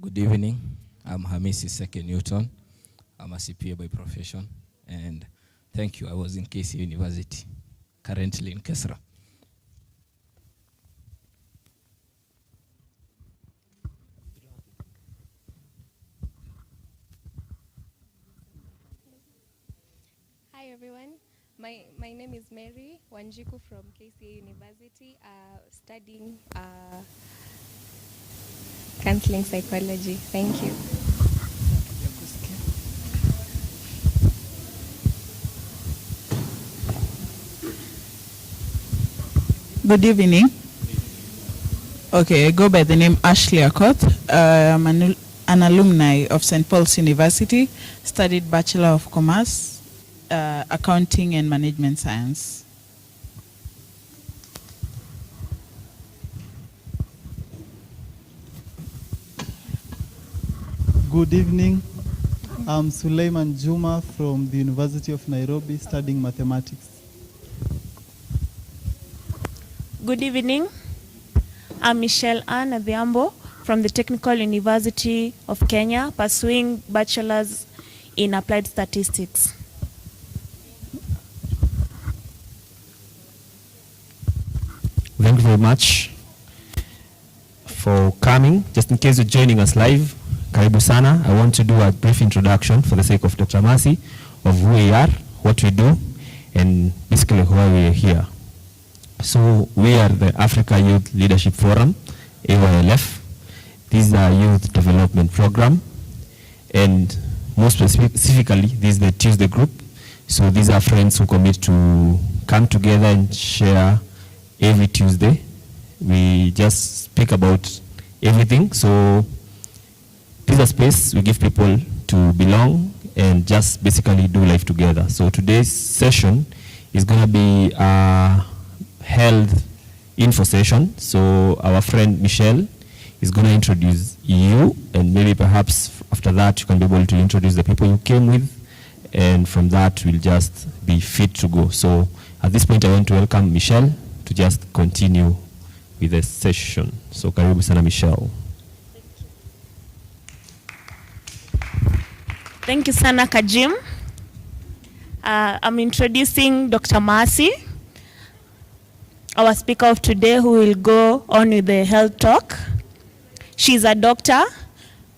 Good evening. I'm Hamisi Seke Newton. I'm a CPA by profession. And thank you. I was in KC University, currently in Kesra. Hi everyone. My name is Mary Wanjiku from KCA University, studying counseling psychology. Thank you. Good evening. Okay, I go by the name Ashley Akoth. I'm an alumni of St. Paul's University, studied Bachelor of Commerce, Accounting and Management Science. Good evening. I'm Suleiman Juma from the University of Nairobi, studying mathematics. Good evening. I'm Michelle Ann Adhiambo from the Technical University of Kenya, pursuing Bachelor's in Applied Statistics. Thank you very much for coming. Just in case you're joining us live, karibu sana. I want to do a brief introduction for the sake of Dr. Masi of who we are, what we do, and basically why we are here. So we are the Africa Youth Leadership Forum, AYLF. This is a youth development program, and more specifically, this is the Tuesday group. So these are friends who commit to come together and share every Tuesday. We just speak about everything. So this is a space we give people to belong and just basically do life together. So today's session is going to be a health info session. So our friend Michelle is going to introduce you, and maybe perhaps after that you can be able to introduce the people you came with, and from that we'll just be fit to go. So at this point I want to welcome Michelle to just continue with the session. So karibu sana Michelle. Thank you sana Kajim. I'm introducing Dr. Masi, our speaker of today, who will go on with the health talk. She's a doctor.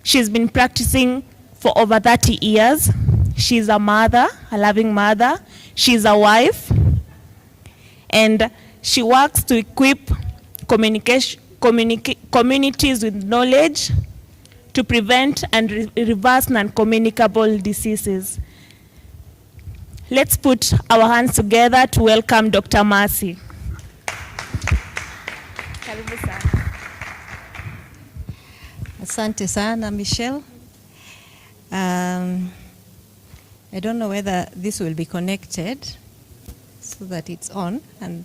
She's been practicing for over 30 years. She's a mother, a loving mother. She's a wife. And she works to equip communities with knowledge to prevent and reverse non-communicable diseases. Let's put our hands together to welcome Dr. Masi. Karibu sana. Asante sana, Michelle. I don't know whether this will be connected so that it's on, and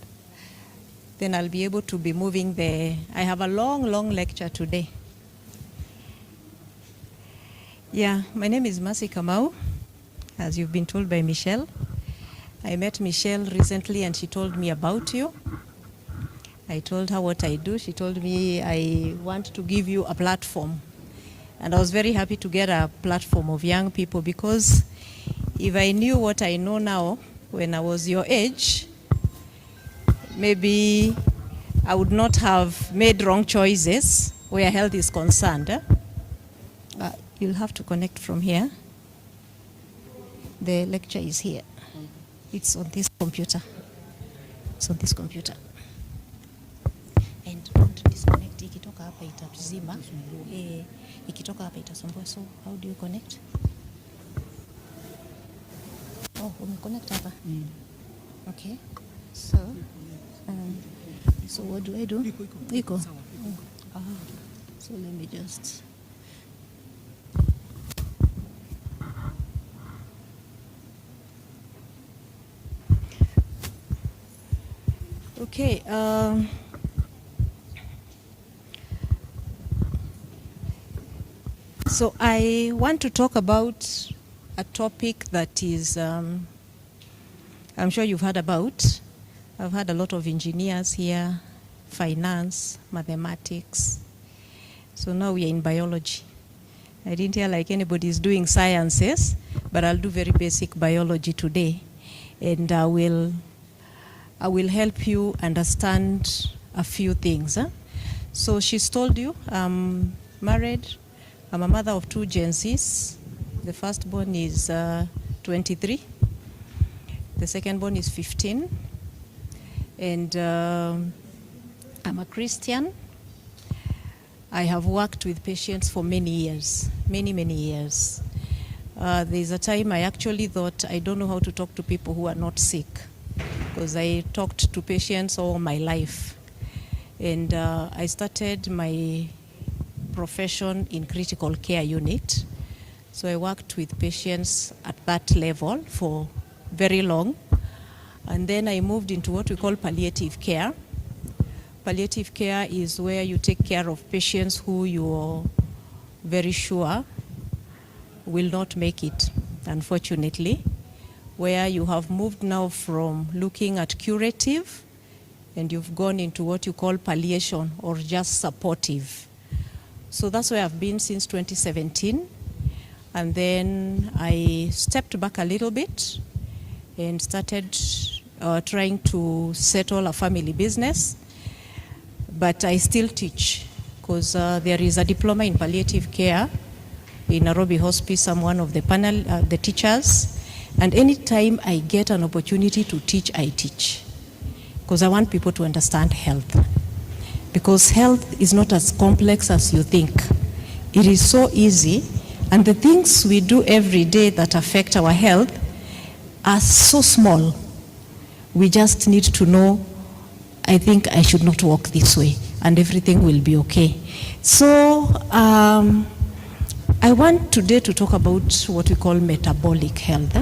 then I'll be able to be moving I have a long lecture today. Yeah, my name is Masi Kamau, as you've been told by Michelle. I met Michelle recently and she told me about you. I told her what I do. She told me I want to give you a platform. And I was very happy to get a platform of young people, because if I knew what I know now when I was your age, maybe I would not have made wrong choices where health is concerned. You'll have to connect from here. The lecture is here. It's on this computer. It's on this computer. And to disconnect, ikitoka hapa itazima. Ikitoka hapa itasumbua. So how do you connect? Oh, umeconnect hapa. Okay. So what do I do? Iko. So let me just. Okay. So I want to talk about a topic that is, I'm sure you've heard about. I've had a lot of engineers here, finance, mathematics. So now we are in biology. I didn't hear like anybody is doing sciences, but I'll do very basic biology today. And I will help you understand a few things. So she's told you, I'm married. I'm a mother of 2 Gen Zs. The firstborn is 23. The secondborn is 15. And I'm a Christian. I have worked with patients for many years, many years. There's a time I actually thought I don't know how to talk to people who are not sick, because I talked to patients all my life. And I started my profession in critical care unit. So I worked with patients at that level for very long. And then I moved into what we call palliative care. Palliative care is where you take care of patients who you're very sure will not make it, unfortunately, where you have moved now from looking at curative and you've gone into what you call palliation or just supportive. So that's where I've been since 2017. And then I stepped back a little bit and started trying to settle a family business. But I still teach, because there is a diploma in palliative care in Nairobi Hospice. I'm one of the panel, the teachers. And anytime I get an opportunity to teach, I teach. Because I want people to understand health. Because health is not as complex as you think. It is so easy. And the things we do every day that affect our health are so small. We just need to know, I think I should not walk this way, and everything will be okay. So I want today to talk about what we call metabolic health.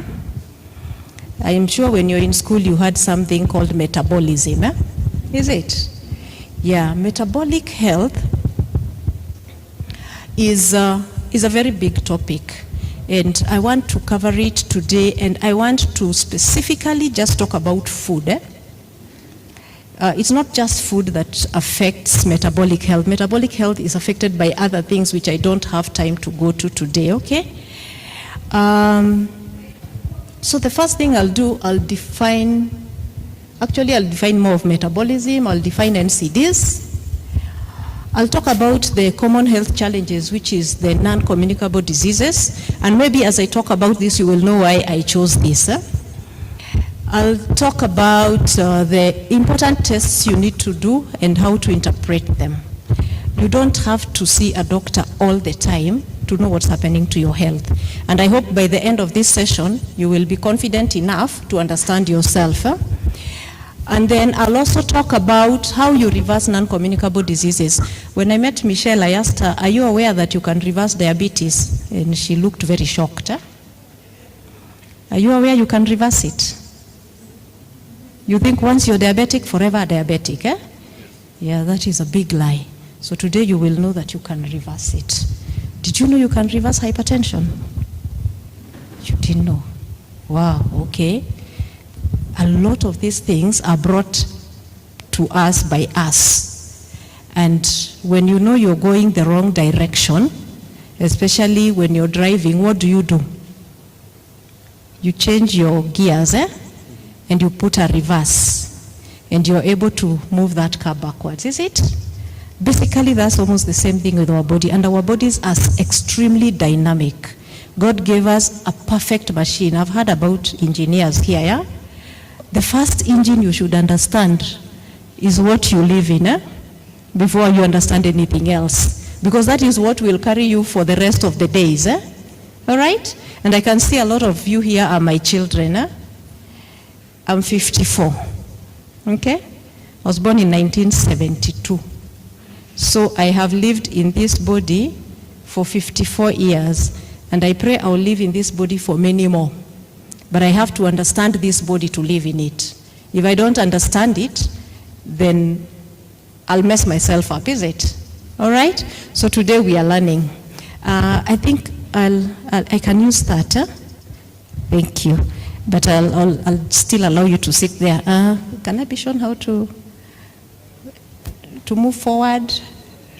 I am sure when you're in school you had something called metabolism. Is it? Yeah, metabolic health is a very big topic. And I want to cover it today, and I want to specifically just talk about food. It's not just food that affects metabolic health. Metabolic health is affected by other things which I don't have time to go to today, okay? So the first thing I'll do, I'll define more of metabolism, I'll define NCDs. I'll talk about the common health challenges, which is the non-communicable diseases. And maybe as I talk about this, you will know why I chose this. I'll talk about the important tests you need to do and how to interpret them. You don't have to see a doctor all the time to know what's happening to your health. And I hope by the end of this session, you will be confident enough to understand yourself. And then I'll also talk about how you reverse non-communicable diseases. When I met Michelle, I asked her, are you aware that you can reverse diabetes? And she looked very shocked. Are you aware you can reverse it? You think once you're diabetic, forever diabetic, eh? Yeah, that is a big lie. So today you will know that you can reverse it. Did you know you can reverse hypertension? You didn't know. Wow, okay. A lot of these things are brought to us by us. And when you know you're going the wrong direction, especially when you're driving, what do? You change your gears, and you put a reverse, and you're able to move that car backwards, is it? Basically, that's almost the same thing with our body, and our bodies are extremely dynamic. God gave us a perfect machine. I've heard about engineers here, yeah? The first engine you should understand is what you live in, before you understand anything else. Because that is what will carry you for the rest of the days, all right? And I can see a lot of you here are my children, I'm 54, okay? I was born in 1972. So I have lived in this body for 54 years, and I pray I'll live in this body for many more. But I have to understand this body to live in it. If I don't understand it, then I'll mess myself up, is it? All right? So today we are learning. I think I can use that. Thank you. But I'll still allow you to sit there. Can I be shown how to move forward,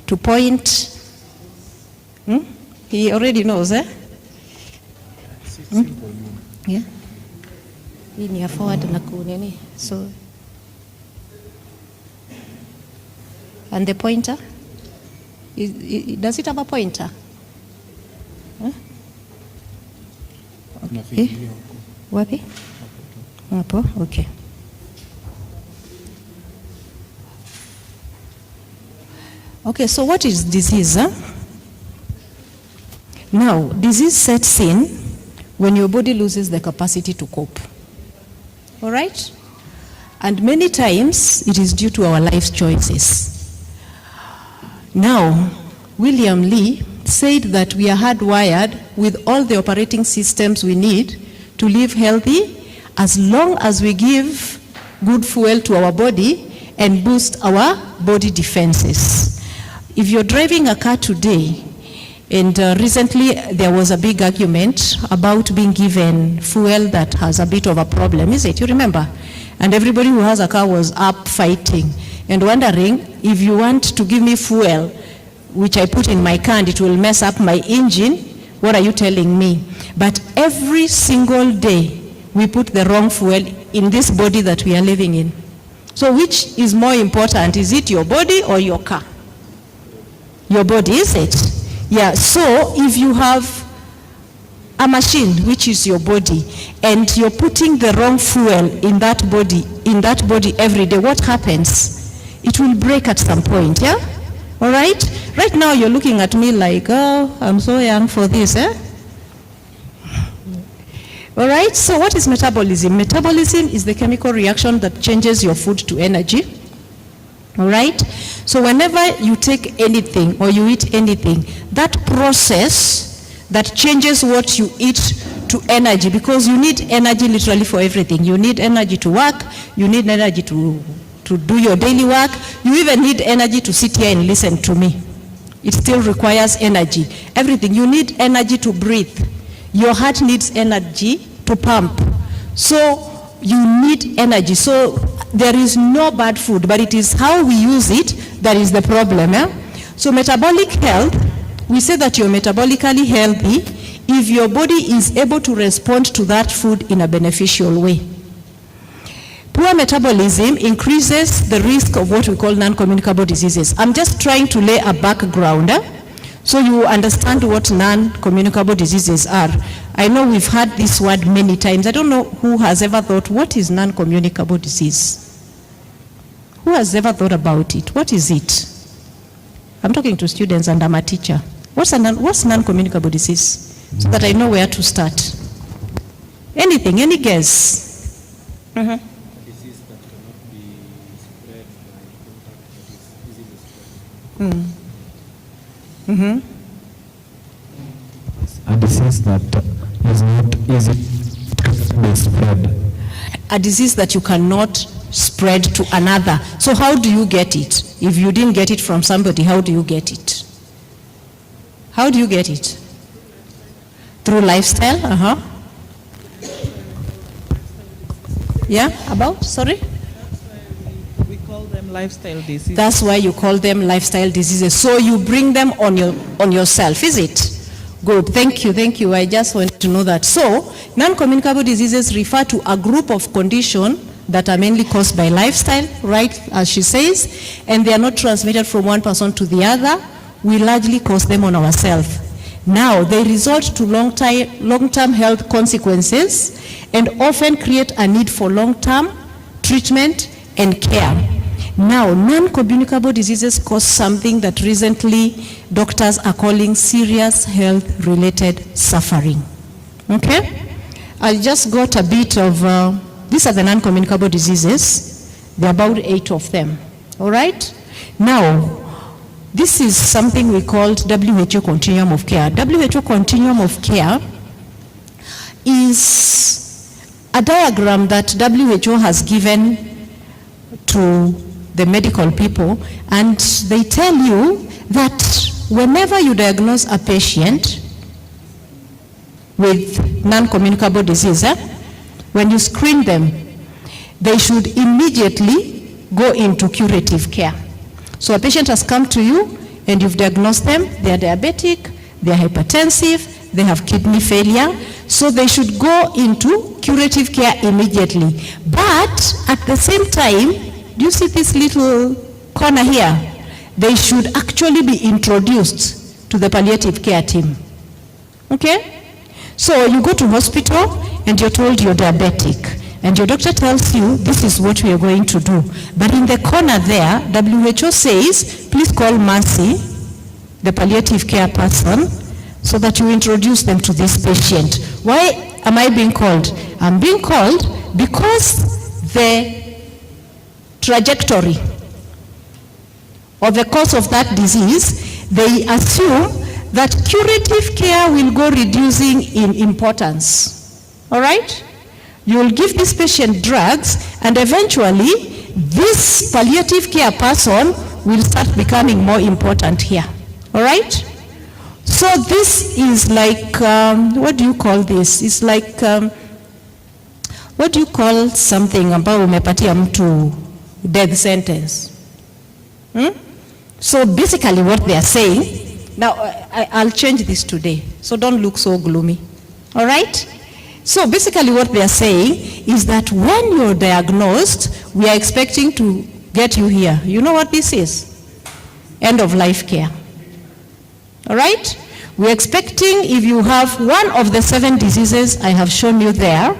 to point? He already knows, eh? Yeah. Hii ni ya forward na kunini. So, and the pointer? Does it have a pointer? Huh? Okay. Wapi? Hapo, okay. Okay, so what is disease? Huh? Now, disease sets in when your body loses the capacity to cope. All right? And many times it is due to our life choices. Now, William Lee said that we are hardwired with all the operating systems we need to live healthy as long as we give good fuel to our body and boost our body defenses. If you're driving a car today, and recently there was a big argument about being given fuel that has a bit of a problem, is it? You remember? And everybody who has a car was up fighting and wondering, if you want to give me fuel, which I put in my car and it will mess up my engine, what are you telling me? But every single day, we put the wrong fuel in this body that we are living in. So which is more important? Is it your body or your car? Your body, is it? Yeah, so if you have a machine, which is your body, and you're putting the wrong fuel in that body every day, what happens? It will break at some point, yeah? All right? Right now you're looking at me like, oh, I'm so young for this, eh? All right, so what is metabolism? Metabolism is the chemical reaction that changes your food to energy. All right? So whenever you take anything or you eat anything, that process that changes what you eat to energy, because you need energy literally for everything. You need energy to work, you need energy to do your daily work, you even need energy to sit here and listen to me. It still requires energy. Everything. You need energy to breathe. Your heart needs energy to pump. So you need energy. So there is no bad food, but it is how we use it that is the problem. Eh? So metabolic health, we say that you're metabolically healthy if your body is able to respond to that food in a beneficial way. Poor metabolism increases the risk of what we call non-communicable diseases. I'm just trying to lay a background so you understand what non-communicable diseases are. I know we've heard this word many times. I don't know who has ever thought, what is non-communicable disease? Who has ever thought about it? What is it? I'm talking to students and I'm a teacher. What's non-communicable disease? So that I know where to start. Anything, any guess? Mm-hmm. A disease that cannot be spread by contact, that is easily spread. Mm-hmm. A disease that is not easy to be spread. A disease that you cannot spread to another. So how do you get it? If you didn't get it from somebody, how do you get it? How do you get it? Through lifestyle? Uh-huh. Yeah, about? Sorry? We call them lifestyle diseases. That's why you call them lifestyle diseases. So you bring them on yourself, is it? Good, thank you. I just want to know that. So, non-communicable diseases refer to a group of conditions that are mainly caused by lifestyle, right, as she says, and they are not transmitted from one person to the other. We largely cause them on ourselves. Now, they result to long-term health consequences and often create a need for long-term treatment and care. Now, non-communicable diseases cause something that recently doctors are calling serious health-related suffering. Okay? I just got a bit of, these are the non-communicable diseases. There are about 8 of them. All right? Now, this is something we called WHO Continuum of Care. WHO Continuum of Care is a diagram that WHO has given to the medical people, and they tell you that whenever you diagnose a patient with non-communicable disease, when you screen them, they should immediately go into curative care. So a patient has come to you and you've diagnosed them, they are diabetic, they're hypertensive, they have kidney failure, so they should go into curative care immediately. But at the same time, do you see this little corner here? They should actually be introduced to the palliative care team. Okay? So you go to hospital and you're told you're diabetic, and your doctor tells you this is what we are going to do. But in the corner there, WHO says, please call Mercy, the palliative care person, so that you introduce them to this patient. Why am I being called? I'm being called because the trajectory or the course of that disease, they assume that curative care will go reducing in importance. All right? You will give this patient drugs, and eventually this palliative care person will start becoming more important here. All right? So this is like, what do you call this? It's like, what do you call something ambao umepatia mtu death sentence? So basically what they are saying, now I'll change this today, so don't look so gloomy. All right? So basically what they are saying is that when you're diagnosed, we are expecting to get you here. You know what this is? End of life care. All right? We're expecting, if you have one of the 7 diseases I have shown you there,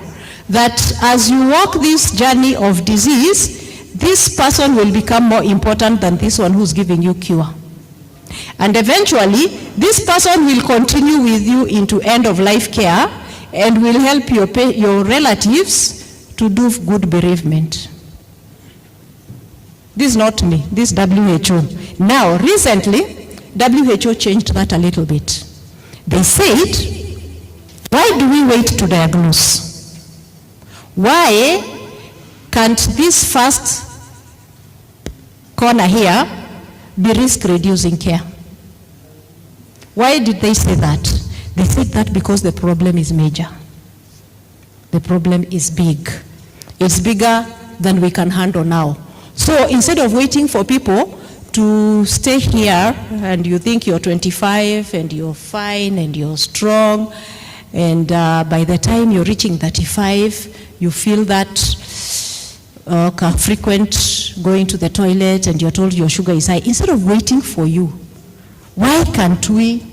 that as you walk this journey of disease, this person will become more important than this one who's giving you cure. And eventually, this person will continue with you into end of life care and will help your relatives to do good bereavement. This is not me, this is WHO. Now, recently, WHO changed that a little bit. They said, why do we wait to diagnose? Why can't this first corner here be risk-reducing care? Why did they say that? They said that because the problem is major. The problem is big. It's bigger than we can handle now. So instead of waiting for people to stay here and you think you're 25 and you're fine and you're strong, and by the time you're reaching 35, you feel that frequent going to the toilet and you're told your sugar is high. Instead of waiting for you, why can't we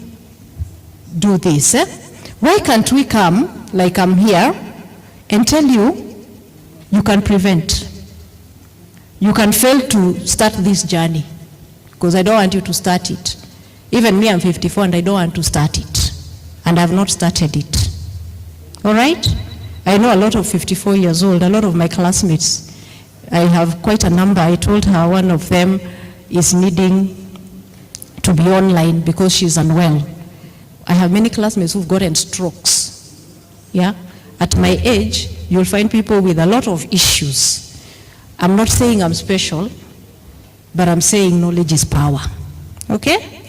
do this? Why can't we come, like I'm here, and tell you, you can prevent. You can fail to start this journey, because I don't want you to start it. Even me, I'm 54 and I don't want to start it. And I've not started it. All right? I know a lot of 54 years old, a lot of my classmates. I have quite a number. I told her one of them is needing to be online because she's unwell. I have many classmates who've gotten strokes. Yeah? At my age, you'll find people with a lot of issues. I'm not saying I'm special, but I'm saying knowledge is power. Okay?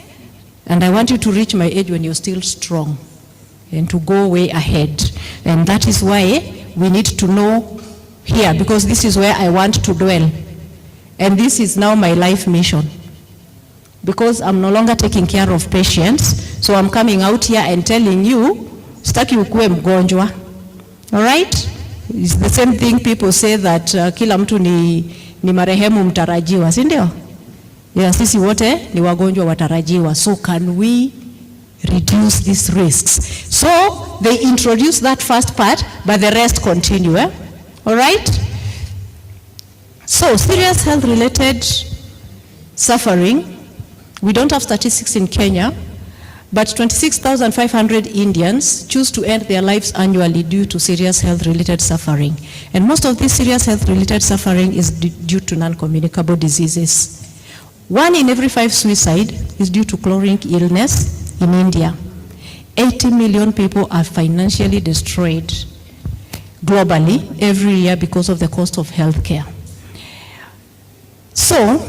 And I want you to reach my age when you're still strong and to go way ahead. And that is why we need to know here, because this is where I want to dwell. And this is now my life mission. Because I'm no longer taking care of patients, so I'm coming out here and telling you, sitaki ukue mgonjwa. All right? It's the same thing people say that kila mtu ni marehemu mtarajiwa, si ndio? Yeah, sisi wote ni wagonjwa watarajiwa. So can we reduce these risks? So they introduce that first part, but the rest continue. All right? So serious health-related suffering, we don't have statistics in Kenya, but 26,500 Indians choose to end their lives annually due to serious health-related suffering. And most of this serious health-related suffering is due to non-communicable diseases. 1 in every 5 suicide is due to chronic illness in India. 80 million people are financially destroyed globally every year because of the cost of healthcare. So,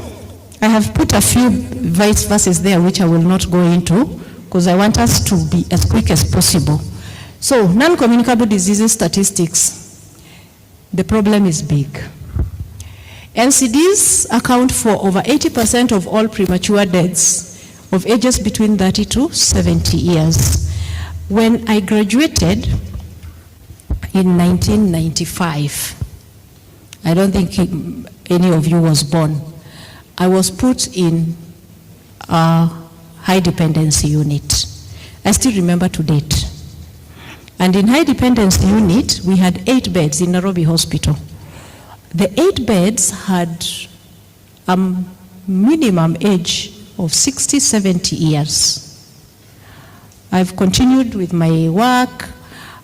I have put a few verses there which I will not go into, because I want us to be as quick as possible. So, non-communicable diseases statistics. The problem is big. NCDs account for over 80% of all premature deaths of ages between 30 to 70 years. When I graduated in 1995, I don't think any of you was born, I was put in a high dependency unit. I still remember to date. And in high dependency unit, we had 8 beds in Nairobi Hospital. The 8 beds had a minimum age of 60, 70 years. I've continued with my work.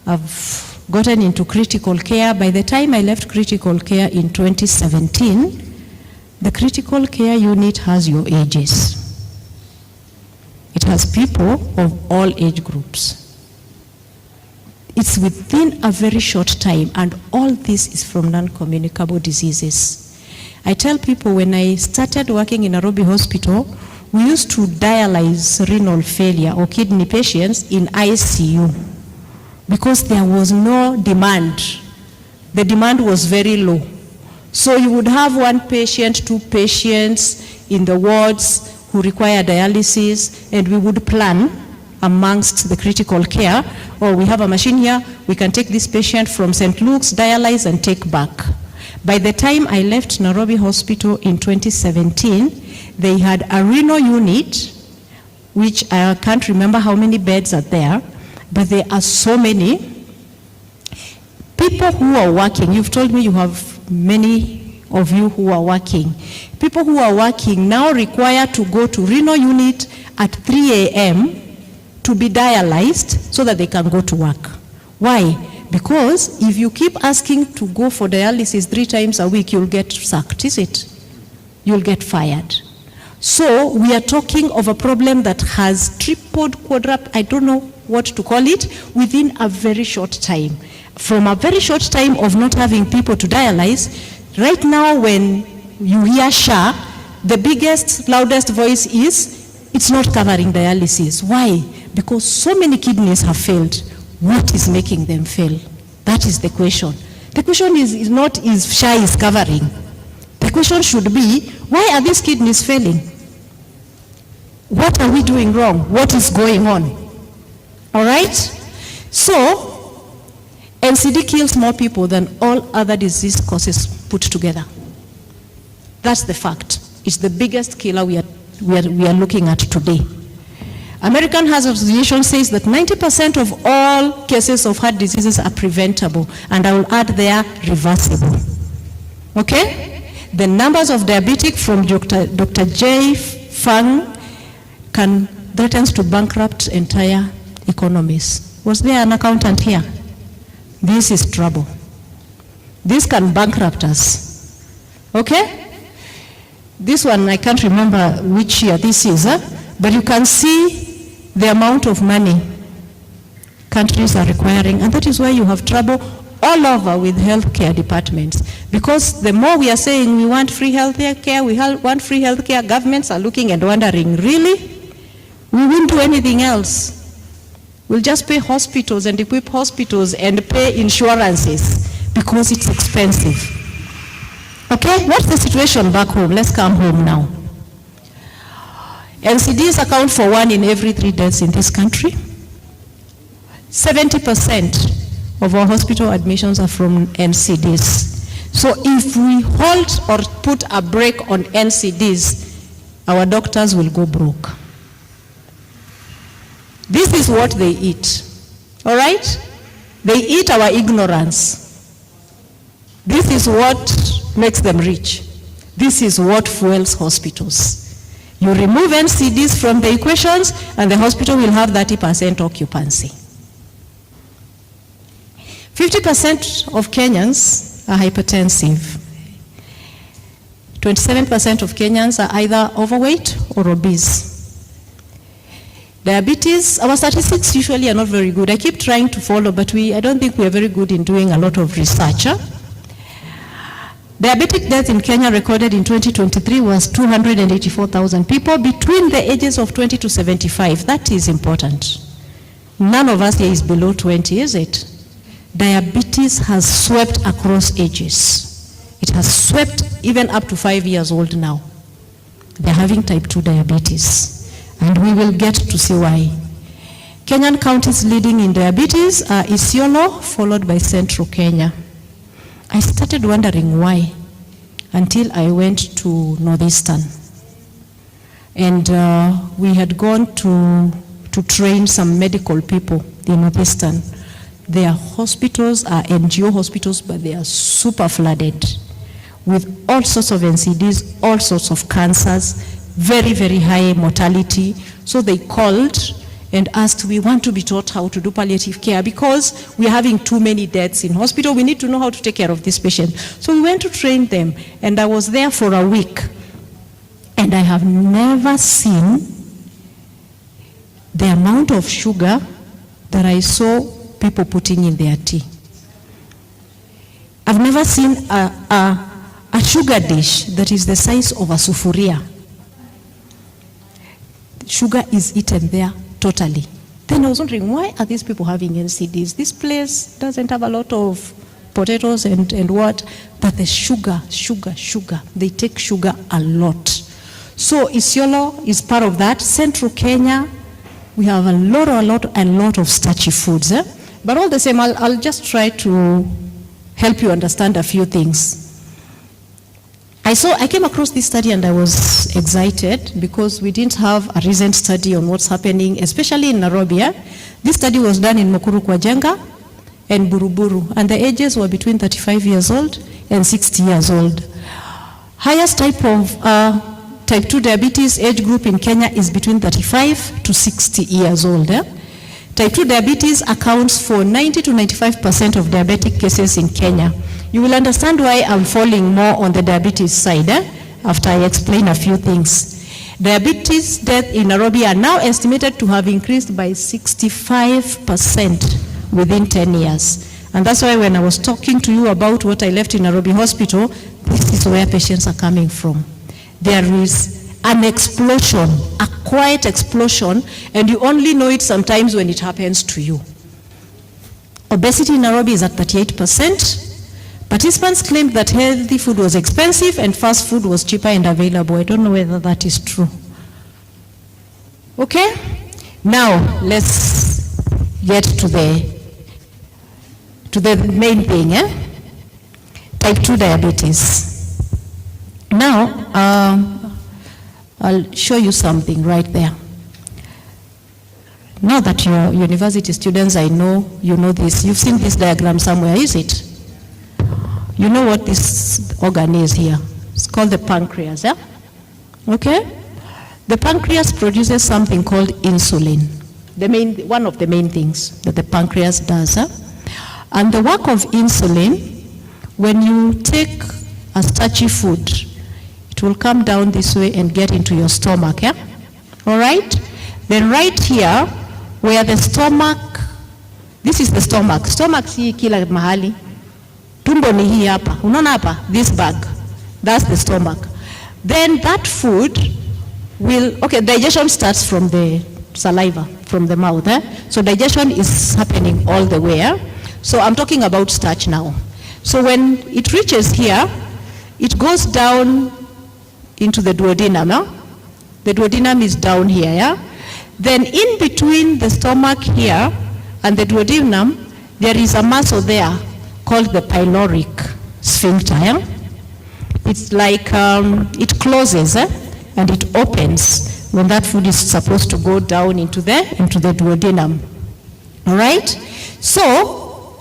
I've gotten into critical care. By the time I left critical care in 2017, the critical care unit has your ages. It has people of all age groups. It's within a very short time, and all this is from non-communicable diseases. I tell people, when I started working in Nairobi Hospital, we used to dialyze renal failure or kidney patients in ICU because there was no demand. The demand was very low. So you would have 1 patient, 2 patients in the wards who require dialysis, and we would plan amongst the critical care, or we have a machine here, we can take this patient from St. Luke's, dialyze, and take back. By the time I left Nairobi Hospital in 2017, they had a renal unit, which I can't remember how many beds are there, but there are so many people who are working. You've told me you have many of you who are working. People who are working now require to go to renal unit at 3 a.m. to be dialyzed so that they can go to work. Why? Because if you keep asking to go for dialysis 3 times a week, you'll get sacked, is it? You'll get fired. So we are talking of a problem that has tripled, quadrupled, I don't know what to call it, within a very short time. From a very short time of not having people to dialyze, right now when you hear SHA, the biggest, loudest voice is, it's not covering dialysis. Why? Because so many kidneys have failed. What is making them fail? That is the question. The question is not if SHA is covering. The question should be, why are these kidneys failing? What are we doing wrong? What is going on? All right? So, NCD kills more people than all other disease causes put together. That's the fact. It's the biggest killer we are looking at today. American Heart Association says that 90% of all cases of heart diseases are preventable, and I will add there, reversible. Okay? The numbers of diabetic from Dr. J. Fang can threaten to bankrupt entire economies. Was there an accountant here? This is trouble. This can bankrupt us. Okay? This one, I can't remember which year this is, but you can see the amount of money countries are requiring, and that is why you have trouble all over with healthcare departments. Because the more we are saying we want free healthcare, want free healthcare, governments are looking and wondering, really? We won't do anything else. We'll just pay hospitals and equip hospitals and pay insurances because it's expensive. Okay, what's the situation back home? Let's come home now. NCDs account for 1 in every 3 deaths in this country. 70% of our hospital admissions are from NCDs. So if we hold or put a brake on NCDs, our doctors will go broke. This is what they eat. All right? They eat our ignorance. This is what makes them rich. This is what fuels hospitals. You remove NCDs from the equations and the hospital will have 30% occupancy. 50% of Kenyans are hypertensive. 27% of Kenyans are either overweight or obese. Diabetes, our statistics usually are not very good. I keep trying to follow, but I don't think we are very good in doing a lot of research. Diabetic death in Kenya recorded in 2023 was 284,000 people between the ages of 20 to 75. That is important. None of us here is below 20, is it? Diabetes has swept across ages. It has swept even up to 5 years old now. They're having type 2 diabetes. and we will get to see why. Kenyan counties leading in diabetes are Isiolo, followed by Central Kenya. I started wondering why until I went to Northeastern. And we had gone to train some medical people in Northeastern. Their hospitals are NGO hospitals, but they are super flooded with all sorts of NCDs, all sorts of cancers, very, very high mortality. So they called and asked, we want to be taught how to do palliative care because we are having too many deaths in hospital. We need to know how to take care of this patient. So we went to train them, and I was there for a week. And I have never seen the amount of sugar that I saw people putting in their tea. I've never seen a sugar dish that is the size of a sufuria. Sugar is eaten there totally. Then I was wondering, why are these people having NCDs? This place doesn't have a lot of potatoes and what, but the sugar. They take sugar a lot. So Isiolo is part of that. Central Kenya, we have a lot of starchy foods. But all the same, I'll just try to help you understand a few things. I came across this study and I was excited because we didn't have a recent study on what's happening, especially in Nairobi. This study was done in Mukuru kwa Jenga and Buruburu, and the ages were between 35 years old and 60 years old. Highest type of type 2 diabetes age group in Kenya is between 35 to 60 years old. Type 2 diabetes accounts for 90 to 95% of diabetic cases in Kenya. You will understand why I'm falling more on the diabetes side after I explain a few things. Diabetes deaths in Nairobi are now estimated to have increased by 65% within 10 years. And that's why when I was talking to you about what I left in Nairobi Hospital, this is where patients are coming from. There is an explosion, a quiet explosion, and you only know it sometimes when it happens to you. Obesity in Nairobi is at 38%. Participants claimed that healthy food was expensive and fast food was cheaper and available. I don't know whether that is true. Okay? Now, let's get to the main thing. Type 2 diabetes. Now, I'll show you something right there. Now that you're university students, I know you know this. You've seen this diagram somewhere, is it? You know what this organ is here. It's called the pancreas, Okay? The pancreas produces something called insulin. One of the main things that the pancreas does. And the work of insulin, when you take a starchy food, it will come down this way and get into your stomach, All right? Then right here, where the stomach, this is the stomach. Stomach si kila mahali. Tumbo ni hii hapa. Unaona hapa? This bag. That's the stomach. Then that food will, digestion starts from the saliva, from the mouth. So digestion is happening all the way. So I'm talking about starch now. So when it reaches here, it goes down into the duodenum. The duodenum is down here. Then in between the stomach here and the duodenum, there is a muscle there called the pyloric sphincter. It's like it closes and it opens when that food is supposed to go down into the duodenum. All right? So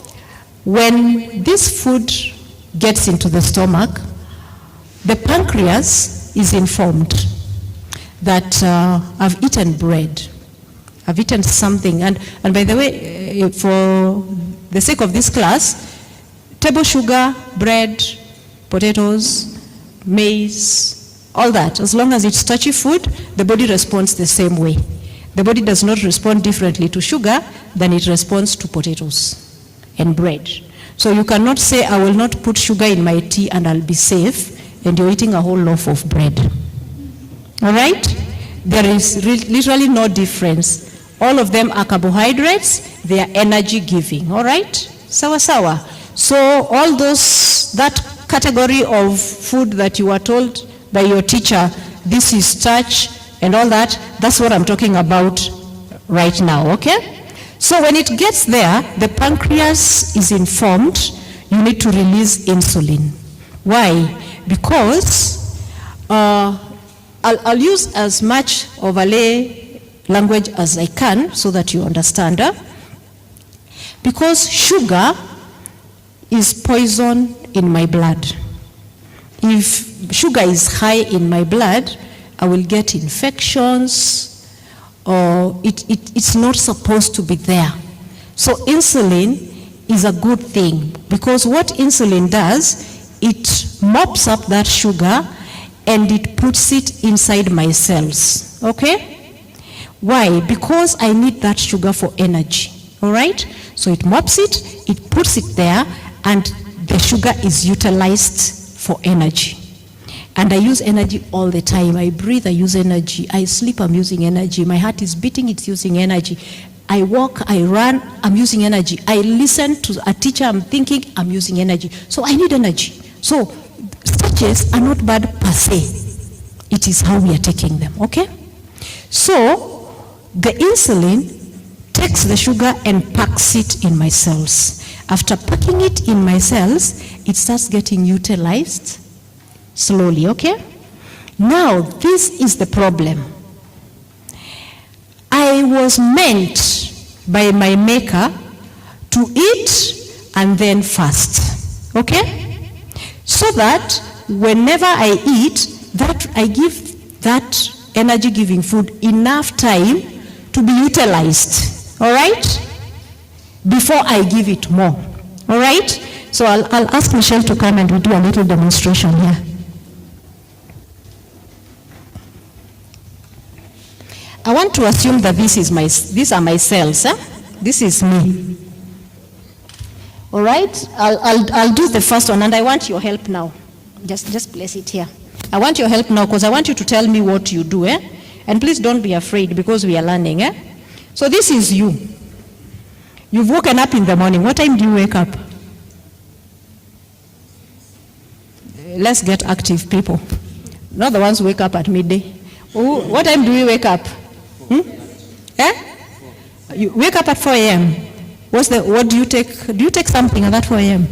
when this food gets into the stomach, the pancreas is informed that I've eaten bread. I've eaten something. And by the way, for the sake of this class, table sugar, bread, potatoes, maize, all that, as long as it's starchy food, the body responds the same way. The body does not respond differently to sugar than it responds to potatoes and bread. So you cannot say, I will not put sugar in my tea and I'll be safe, and you're eating a whole loaf of bread. All right? There is literally no difference. All of them are carbohydrates. They are energy giving. All right? Sawa sawa. So all that category of food that you were told by your teacher, this is starch, and all that. That's what I'm talking about right now, okay? So when it gets there, the pancreas is informed you need to release insulin. Why? Because I'll use as much of a lay language as I can so that you understand. Because sugar is poison in my blood. If sugar is high in my blood, I will get infections, or it's not supposed to be there. So insulin is a good thing, because what insulin does, it mops up that sugar and it puts it inside my cells, okay? Why? Because I need that sugar for energy, all right? So it mops it, it puts it there, and the sugar is utilized for energy. And I use energy all the time. I breathe, I use energy. I sleep, I'm using energy. My heart is beating, it's using energy. I walk, I run, I'm using energy. I listen to a teacher, I'm thinking, I'm using energy. So I need energy. So starches are not bad per se. It is how we are taking them, okay? So the insulin takes the sugar and packs it in my cells. After packing it in my cells, it starts getting utilized slowly, okay? Now, this is the problem. I was meant by my maker to eat and then fast, okay? So that whenever I eat, that I give that energy-giving food enough time to be utilized, all right? Before I give it more, all right? So I'll ask Michelle to come and we'll do a little demonstration here. I want to assume that these are my cells. This is me. All right? I'll do the first one, and I want your help now. Just place it here. I want your help now because I want you to tell me what you do. And please don't be afraid because we are learning. So this is you. You've woken up in the morning. What time do you wake up? Let's get active people. Not the ones who wake up at midday. What time do you wake up? You wake up at 4 a.m. What do you take? Do you take something at that 4 a.m.?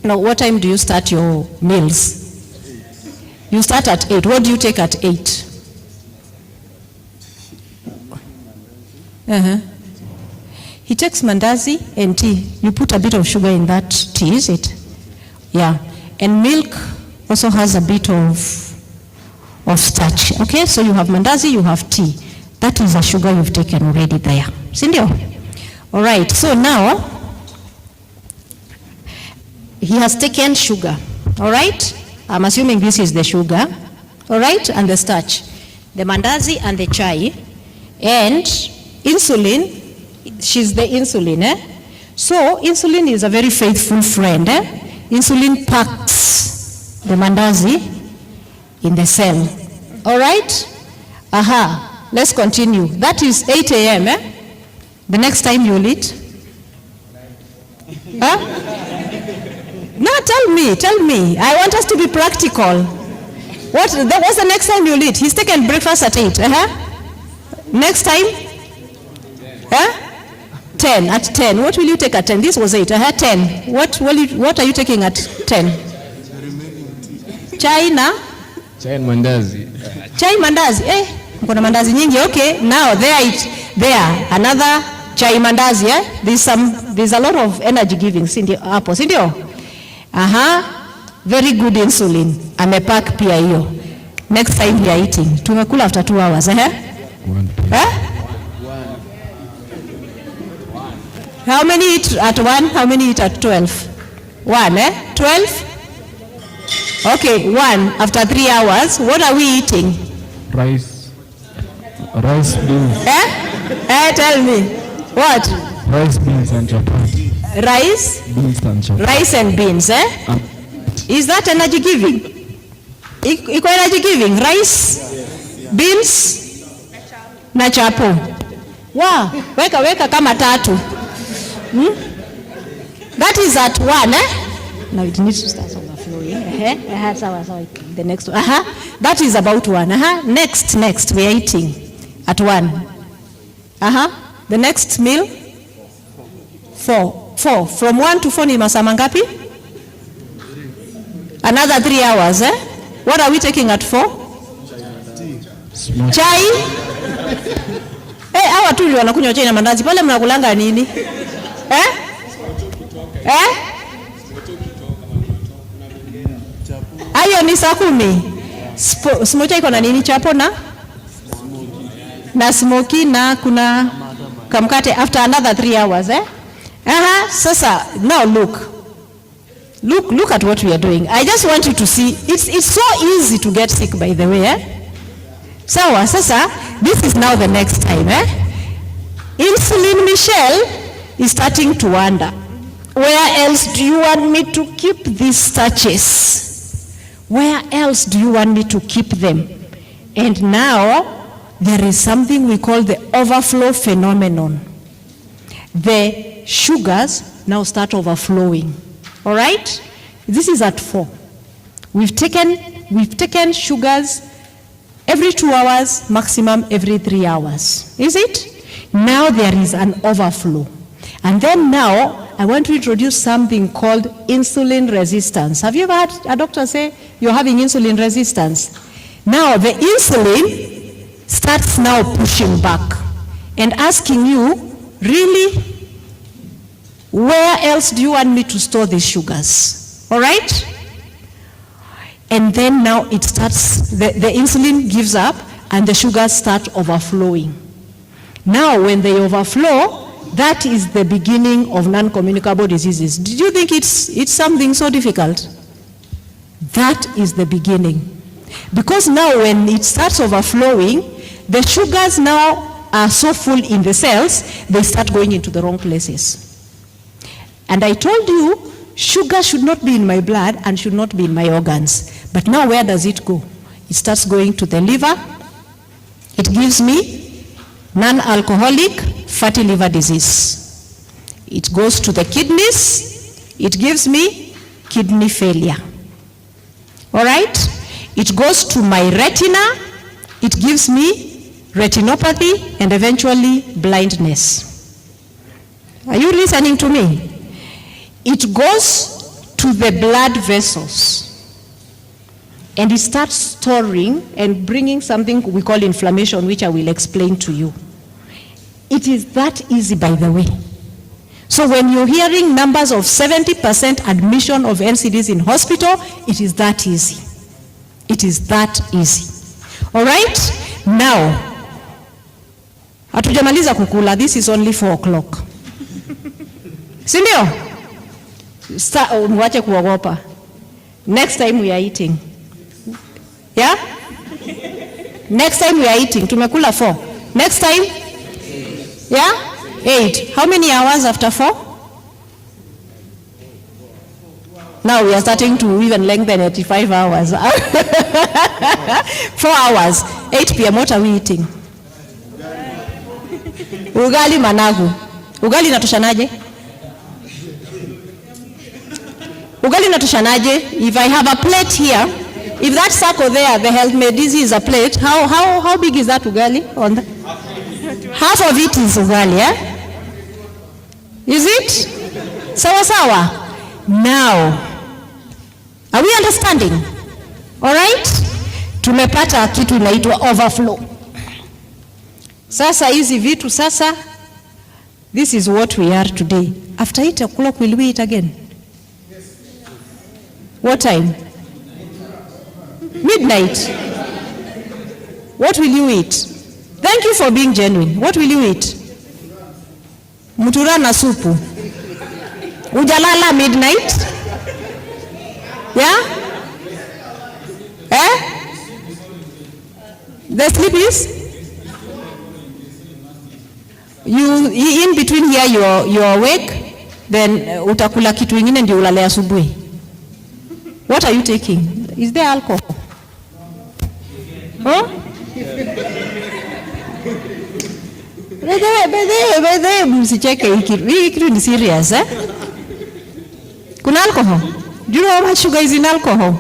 No, what time do you start your meals? You start at 8. What do you take at 8? He takes mandazi and tea. You put a bit of sugar in that tea, is it? Yeah. And milk also has a bit of starch. Okay, so you have mandazi, you have tea. That is a sugar you've taken already there. Sindio? All right, so now he has taken sugar. All right? I'm assuming this is the sugar. All right? And the starch. The mandazi and the chai. And insulin, she's the insulin. So insulin is a very faithful friend. Insulin packs the mandazi in the cell. All right? Let's continue. That is 8 a.m. The next time you'll eat? No, tell me. I want us to be practical. What's the next time you'll eat? He's taken breakfast at 8. Next time? 10. At 10. What will you take at 10? This was 8. 10. What are you taking at 10? Chai na? Chai and mandazi. Chai mandazi. Kuna mandazi nyingi. Okay. Now there. Another chai mandazi. There's a lot of energy giving. Sindio? Very good insulin. Amepack pia hiyo. Next time we are eating. Tumekula after 2 hours. How many eat at 1? How many eat at 12? 1, 12? Okay, 1 after 3 hours. What are we eating? Rice beans. Tell me. What? Rice, beans and chapati. Rice? Beans and chapati. Rice and beans, Is that energy giving? Iko energy giving? Rice? Beans? Na chapo. Wow, weka kama 3. That is at 1, Now it needs to start overflowing. The next one. That is about 1. Next, we are eating at 1. The next meal? 4. From 1 to 4 ni masaa mangapi? Another 3 hours, What are we taking at 4? Chai? Hawa tu ndio wanakunywa chai na mandazi. Pale mnakulanga nini? Ayo ni saa 10. Smocha iko na nini? Chapo na smoky na kuna kamkate after another 3 hours, Sasa, now look at what we are doing. I just want you to see, it's so easy to get sick, by the way, Sawa, sasa, this is now the next time, Insulin Michelle is starting to wonder, where else do you want me to keep these starches? Where else do you want me to keep them? And now, there is something we call the overflow phenomenon. The sugars now start overflowing. All right? This is at 4. We've taken sugars every 2 hours, maximum every 3 hours. Is it? Now there is an overflow. And then now, I want to introduce something called insulin resistance. Have you ever had a doctor say you're having insulin resistance? Now the insulin starts now pushing back and asking you, really, where else do you want me to store these sugars? All right? And then now it starts, the insulin gives up and the sugars start overflowing. Now when they overflow, that is the beginning of non-communicable diseases. Did you think it's something so difficult? That is the beginning. Because now when it starts overflowing, the sugars now are so full in the cells, they start going into the wrong places. And I told you, sugar should not be in my blood and should not be in my organs. But now where does it go? It starts going to the liver. It gives me non-alcoholic fatty liver disease. It goes to the kidneys. It gives me kidney failure. All right? It goes to my retina. It gives me retinopathy and eventually blindness. Are you listening to me? It goes to the blood vessels. And it starts storing and bringing something we call inflammation, which I will explain to you. It is that easy, by the way. So when you're hearing numbers of 70% admission of NCDs in hospital, it is that easy. It is that easy. All right? Now, hatujamaliza kukula. This is only 4 o'clock. Sindio? Mwache kuogopa. Next time we are eating. Yeah? Next time we are eating. Tumekula 4. Next time? Yeah? 8. How many hours after 4? Now we are starting to even lengthen 85 hours. 4 hours. 8 p.m. What are we eating? Ugali managu. Ugali natoshanaje? Ugali natoshanaje? If I have a plate here, if that circle there, the health medicine is a plate, how big is that ugali? On the half of it is ugali, Is it? Sawa sawa. Now, are we understanding? All right? Tumepata kitu inaitwa overflow. Sasa hizi vitu sasa, this is what we are today. After 8 o'clock, will we eat again? What time? Midnight. What will you eat? Thank you for being genuine. What will you eat? Mutura na supu. Ujalala midnight? Yeah? The sleep is? You in between here you're awake, then utakula kitu ingine ndio ulale asubuhi. What are you taking? Is there alcohol? Huh? By the way, msicheke hii kitu ni serious, Kuna alcohol? Do you know how much sugar is in alcohol?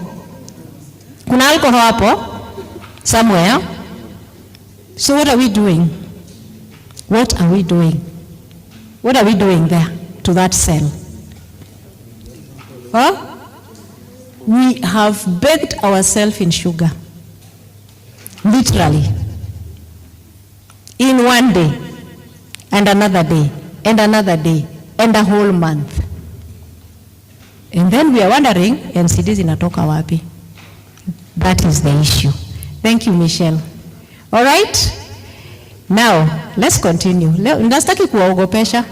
Kuna alcohol hapo? somewhere. So what are we doing? What are we doing? What are we doing there to that cell? Huh? We have baked ourselves in sugar. Literally. In one day, and another day, and another day, and a whole month. And then we are wondering, NCDs inatoka wapi? That is the issue. Thank you, Michelle. All right? Now, let's continue. Ndastaki kuwaogopesha.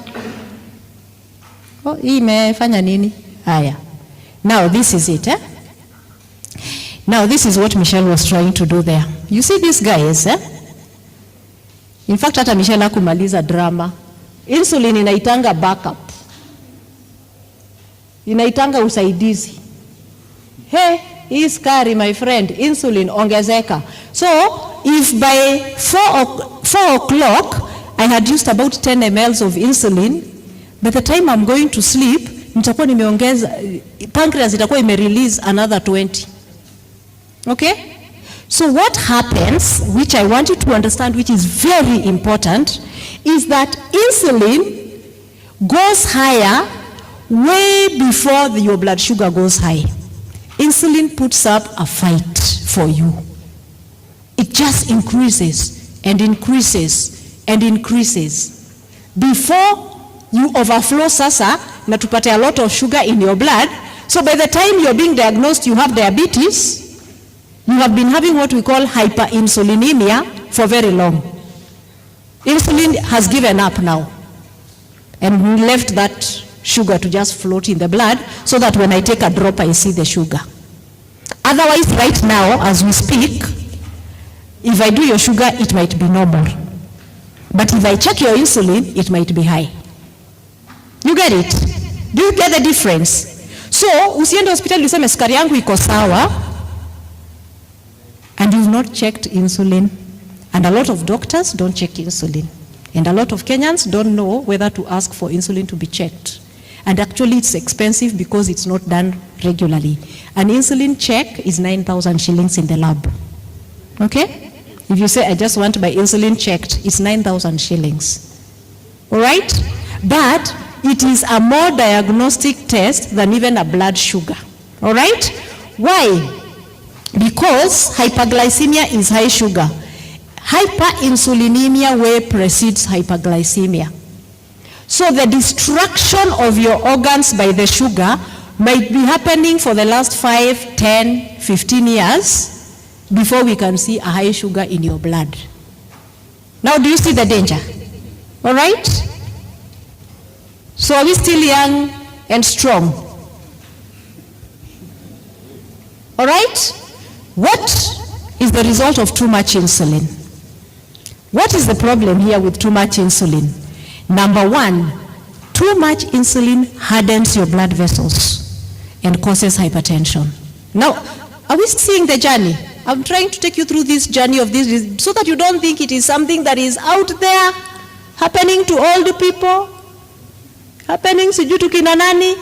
Oh, hii imefanya nini? Haya. Now, this is it, eh? Now, this is what Michelle was trying to do there. You see these guys, eh? In fact, hata Michelle hakumaliza drama. Insulin inaitanga backup. Inaitanga usaidizi. Hey, hii skari, my friend, insulin ongezeka. So, if by 4 o'clock, I had used about 10 mLs of insulin, by the time I'm going to sleep, nitakuwa nimeongeza, pancreas itakuwa imerelease another 20. Okay? So what happens, which I want you to understand, which is very important, is that insulin goes higher way before your blood sugar goes high. Insulin puts up a fight for you. It just increases and increases and increases. Before you overflow sasa, na tupate a lot of sugar in your blood, so by the time you're being diagnosed, you have diabetes, you have been having what we call hyperinsulinemia for very long. Insulin has given up now and left that sugar to just float in the blood so that when I take a drop, I see the sugar. Otherwise, right now, as we speak, if I do your sugar, it might be normal. But if I check your insulin, it might be high. You get it? Do you get the difference? So, usiende hospitali useme sukari yangu iko sawa, and you've not checked insulin. And a lot of doctors don't check insulin. And a lot of Kenyans don't know whether to ask for insulin to be checked. And actually it's expensive because it's not done regularly. An insulin check is 9,000 shillings in the lab. Okay? If you say, I just want my insulin checked, it's 9,000 shillings. All right? But it is a more diagnostic test than even a blood sugar. All right? Why? Because hyperglycemia is high sugar. Hyperinsulinemia way precedes hyperglycemia. So the destruction of your organs by the sugar might be happening for the last 5, 10, 15 years before we can see a high sugar in your blood. Now, do you see the danger? All right? So are we still young and strong? All right? What is the result of too much insulin? What is the problem here with too much insulin? Number one, too much insulin hardens your blood vessels and causes hypertension. Now, are we seeing the journey? I'm trying to take you through this journey of this so that you don't think it is something that is out there, happening to all the people, happening sijui tu kina nani.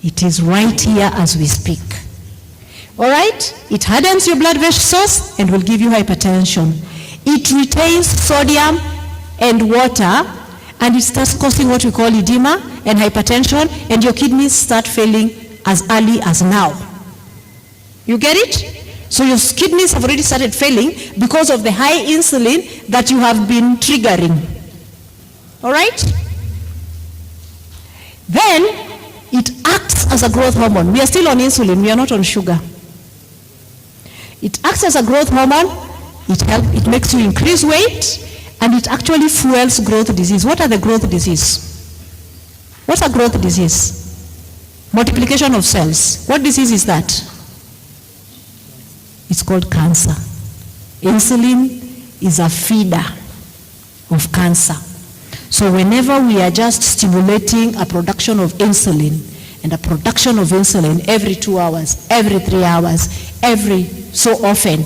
It is right here as we speak. All right? It hardens your blood vessels and will give you hypertension. It retains sodium and water, and it starts causing what we call edema and hypertension, and your kidneys start failing as early as now. You get it? So your kidneys have already started failing because of the high insulin that you have been triggering. All right? Then it acts as a growth hormone. We are still on insulin, we are not on sugar. It acts as a growth hormone. It makes you increase weight, and it actually fuels growth disease. What are the growth disease? What's a growth disease? Multiplication of cells. What disease is that? It's called cancer. Insulin is a feeder of cancer. So whenever we are just stimulating a production of insulin, and a production of insulin every 2 hours, every 3 hours, every so often,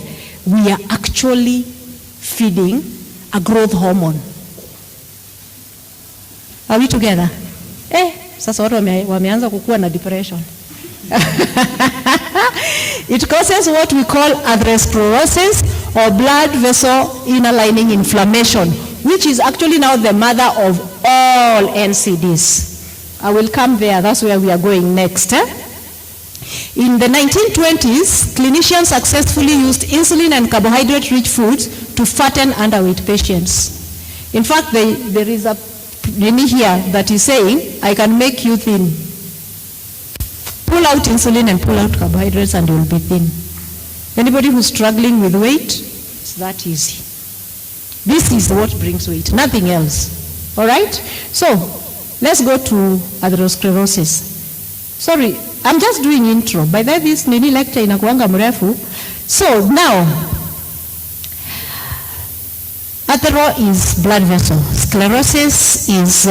we are actually feeding a growth hormone. Are we together? Sasa watu wameanza kukua na depression. It causes what we call atherosclerosis or blood vessel inner lining inflammation, which is actually now the mother of all NCDs. I will come there, that's where we are going next. In the 1920s, clinicians successfully used insulin and carbohydrate-rich foods to fatten underweight patients. In fact, there is a Nini here that is saying, I can make you thin. Pull out insulin and pull out carbohydrates and you'll be thin. Anybody who's struggling with weight, it's that easy. This is what brings weight, nothing else. All right? So, let's go to atherosclerosis. Sorry, I'm just doing intro. By the way, this Nini lecture inakuanga mrefu. So, now, athero is blood vessel. Sclerosis is,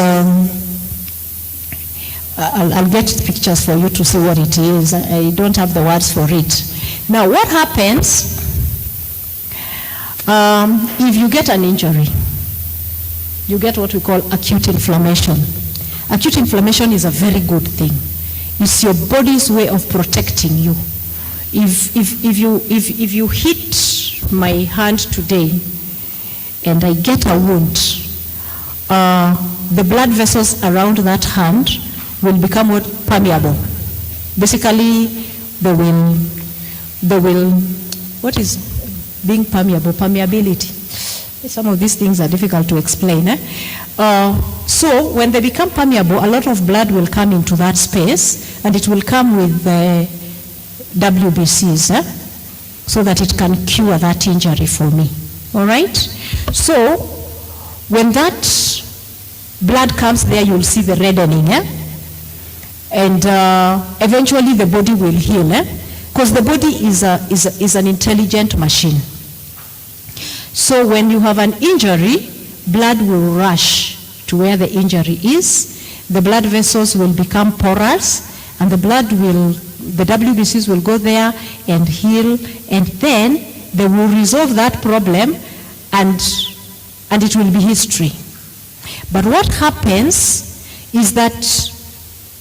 I'll get pictures for you to see what it is. I don't have the words for it. Now, what happens if you get an injury? You get what we call acute inflammation. Acute inflammation is a very good thing. It's your body's way of protecting you. If you hit my hand today and I get a wound, the blood vessels around that hand will become permeable. Basically, they will, what is being permeable? Permeability. Some of these things are difficult to explain. So when they become permeable, a lot of blood will come into that space, and it will come with the WBCs, so that it can cure that injury for me. All right? So when that blood comes there, you'll see the reddening, and eventually the body will heal, because the body is an intelligent machine. So when you have an injury, blood will rush to where the injury is. The blood vessels will become porous, and the WBCs will go there and heal, and then they will resolve that problem, and it will be history. But what happens is that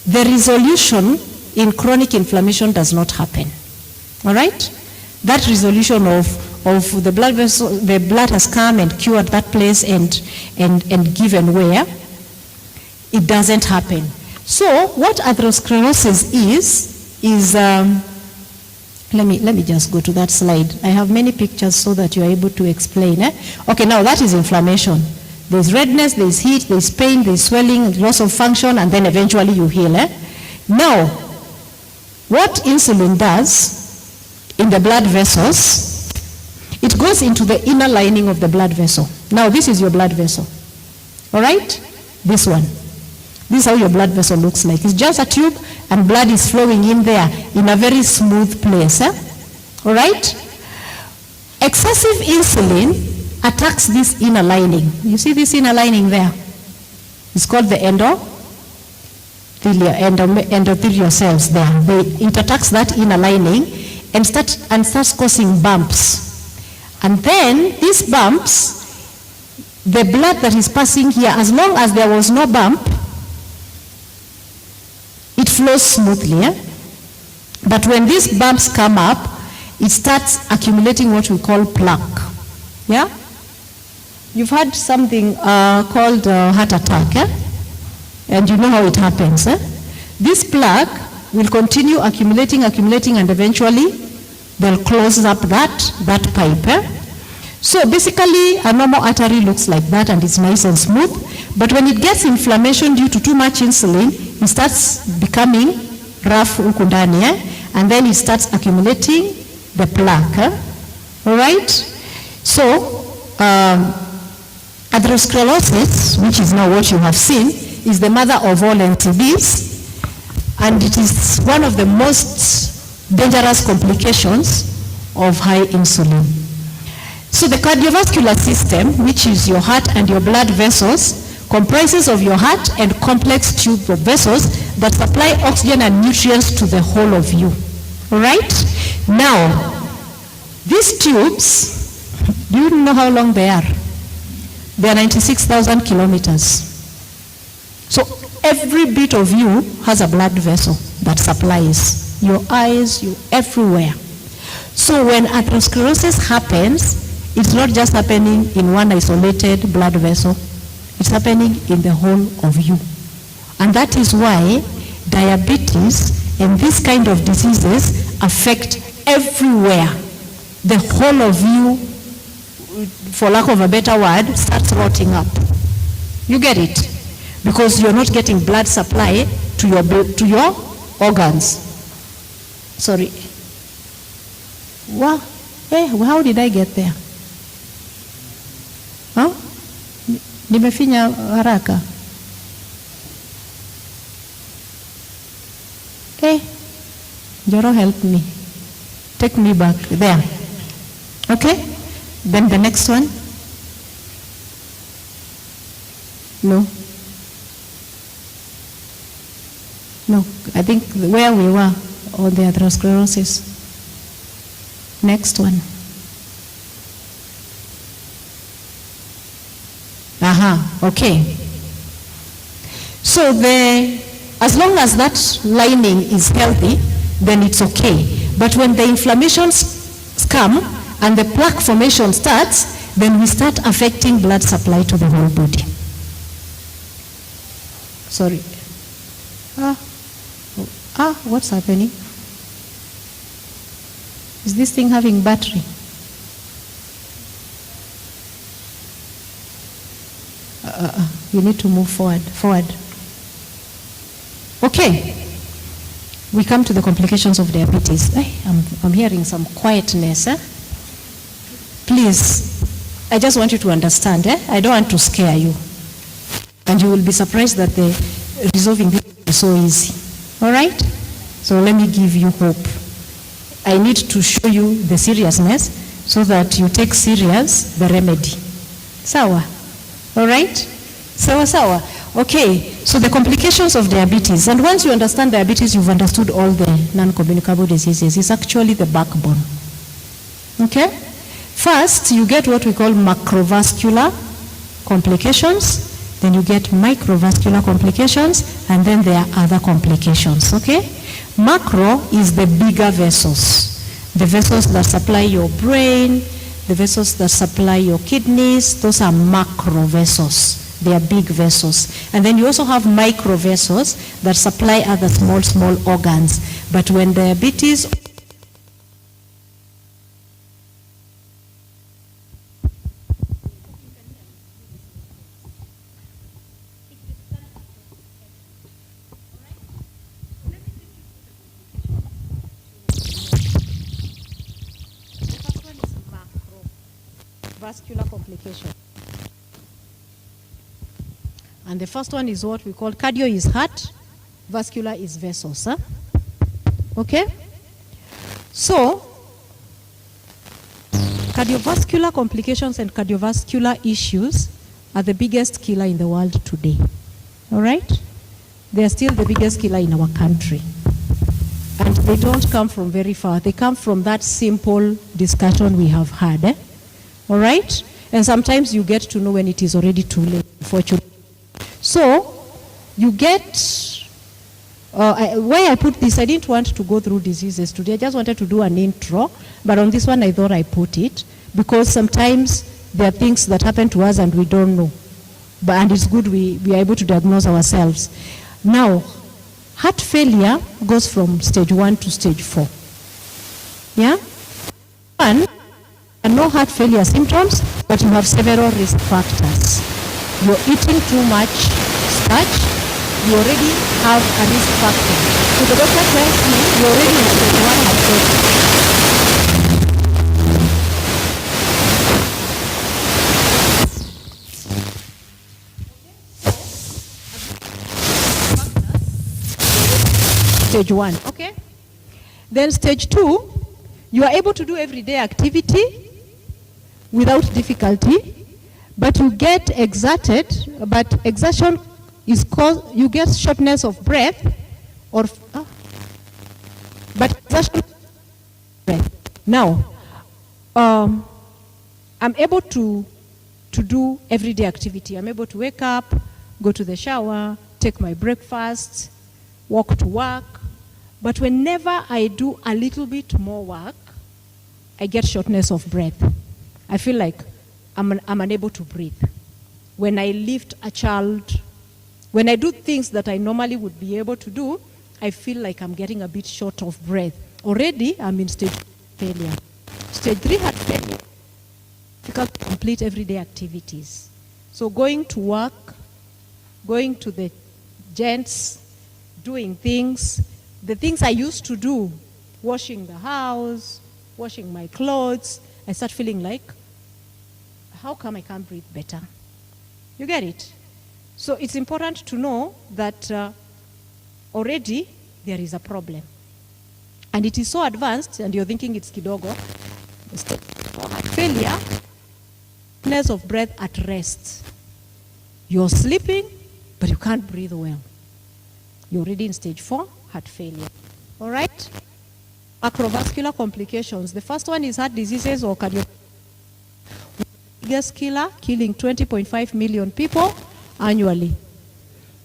the resolution in chronic inflammation does not happen. All right? That resolution of the blood vessel, the blood has come and cured that place and given where, it doesn't happen. So what atherosclerosis is let me just go to that slide. I have many pictures so that you are able to explain. Okay, now that is inflammation. There's redness, there's heat, there's pain, there's swelling, loss of function, and then eventually you heal. Now, what insulin does in the blood vessels, it goes into the inner lining of the blood vessel. Now, this is your blood vessel. All right? This one. This is how your blood vessel looks like. It's just a tube, and blood is flowing in there in a very smooth place. All right? Excessive insulin attacks this inner lining. You see this inner lining there? It's called the endothelial cells there. It attacks that inner lining and starts causing bumps. And then these bumps, the blood that is passing here, as long as there was no bump, it flows smoothly. But when these bumps come up, it starts accumulating what we call plaque. Yeah? You've had something called heart attack, and you know how it happens. This plaque will continue accumulating, and eventually they'll close up that pipe. So basically, a normal artery looks like that, and it's nice and smooth. But when it gets inflammation due to too much insulin, it starts becoming rough huku ndani, and then it starts accumulating the plaque. All right? So, atherosclerosis, which is now what you have seen, is the mother of all NTDs, and it is one of the most dangerous complications of high insulin. So the cardiovascular system, which is your heart and your blood vessels, comprises of your heart and complex tube of vessels that supply oxygen and nutrients to the whole of you. All right? Now, these tubes, do you know how long they are? They are 96,000 kilometers. So every bit of you has a blood vessel that supplies your eyes, you everywhere. So when atherosclerosis happens, It's not just happening in one isolated blood vessel. It's happening in the whole of you. And that is why diabetes and this kind of diseases affect everywhere. The whole of you, for lack of a better word, starts rotting up. You get it? Because you're not getting blood supply to your organs. Sorry. Wow. Hey, how did I get there? Huh? Nimefinya haraka. Hey, Joro, help me. Take me back there. Okay? Then the next one. No. No, I think where we were on the atherosclerosis. Next one. Okay. So as long as that lining is healthy, then it's okay. But when the inflammations come and the plaque formation starts, then we start affecting blood supply to the whole body. Sorry. What's happening? Is this thing having battery? You need to move forward. Okay. We come to the complications of diabetes. I'm hearing some quietness. Please, I just want you to understand. I don't want to scare you. And you will be surprised that resolving this is so easy. All right? So let me give you hope. I need to show you the seriousness so that you take serious the remedy. Sawa? All right? Sawa. Okay, so the complications of diabetes. And once you understand diabetes, you've understood all the non-communicable diseases. It's actually the backbone. Okay? First, you get what we call macrovascular complications. Then you get microvascular complications, and then there are other complications, okay? Macro is the bigger vessels. The vessels that supply your brain, the vessels that supply your kidneys, those are macro vessels. They are big vessels. And then you also have micro vessels that supply other small organs. But when diabetes vascular complication. And the first one is what we call cardio is heart, vascular is vessels. Okay? So, cardiovascular complications and cardiovascular issues are the biggest killer in the world today. All right? They are still the biggest killer in our country. And they don't come from very far. They come from that simple discussion we have had. All right? And sometimes you get to know when it is already too late, unfortunately. So, you get, why I put this, I didn't want to go through diseases today. I just wanted to do an intro. But on this one, I thought I put it. Because sometimes there are things that happen to us and we don't know. And it's good we are able to diagnose ourselves. Now, heart failure goes from stage 1 to stage 4. Yeah? And no heart failure symptoms, but you have several risk factors. You're eating too much starch, you already have a risk factor. So the doctor tells you you're already in stage 1 heart failure. Stage 1, okay? Then stage 2, you are able to do everyday activity without difficulty, but you get exerted, but exertion is caused, you get shortness of breath, but exertion breath. Now, I'm able to do everyday activity. I'm able to wake up, go to the shower, take my breakfast, walk to work. But whenever I do a little bit more work, I get shortness of breath. I feel like I'm unable to breathe. When I lift a child, when I do things that I normally would be able to do, I feel like I'm getting a bit short of breath. Already, I'm in stage failure. Stage 3 heart failure. Difficult to complete everyday activities. So going to work, going to the gents, doing things, the things I used to do, washing the house, washing my clothes, I start feeling like, how come I can't breathe better? You get it? So it's important to know that already there is a problem. And it is so advanced, and you're thinking it's kidogo. Heart failure, shortness of breath at rest. You're sleeping, but you can't breathe well. You're already in stage 4, heart failure. All right? Macrovascular complications. The first one is heart diseases or cardiovascular. Biggest killer, killing 20.5 million people annually.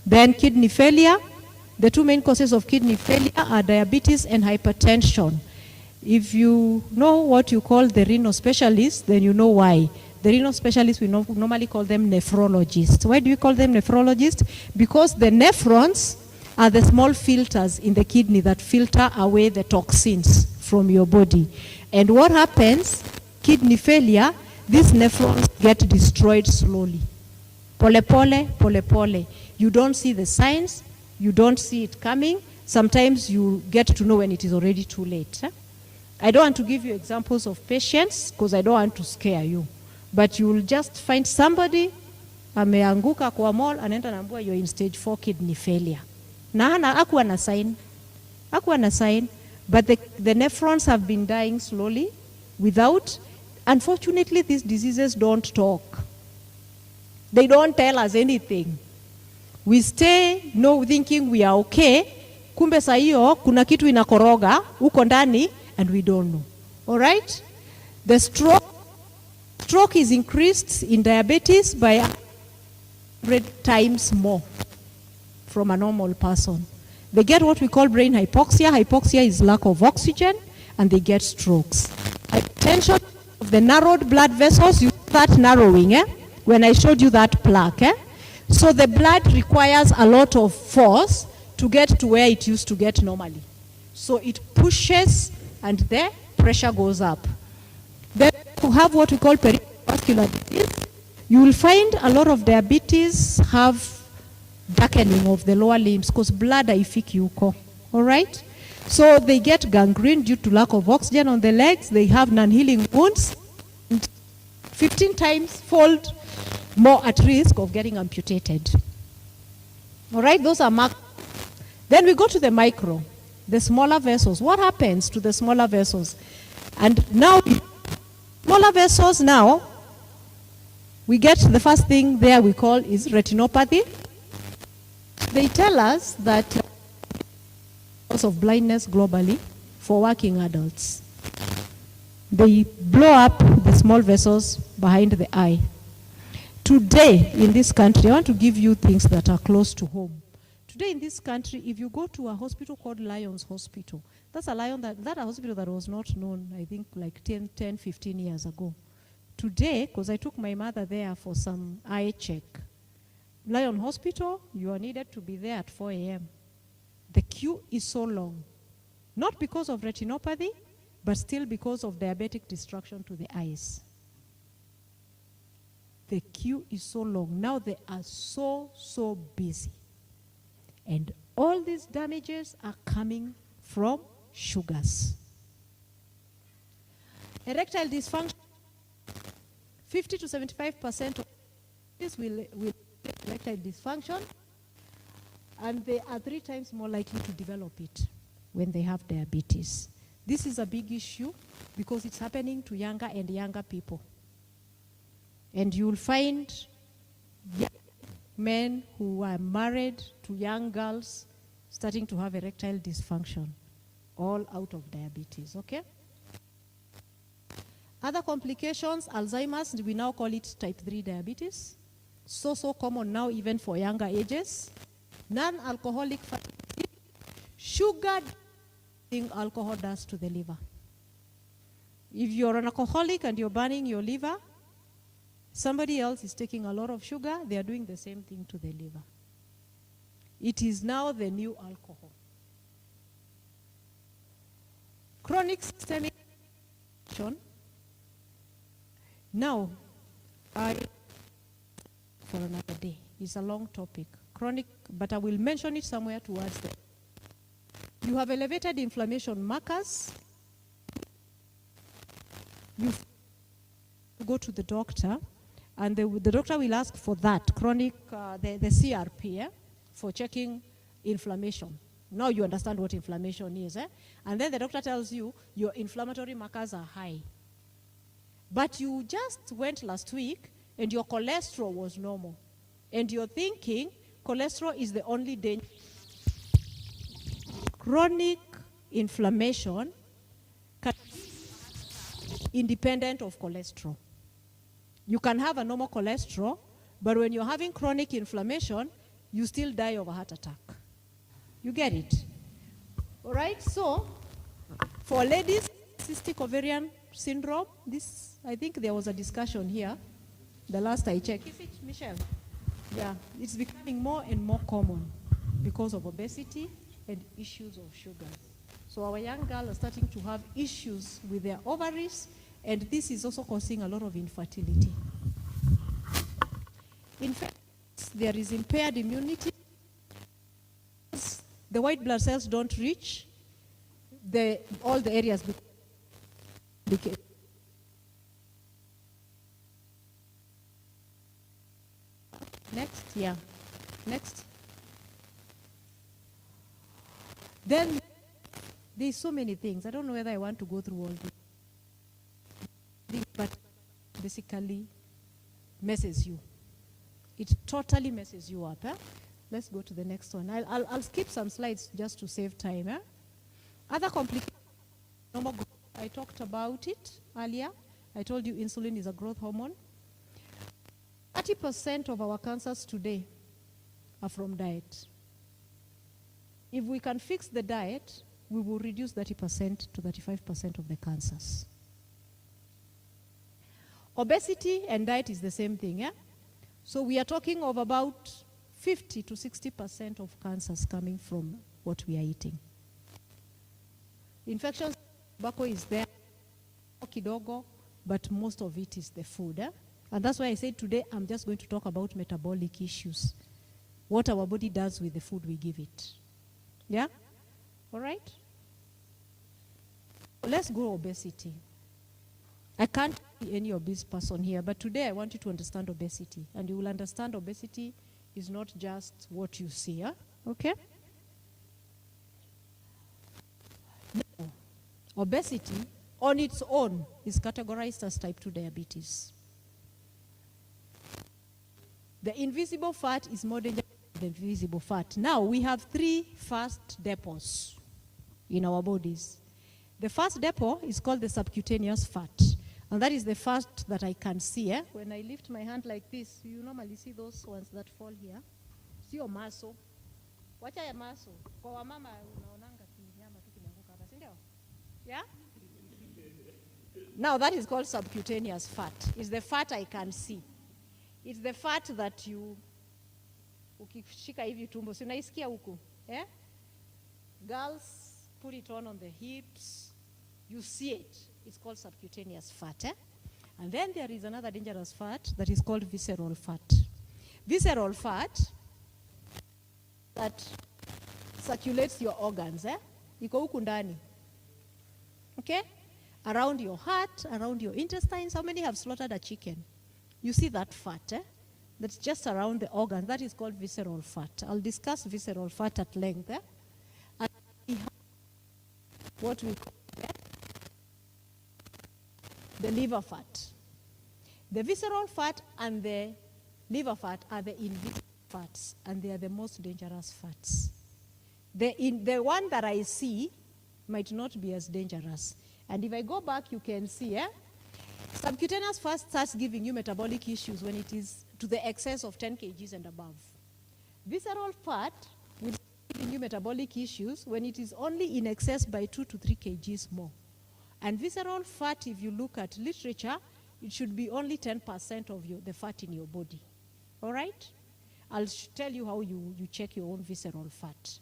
Then kidney failure. The two main causes of kidney failure are diabetes and hypertension. If you know what you call the renal specialist, then you know why. The renal specialists, we normally call them nephrologists. Why do we call them nephrologists? Because the nephrons are the small filters in the kidney that filter away the toxins from your body. And what happens, kidney failure, these nephrons get destroyed slowly. Pole pole, pole pole. You don't see the signs, you don't see it coming. Sometimes you get to know when it is already too late. I don't want to give you examples of patients because I don't want to scare you. But you will just find somebody ameanguka kwa mall, anaenda naambia you're in stage 4 kidney failure. Na hakuwa na sign. Hakuwa na sign. But the nephrons have been dying slowly without, unfortunately these diseases don't talk. They don't tell us anything. We stay thinking we are okay. Kumbe saa hiyo kuna kitu inakoroga uko ndani and we don't know. All right? The stroke is increased in diabetes by 100 times more from a normal person. They get what we call brain hypoxia. Hypoxia is lack of oxygen, and they get strokes. Hypertension of the narrowed blood vessels, you start narrowing, when I showed you that plaque. So the blood requires a lot of force to get to where it used to get normally. So it pushes, and the pressure goes up. Then you have what we call perivascular disease. You will find a lot of diabetes have darkening of the lower limbs because blood haifiki huko. All right? So they get gangrene due to lack of oxygen on the legs. They have non-healing wounds. 15 times fold more at risk of getting amputated. All right? Those are macro. Then we go to the micro, the smaller vessels. What happens to the smaller vessels? And now, smaller vessels now, we get the first thing there we call is retinopathy. They tell us that cause of blindness globally for working adults. They blow up the small vessels behind the eye. Today in this country, I want to give you things that are close to home. Today in this country, if you go to a hospital called Lions Hospital, that's a hospital that was not known, I think, like 10, 15 years ago. Today, because I took my mother there for some eye check, Lion Hospital, you are needed to be there at 4 a.m. The queue is so long. Not because of retinopathy, but still because of diabetic destruction to the eyes. The queue is so long. Now they are so busy. And all these damages are coming from sugars. Erectile dysfunction, 50 to 75% of this will erectile dysfunction, and they are 3 times more likely to develop it when they have diabetes. This is a big issue because it's happening to younger and younger people. And you'll find young men who are married to young girls starting to have erectile dysfunction, all out of diabetes, okay? Other complications, Alzheimer's, we now call it type 3 diabetes. So common now even for younger ages. Non-alcoholic fatty disease, sugar alcohol does to the liver. If you're an alcoholic and you're burning your liver, somebody else is taking a lot of sugar, they are doing the same thing to the liver. It is now the new alcohol. Chronic systemic inflammation. Now, for another day. It's a long topic. Chronic, but I will mention it somewhere towards the. You have elevated inflammation markers. You go to the doctor, and the doctor will ask for that chronic, the CRP, for checking inflammation. Now you understand what inflammation is. And then the doctor tells you your inflammatory markers are high. But you just went last week and your cholesterol was normal. And you're thinking cholesterol is the only danger. Chronic inflammation can be independent of cholesterol. You can have a normal cholesterol, but when you're having chronic inflammation, you still die of a heart attack. You get it? All right, so for ladies, cystic ovarian syndrome, this, I think there was a discussion here the last I checked. Is it, Michelle? Yeah, it's becoming more and more common because of obesity and issues of sugar. So our young girls are starting to have issues with their ovaries, and this is also causing a lot of infertility. In fact, there is impaired immunity. The white blood cells don't reach all the areas. Next, yeah. Next. Then there's so many things. I don't know whether I want to go through all this, but basically messes you. It totally messes you up. Let's go to the next one. I'll skip some slides just to save time. Other complications. I talked about it earlier. I told you insulin is a growth hormone. 30% of our cancers today are from diet. If we can fix the diet, we will reduce 30% to 35% of the cancers. Obesity and diet is the same thing. So we are talking of about 50 to 60% of cancers coming from what we are eating. Infections, tobacco is there, kidogo, but most of it is the food. And that's why I said today I'm just going to talk about metabolic issues. What our body does with the food we give it. Yeah? All right? Let's go obesity. I can't be any obese person here, but today I want you to understand obesity. And you will understand obesity is not just what you see. Okay? No. Obesity on its own is categorized as type 2 diabetes. The invisible fat is more dangerous than the visible fat. Now, we have 3 fast depots in our bodies. The first depot is called the subcutaneous fat. And that is the fat that I can see. When I lift my hand like this, you normally see those ones that fall here. See your muscle. Watch your muscle. Kwa mama unaonanga kinyama tu kimeanguka hapa, si ndio? Yeah? Now that is called subcutaneous fat. It's the fat I can see. It's the fat that you ukishika hivi tumbo, si unaisikia huku? Eh? Girls put it on the hips. You see it. It's called subcutaneous fat. And then there is another dangerous fat that is called visceral fat. Visceral fat that circulates your organs. Iko huku ndani. Okay? Around your heart, around your intestines. How many have slaughtered a chicken? You see that fat, that's just around the organs. That is called visceral fat. I'll discuss visceral fat at length. And what we call the liver fat. The visceral fat and the liver fat are the invisible fats, and they are the most dangerous fats. The one that I see might not be as dangerous. And if I go back, you can see, subcutaneous fat starts giving you metabolic issues when it is to the excess of 10 kgs and above. Visceral fat will start giving you metabolic issues when it is only in excess by 2 to 3 kgs more. And visceral fat, if you look at literature, it should be only 10% of the fat in your body. All right? I'll tell you how you check your own visceral fat.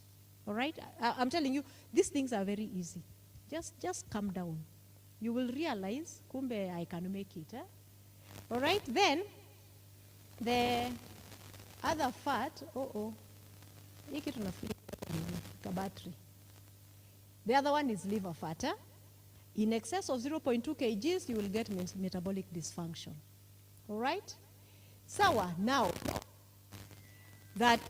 All right? I'm telling you, these things are very easy. Just calm down. You will realize, kumbe, I can make it. Eh? All right? Then, the other fat, hiki tunafunika battery. The other one is liver fat. Eh? In excess of 0.2 kgs, you will get metabolic dysfunction. All right? Sawa, now, that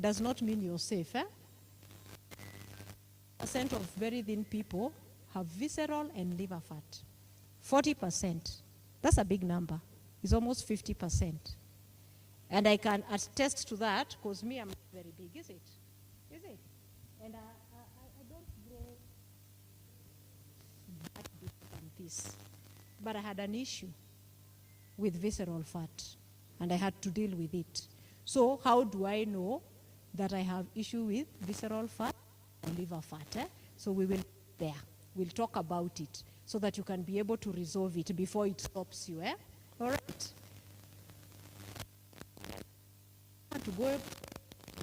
does not mean you're safe. Eh? % of very thin people have visceral and liver fat. 40%. That's a big number. It's almost 50%. And I can attest to that because me, I'm not very big, is it? Is it? And I don't grow that big than this. But I had an issue with visceral fat, and I had to deal with it. So how do I know that I have issue with visceral fat or liver fat? Eh? So we will there. We'll talk about it so that you can be able to resolve it before it stops you. Eh? All right. To go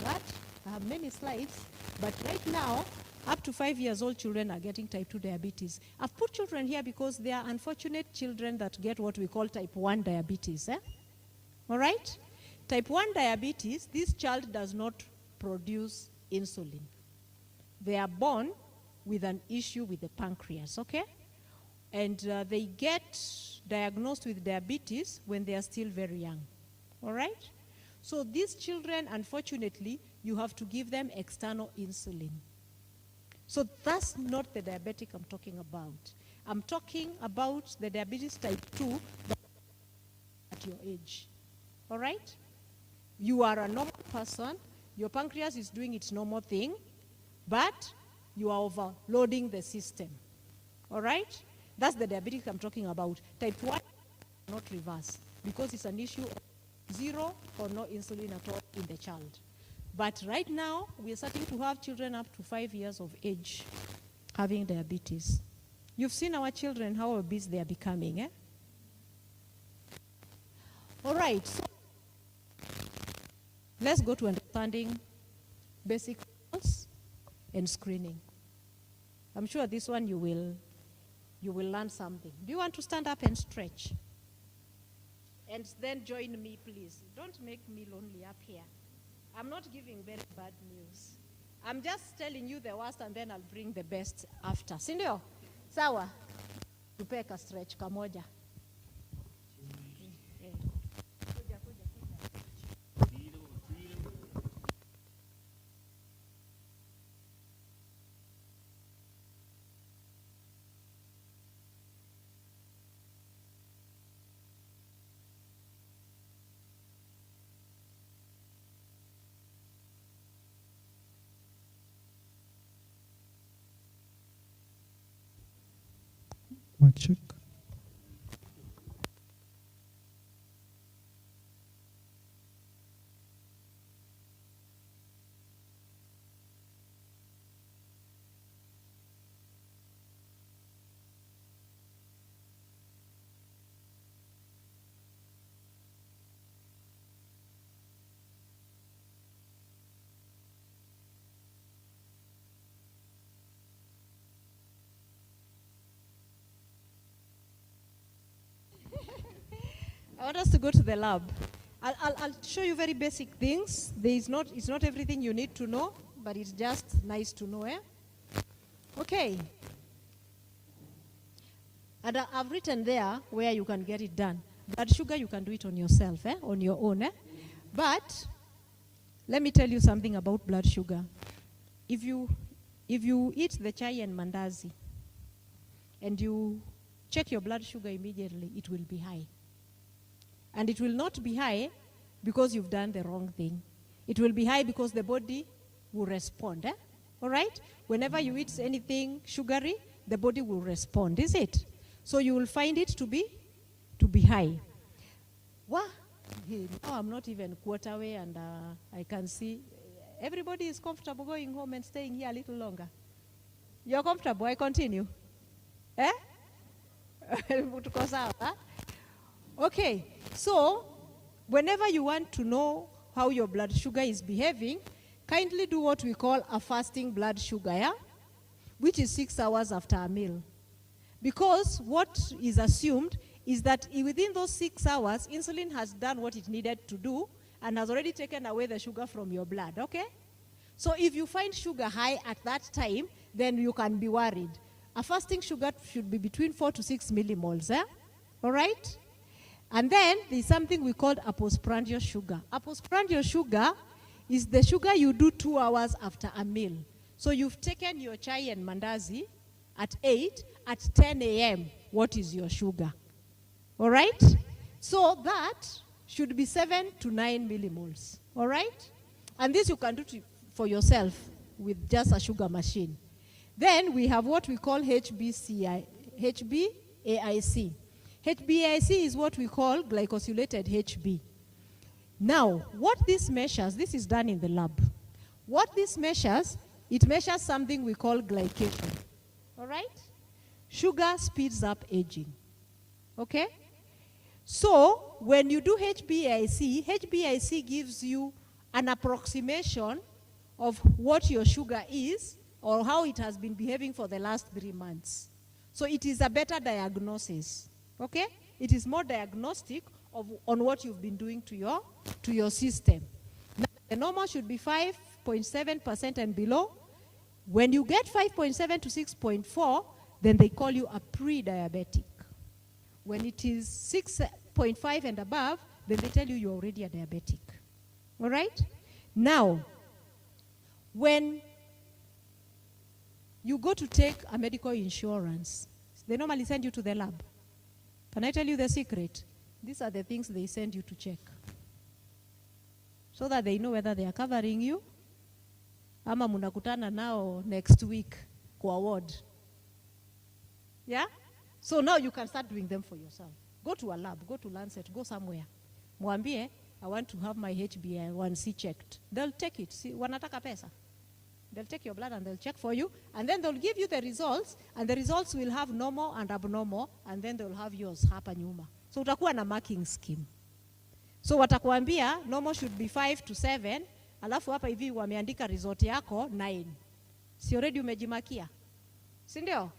that I have many slides, but right now up to 5 years old children are getting type 2 diabetes. I've put children here because they are unfortunate children that get what we call type 1 diabetes. Eh? All right? Type 1 diabetes, this child does not produce insulin. They are born with an issue with the pancreas, okay? And they get diagnosed with diabetes when they are still very young. All right? So these children, unfortunately, you have to give them external insulin. So that's not the diabetic I'm talking about. I'm talking about the diabetes type 2 at your age. All right? You are a normal person. Your pancreas is doing its normal thing, but you are overloading the system. All right? That's the diabetic I'm talking about. Type 1, not reverse, because it's an issue of 0 or no insulin at all in the child. But right now, we are starting to have children up to 5 years of age having diabetes. You've seen our children, how obese they are becoming, eh? All right, so let's go to understanding basic rules and screening. I'm sure this one you will learn something. Do you want to stand up and stretch? And then join me, please. Don't make me lonely up here. I'm not giving very bad news. I'm just telling you the worst and then I'll bring the best after. Sindio? Sawa? Tupeka stretch kamoja. Mic check. I want us to go to the lab. I'll show you very basic things. It's not everything you need to know, but it's just nice to know, eh? Okay. And I've written there where you can get it done. Blood sugar, you can do it on yourself, eh? On your own, eh? But let me tell you something about blood sugar. If you eat the chai and mandazi, and you check your blood sugar immediately, it will be high. And it will not be high because you've done the wrong thing. It will be high because the body will respond. Eh? All right? Whenever you eat anything sugary, the body will respond, is it? So you will find it to be high. Wow. Now I'm not even quarter way and I can see everybody is comfortable going home and staying here a little longer. You're comfortable? I continue. Eh? Tuko sawa? Okay, so whenever you want to know how your blood sugar is behaving, kindly do what we call a fasting blood sugar, yeah? Which is 6 hours after a meal. Because what is assumed is that within those 6 hours, insulin has done what it needed to do and has already taken away the sugar from your blood, okay? So if you find sugar high at that time, then you can be worried. A fasting sugar should be between 4 to 6 millimoles, eh? All right? And then there's something we call a postprandial sugar. A postprandial sugar is the sugar you do 2 hours after a meal. So you've taken your chai and mandazi at 8, at 10 a.m., what is your sugar? All right? So that should be 7 to 9 millimoles. All right? And this you can do for yourself with just a sugar machine. Then we have what we call HbAIC. HbAIC is what we call glycosylated HB. Now, what this measures, this is done in the lab. What this measures, it measures something we call glycation. All right? Sugar speeds up aging. Okay? So, when you do HbAIC, HbAIC gives you an approximation of what your sugar is or how it has been behaving for the last 3 months. So it is a better diagnosis, okay? It is more diagnostic on what you've been doing to your system. Now, the normal should be 5.7% and below. When you get 5.7 to 6.4, then they call you a pre-diabetic. When it is 6.5 and above, then they tell you you're already a diabetic. All right? Now, when you go to take a medical insurance, they normally send you to the lab. Can I tell you the secret? These are the things they send you to check. So that they know whether they are covering you, ama munakutana nao next week kwa ward. Yeah? So now you can start doing them for yourself. Go to a lab, go to Lancet, go somewhere. Mwambie, I want to have my HbA1c checked. They'll take it. See, wanataka pesa. They'll take your blood and they'll check for you, and then they'll give you the results, and the results will have normal and abnormal, and then they'll have yours hapa nyuma. So utakuwa na marking scheme. So watakuambia normal should be 5 to 7, alafu hapa hivi wameandika result yako 9. Si already umejimakia? Si ndio?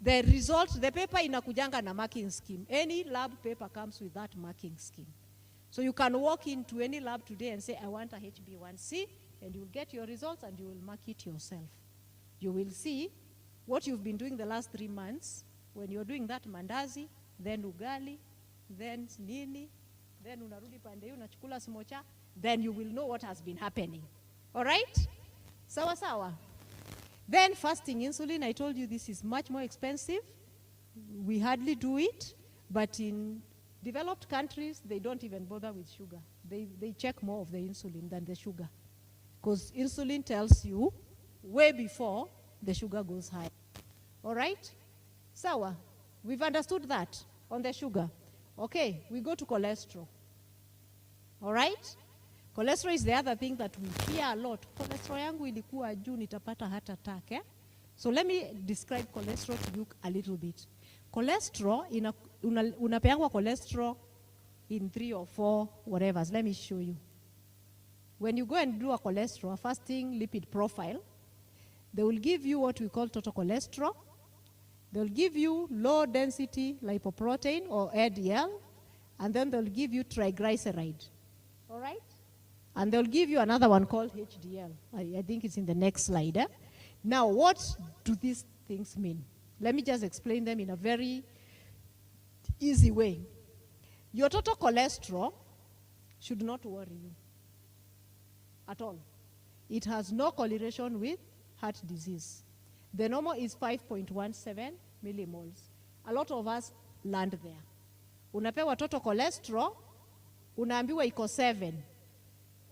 The result, the paper inakujanga na marking scheme. Any lab paper comes with that marking scheme. So you can walk into any lab today and say, I want a HbA1c, and you'll get your results and you will mark it yourself. You will see what you've been doing the last 3 months. When you're doing that mandazi, then ugali, then nini, then unarudi pande unachukula smocha, then you will know what has been happening. All right? Sawa sawa. Then fasting insulin, I told you this is much more expensive. We hardly do it, but in developed countries, they don't even bother with sugar. They check more of the insulin than the sugar. Because insulin tells you way before the sugar goes high. All right? Sawa. We've understood that on the sugar. Okay, we go to cholesterol. All right? Cholesterol is the other thing that we hear a lot. Cholesterol yangu ilikuwa juu nitapata heart attack. Eh? So let me describe cholesterol to you a little bit. Cholesterol, unapeangwa cholesterol in 3 or 4 whatever. Let me show you. When you go and do a cholesterol, a fasting lipid profile, they will give you what we call total cholesterol. They'll give you low density lipoprotein or LDL, and then they'll give you triglyceride. All right? And they'll give you another one called HDL. I think it's in the next slide. Eh? Now, what do these things mean? Let me just explain them in a very easy way. Your total cholesterol should not worry you at all. It has no correlation with heart disease. The normal is 5.17 millimoles. A lot of us land there. Unapewa total cholesterol, unaambiwa iko 7.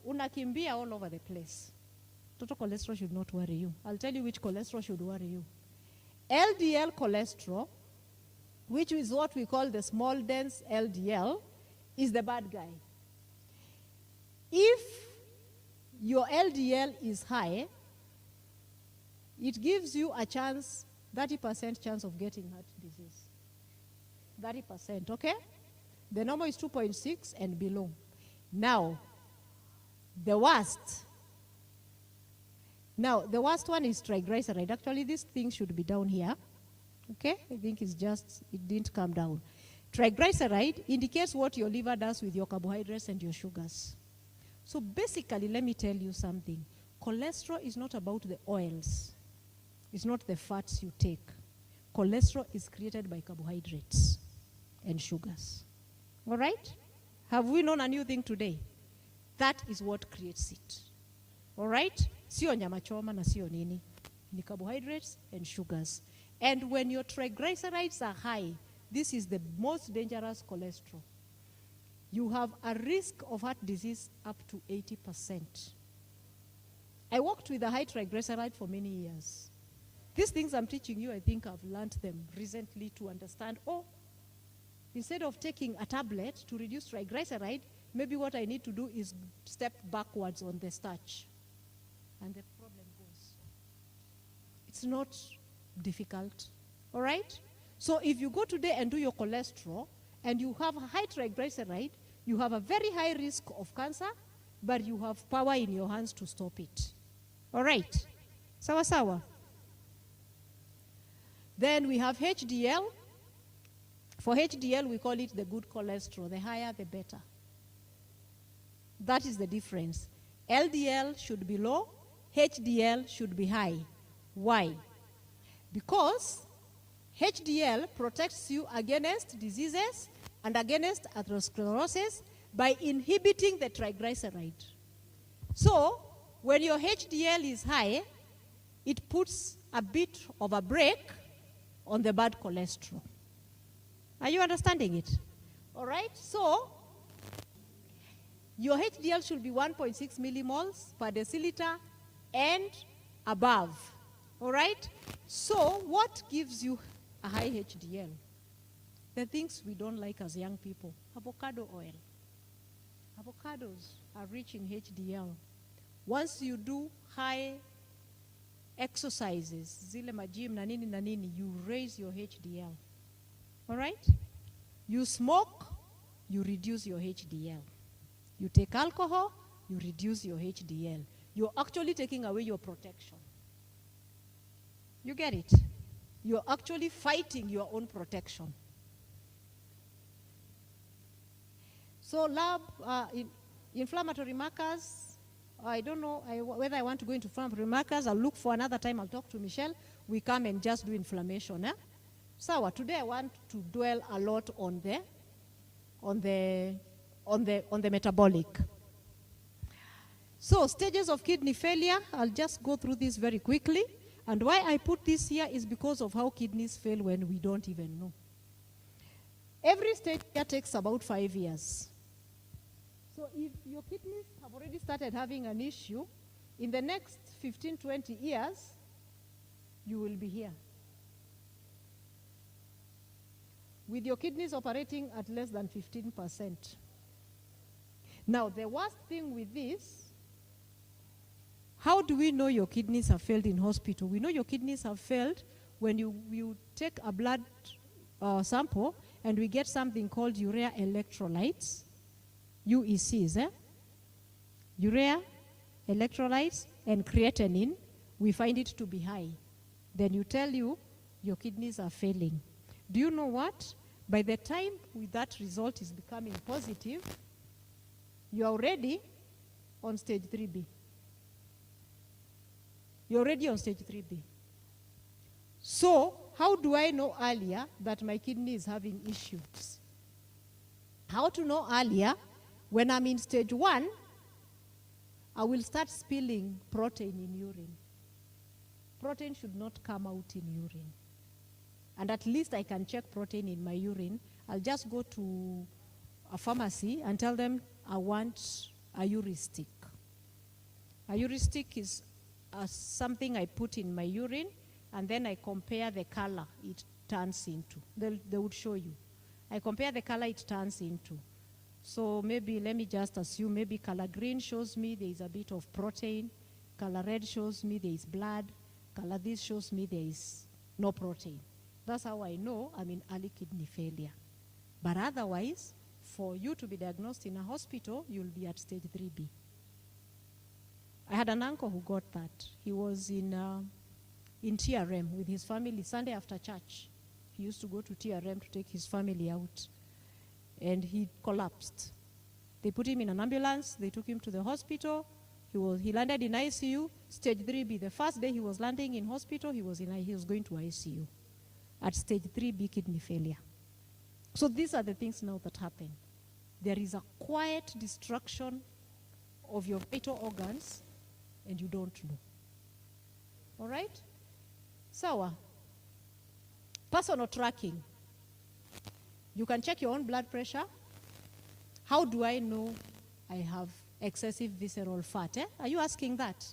Unakimbia all over the place. Total cholesterol should not worry you. I'll tell you which cholesterol should worry you. LDL cholesterol, which is what we call the small dense LDL, is the bad guy. If your LDL is high, it gives you a chance, 30% chance of getting heart disease. 30%, okay? The normal is 2.6 and below. Now, the worst. Now, the worst one is triglyceride. Actually, this thing should be down here. Okay? I think it's just, it didn't come down. Triglyceride indicates what your liver does with your carbohydrates and your sugars. So basically, let me tell you something. Cholesterol is not about the oils. It's not the fats you take. Cholesterol is created by carbohydrates and sugars. All right? Have we known a new thing today? That is what creates it. All right? Sio nyama choma na sio nini. Ni carbohydrates and sugars. And when your triglycerides are high, this is the most dangerous cholesterol. You have a risk of heart disease up to 80%. I worked with a high triglyceride for many years. These things I'm teaching you, I think I've learned them recently to understand, oh, instead of taking a tablet to reduce triglyceride, maybe what I need to do is step backwards on the starch. And the problem goes. It's not difficult, all right? So if you go today and do your cholesterol, and you have a high triglyceride, you have a very high risk of cancer, but you have power in your hands to stop it. All right? Sawa sawa. Then we have HDL. For HDL, we call it the good cholesterol. The higher, the better. That is the difference. LDL should be low, HDL should be high. Why? Because HDL protects you against diseases and against atherosclerosis by inhibiting the triglyceride. So, when your HDL is high, it puts a bit of a brake on the bad cholesterol. Are you understanding it? All right? So, your HDL should be 1.6 millimoles per deciliter and above. All right? So, what gives you a high HDL? The things we don't like as young people. Avocado oil. Avocados are rich in HDL. Once you do high exercises, zile majim na nini, you raise your HDL. All right? You smoke, you reduce your HDL. You take alcohol, you reduce your HDL. You're actually taking away your protection. You get it? You're actually fighting your own protection. So lab, inflammatory markers, I don't know whether I want to go into inflammatory markers. I'll look for another time. I'll talk to Michelle. We come and just do inflammation. So today I want to dwell a lot on the metabolic. So stages of kidney failure, I'll just go through this very quickly. And why I put this here is because of how kidneys fail when we don't even know. Every stage here takes about 5 years. So if your kidneys have already started having an issue, in the next 15, 20 years, you will be here. With your kidneys operating at less than 15%. Now, the worst thing with this, how do we know your kidneys have failed in hospital? We know your kidneys have failed when you take a blood sample and we get something called urea electrolytes, UECs, urea electrolytes and creatinine, we find it to be high. Then you tell you your kidneys are failing. Do you know what? By the time that result is becoming positive, you're already on stage 3B. You're already on stage 3B. So, how do I know earlier that my kidney is having issues? How to know earlier? When I'm in stage 1, I will start spilling protein in urine. Protein should not come out in urine. And at least I can check protein in my urine. I'll just go to a pharmacy and tell them I want a heuristic. A heuristic is something I put in my urine, and then I compare the color it turns into. They would show you. I compare the color it turns into. So maybe, let me just assume, maybe color green shows me there is a bit of protein, color red shows me there is blood, color. This shows me there is no protein. That's how I know I'm in early kidney failure. But otherwise, for you to be diagnosed in a hospital, you'll be at stage 3B. I had an uncle who got that. He was in TRM with his family Sunday after church. He used to go to TRM to take his family out. And he collapsed. They put him in an ambulance. They took him to the hospital. He landed in ICU, stage 3B. The first day he was landing in hospital, he was going to ICU at stage 3B kidney failure. So these are the things now that happen. There is a quiet destruction of your vital organs, and you don't know. All right? Sawa. Personal tracking. You can check your own blood pressure. How do I know I have excessive visceral fat? Are you asking that?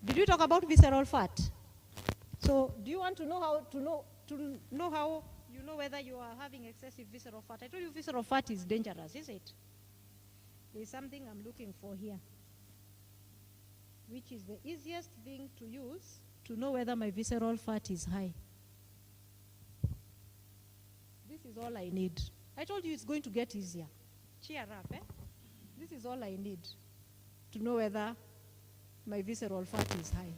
Did we talk about visceral fat? So do you want to know how you know whether you are having excessive visceral fat? I told you visceral fat is dangerous, is it? There's something I'm looking for here, which is the easiest thing to use to know whether my visceral fat is high. This is all I need. I told you it's going to get easier. Cheer up, eh? This is all I need to know whether my visceral fat is high.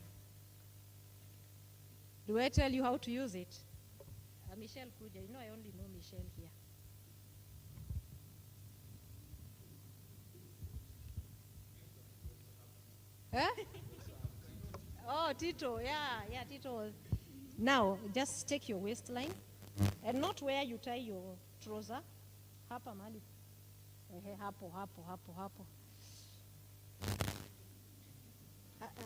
Do I tell you how to use it? Michelle Kuja, you know I only know Michelle here. Eh? Oh, Tito, yeah, Tito. Now, just take your waistline and not where you tie your trouser. Hapa mali. Hapo.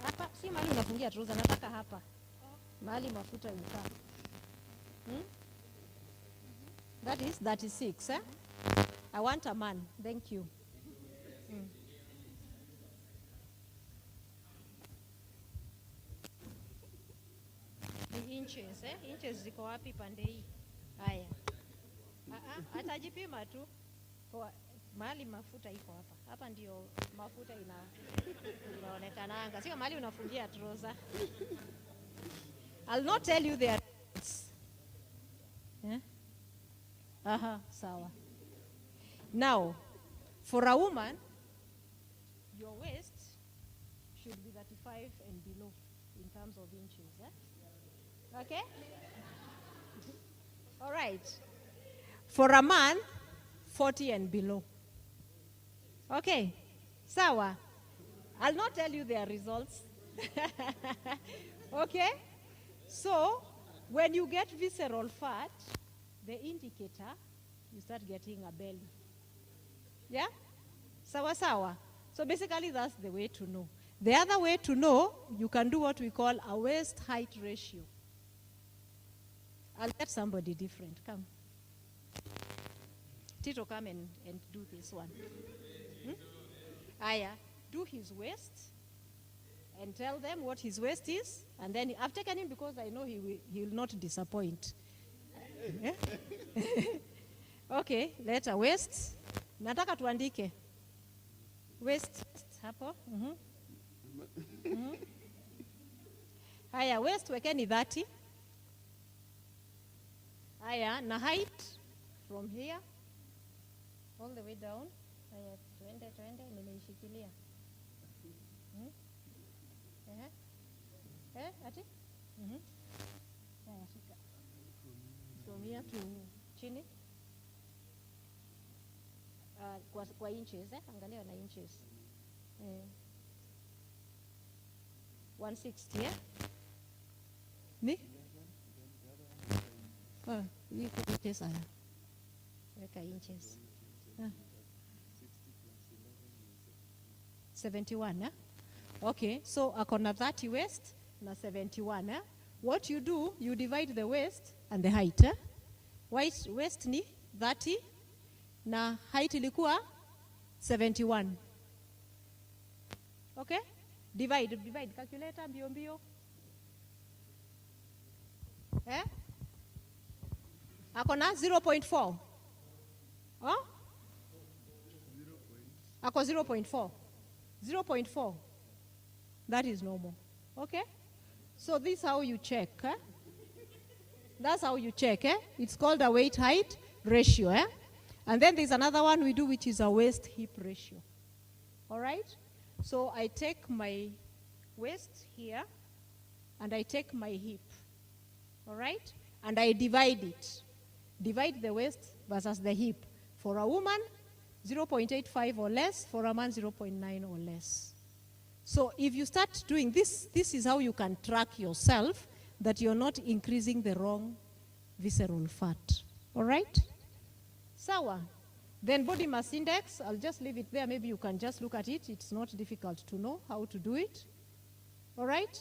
Hapa, si mali unafungia trouser, nataka hapa. Mali mafuta yuka. That is 36, eh? I want a man. Thank you. The inches, eh? Inches ziko wapi pande hii? Haya. Atajipima tu. Kwa mahali mafuta iko hapa. Hapa ndio mafuta inaonekananga. Sio mahali unafungia trouser. I'll not tell you their yeah? Sawa. Now, for a woman, your waist should be 35 and below in terms of inches. Eh? Okay? All right. For a man, 40 and below. Okay? Sawa. I'll not tell you their results. Okay? So, when you get visceral fat, the indicator, you start getting a belly. Yeah? Sawa sawa. So basically that's the way to know. The other way to know, you can do what we call a waist height ratio. I'll get somebody different. Come. Tito, come and do this one. Aya, do his waist and tell them what his waist is. And then I've taken him because I know he will not disappoint. Okay, leta waist. Nataka tuandike. Waist hapo. Haya, waist wekeni 30. Haya, na height from here all the way down. Haya, twende nimeishikilia. Ati? Haya, shika. From here to chini. Kwa inches, angalia na inches. 160, eh? Ni? Iko inches haya. Weka inches. 71, eh? Okay, so akona 30 waist na 71, eh? What you do, you divide the waist and the height, eh? Waist ni 30 na height ilikuwa 71. Okay? Divide, calculator mbio. Eh? Akona 0.4. Oh? Ako 0.4. 0.4. That is normal. Okay? So this is how you check. That's how you check. It's called a weight-height ratio. And then there's another one we do, which is a waist-hip ratio. All right? So I take my waist here, and I take my hip. All right? And I divide it. Divide the waist versus the hip. For a woman, 0.85 or less. For a man, 0.9 or less. So if you start doing this, this is how you can track yourself that you're not increasing the wrong visceral fat. All right? Sawa. Then body mass index, I'll just leave it there. Maybe you can just look at it. It's not difficult to know how to do it. All right?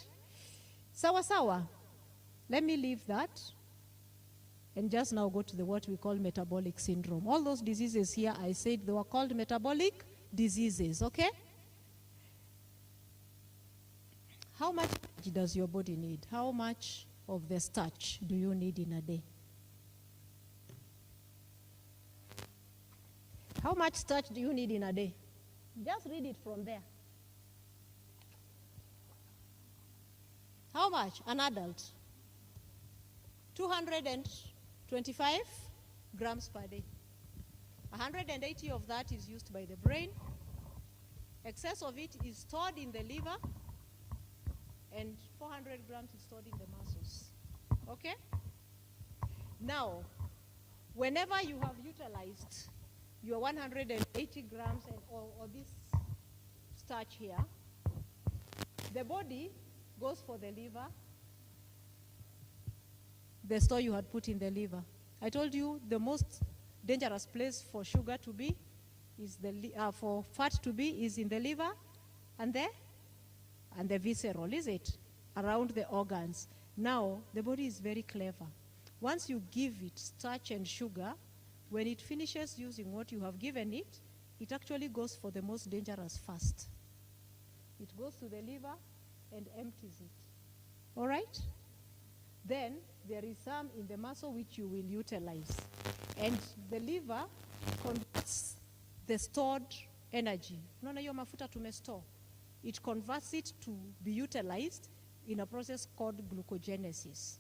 Sawa sawa. Let me leave that and just now go to the what we call metabolic syndrome. All those diseases here, I said they were called metabolic diseases, okay? How much does your body need? How much of the starch do you need in a day? How much starch do you need in a day? Just read it from there. How much? An adult. 225 grams per day. 180 of that is used by the brain. Excess of it is stored in the liver, and 400 grams is stored in the muscles. Okay? Now, whenever you have utilized your 180 grams or this starch here, the body goes for the liver, the store you had put in the liver. I told you the most dangerous place for sugar to be is for fat to be is in the liver and the visceral, is it? Around the organs. Now, the body is very clever. Once you give it starch and sugar, when it finishes using what you have given it, it actually goes for the most dangerous first. It goes to the liver and empties it. All right? Then there is some in the muscle which you will utilize. And the liver converts the stored energy. Unaona hiyo mafuta tumestore. It converts it to be utilized in a process called glucogenesis.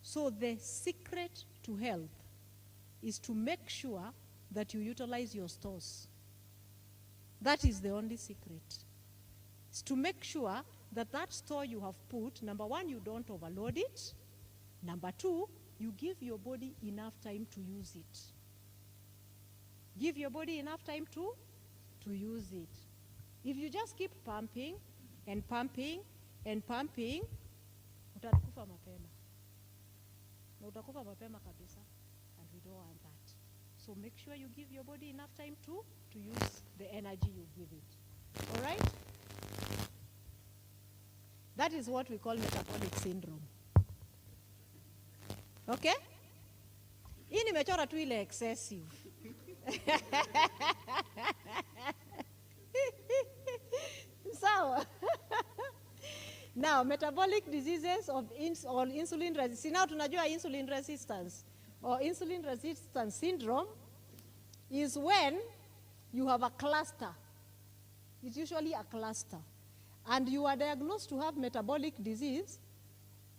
So the secret to health is to make sure that you utilize your stores. That is the only secret. It's to make sure that that store you have put, number one, you don't overload it. Number two, you give your body enough time to use it. Give your body enough time to use it. If you just keep pumping and pumping and pumping, utakufa mapema. Na utakufa mapema kabisa, and we don't want that. So make sure you give your body enough time to use the energy you give it. All right? That is what we call metabolic syndrome. Okay? Hii nimechora tu ile excessive. So, now metabolic diseases of insulin resistance. Now tunajua insulin resistance or insulin resistance syndrome is when you have a cluster. It's usually a cluster. And you are diagnosed to have metabolic disease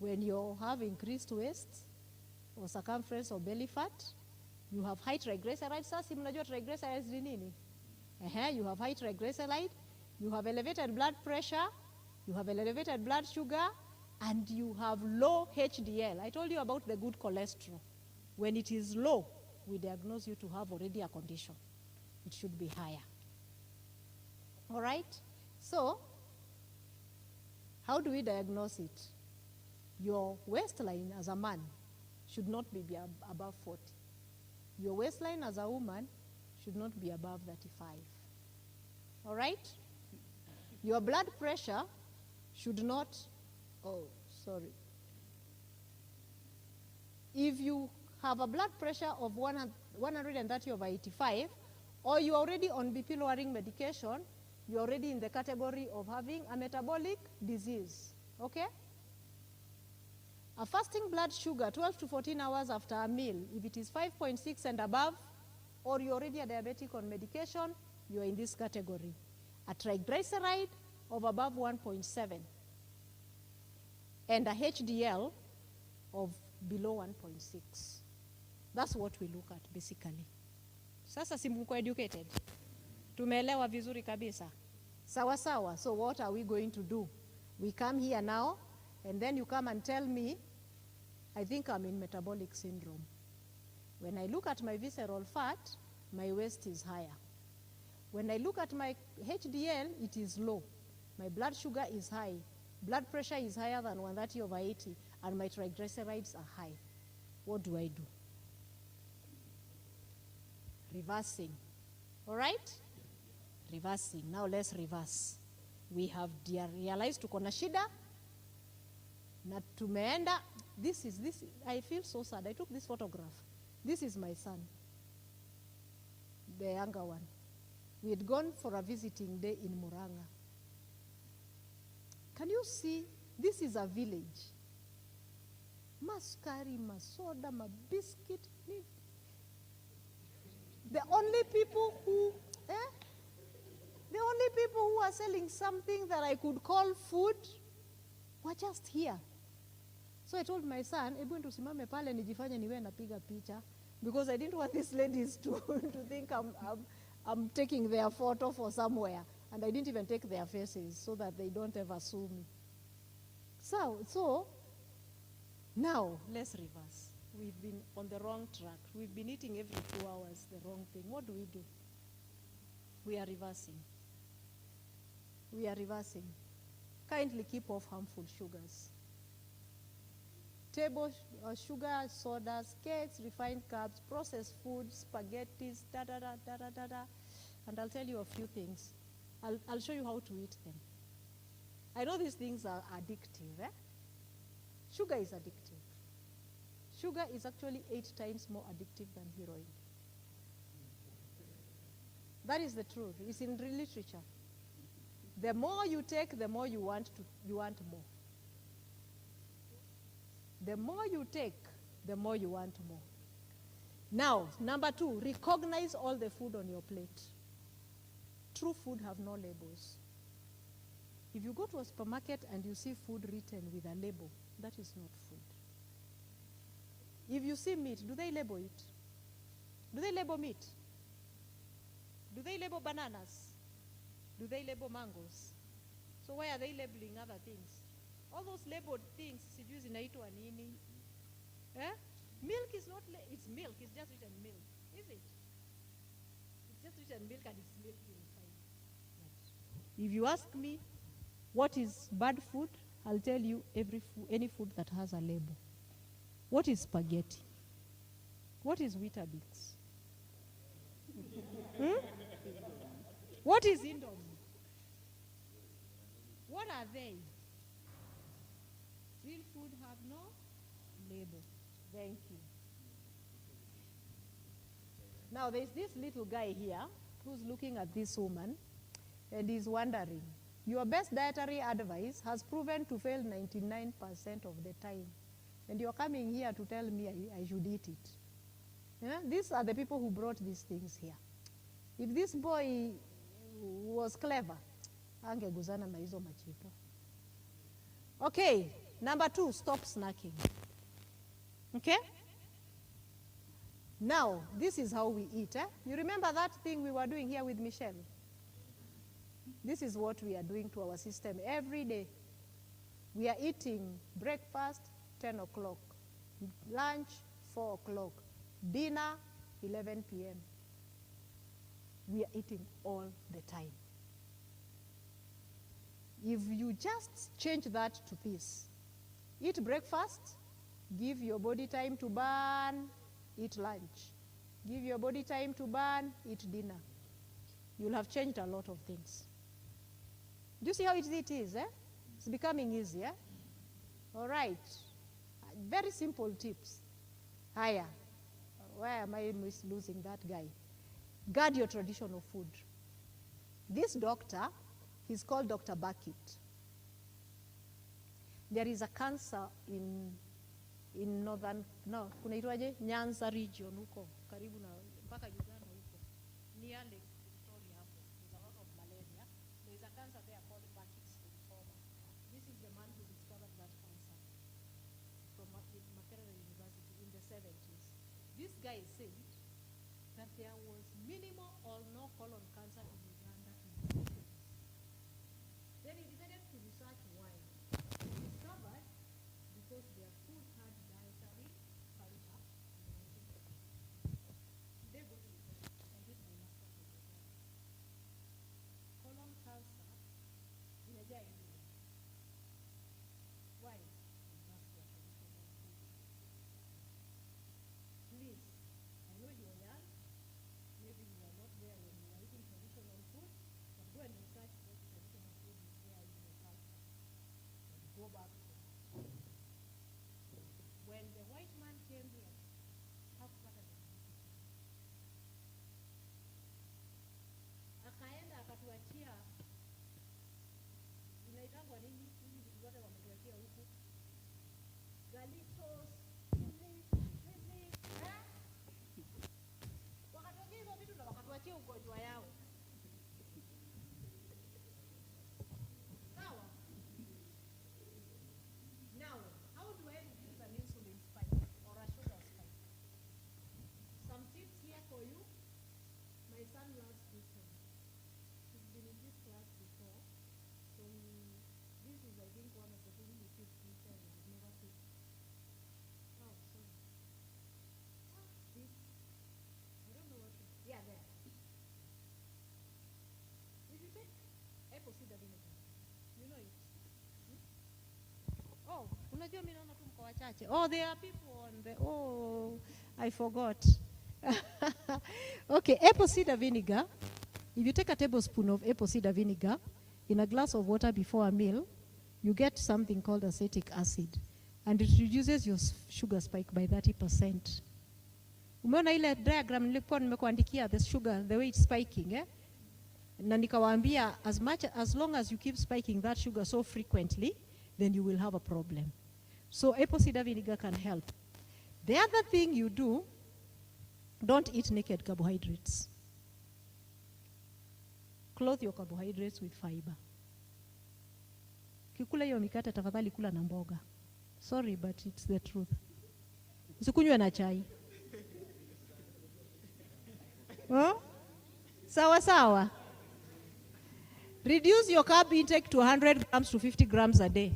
when you have increased waist or circumference or belly fat. You have high triglycerides. Sasa mnajua triglycerides ni nini? You have high triglyceride, you have elevated blood pressure, you have elevated blood sugar, and you have low HDL. I told you about the good cholesterol. When it is low, we diagnose you to have already a condition. It should be higher. All right? So, how do we diagnose it? Your waistline as a man should not be above 40. Your waistline as a woman should not be above 35. All right? Your blood pressure should not, if you have a blood pressure of 130 over 85, or you're already on BP lowering medication, you're already in the category of having a metabolic disease, okay? A fasting blood sugar 12 to 14 hours after a meal, if it is 5.6 and above, or you're already a diabetic on medication, you're in this category. A triglyceride of above 1.7. and a HDL of below 1.6. That's what we look at basically. Sasa si mko educated? Tumeelewa vizuri kabisa. Sawa sawa. So what are we going to do? We come here now and then you come and tell me, I think I'm in metabolic syndrome. When I look at my visceral fat, my waist is higher. When I look at my HDL, it is low. My blood sugar is high. Blood pressure is higher than 130/80, and my triglycerides are high. What do I do? Reversing. All right? Reversing. Now let's reverse. We have realized tuko na shida na tumeenda. This, I feel so sad. I took this photograph. This is my son, the younger one. We had gone for a visiting day in Muranga. Can you see? This is a village. Maskari, masoda, ma biscuit. The only people who are selling something that I could call food were just here. So I told my son, "Ebu tusimame pale nijifanye niwe napiga picha," because I didn't want these ladies to think I'm taking their photo for somewhere, and I didn't even take their faces so that they don't ever sue me. So now let's reverse. We've been on the wrong track. We've been eating every 2 hours the wrong thing. What do? We are reversing. We are reversing. Kindly keep off harmful sugars. Table sugar, sodas, cakes, refined carbs, processed foods, spaghettis, da-da-da. And I'll tell you a few things. I'll show you how to eat them. I know these things are addictive. Sugar is addictive. Sugar is actually 8 times more addictive than heroin. That is the truth. It's in literature. The more you take, the more you want more. The more you take, the more you want more. Now, number 2, recognize all the food on your plate. True food have no labels. If you go to a supermarket and you see food written with a label, that is not food. If you see meat, do they label it? Do they label meat? Do they label bananas? Do they label mangoes? So why are they labeling other things? All those labeled things, sijui zinaitwa nini? Milk is not, it's milk, it's just written milk, is it? It's just written milk and it's milk inside. If you ask me what is bad food, I'll tell you any food that has a label. What is spaghetti? What is Weetabix? What is Indomie? What are they? Real food have no label. Thank you. Now there's this little guy here who's looking at this woman and he's wondering, your best dietary advice has proven to fail 99% of the time. And you're coming here to tell me I should eat it. These are the people who brought these things here. If this boy was clever, angeguzana na hizo machipo. Okay, number 2, stop snacking. Okay? Now, this is how we eat. You remember that thing we were doing here with Michelle? This is what we are doing to our system every day. We are eating breakfast, 10 o'clock, lunch, 4 o'clock, dinner, 11 p.m. We are eating all the time. If you just change that to this, eat breakfast, give your body time to burn, eat lunch. Give your body time to burn, eat dinner. You'll have changed a lot of things. Do you see how easy it is? It's becoming easier. All right. Very simple tips. Higher. Why am I losing that guy? Guard your traditional food. This doctor, he's called Dr. Bucket. There is a cancer in northern, no, kunaitwaje? Nyanza region huko, karibu na mpaka Uganda huko. Near Lake Victoria hapo. There's a lot of malaria. There is a cancer there called Bucket's lymphoma. This is the man who discovered that cancer. guy said that there was minimal or no colon cancer in Uganda. Then he decided to research why. He discovered because their food had dietary fiber. They go to Uganda. I did my master's in Uganda. Colon cancer inajaa everywhere. Why? Because they are traditional food. Please, I know you are young. Maybe you are not there when you are eating traditional food, but go and research what traditional food is there in your culture. And go back to that. When the white man came here, hakupata akaenda akatuachia inaitangwa nini hizi vitu zote wametuachia huku galitos wakatuachia hizo vitu na wakatuachia ugonjwa yao. Sawa. Now, how do I reduce an insulin spike or a sugar spike? Some tips here for you. My son loves this one. He's been in this class before. So this is, I think, one of the things he keeps teaching and I've never picked. Oh, sorry. This. I don't know what to, yeah, there. If you take apple cider vinegar, you know it. Oh, unajua mimi naona tu mko wachache. Oh, there are people on the, oh, I forgot. Okay, apple cider vinegar. If you take a tablespoon of apple cider vinegar in a glass of water before a meal, you get something called acetic acid. And it reduces your sugar spike by 30%. Umeona ile diagram nilikuwa nimekuandikia the sugar, the way it's spiking, eh? Na nikawaambia as long as you keep spiking that sugar so frequently, then you will have a problem. So apple cider vinegar can help. The other thing you do, don't eat naked carbohydrates. Clothe your carbohydrates with fiber. Kikula hiyo mikate tafadhali kula na mboga. Sorry, but it's the truth. Usikunywe na chai. Huh? Sawa sawa. Reduce your carb intake to 100 grams to 50 grams a day.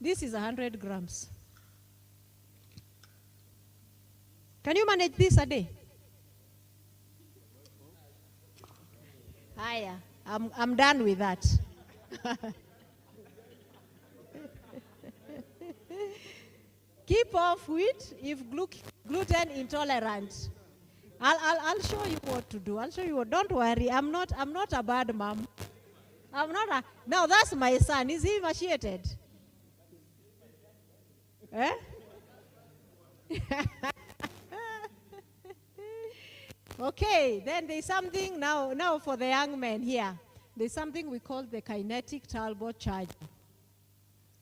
This is 100 grams. Can you manage this a day? Haya, I'm done with that. Keep off wheat if gluten intolerant. I'll show you what to do. I'll show you what. Don't worry. I'm not a bad mom. I'm not a. Now that's my son. Is he emaciated? Eh? Okay. Then there's something now for the young men here. There's something we call the kinetic turbo charger.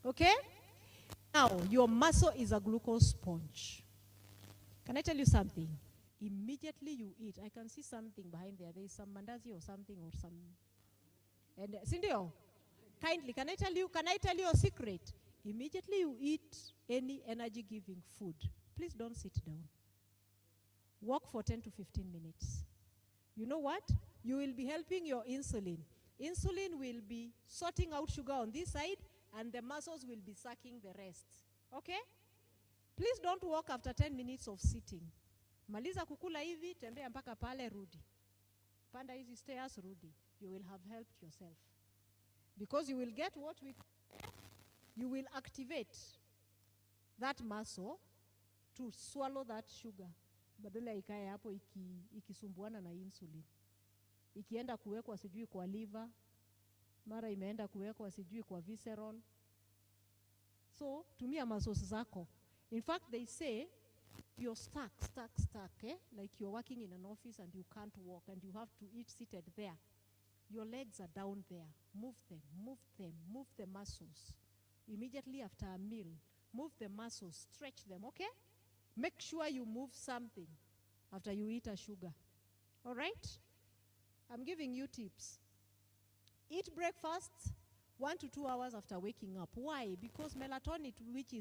Okay? Now your muscle is a glucose sponge. Can I tell you something? Immediately you eat, I can see something behind there. There is some mandazi or something or some. And Cindy, kindly, can I tell you a secret? Immediately you eat any energy-giving food, please don't sit down. Walk for 10 to 15 minutes. You know what? You will be helping your insulin. Insulin will be sorting out sugar on this side, and the muscles will be sucking the rest. Okay? Please don't walk after 10 minutes of sitting. Maliza kukula hivi, tembea mpaka pale, rudi. Panda hizi stairs, rudi. You will have helped yourself. Because you will get what you will activate that muscle to swallow that sugar. Badala ikae hapo ikisumbuana na insulin. Ikienda kuwekwa sijui kwa liver, mara imeenda kuwekwa sijui kwa visceral. So, tumia muscles zako. In fact, they say, you're stuck, eh? Like you're working in an office and you can't walk and you have to eat seated there. Your legs are down there. Move the muscles. Immediately after a meal, move the muscles, stretch them, okay? Make sure you move something after you eat a sugar. All right? I'm giving you tips. Eat breakfast 1 to 2 hours after waking up. Why? Because melatonin, which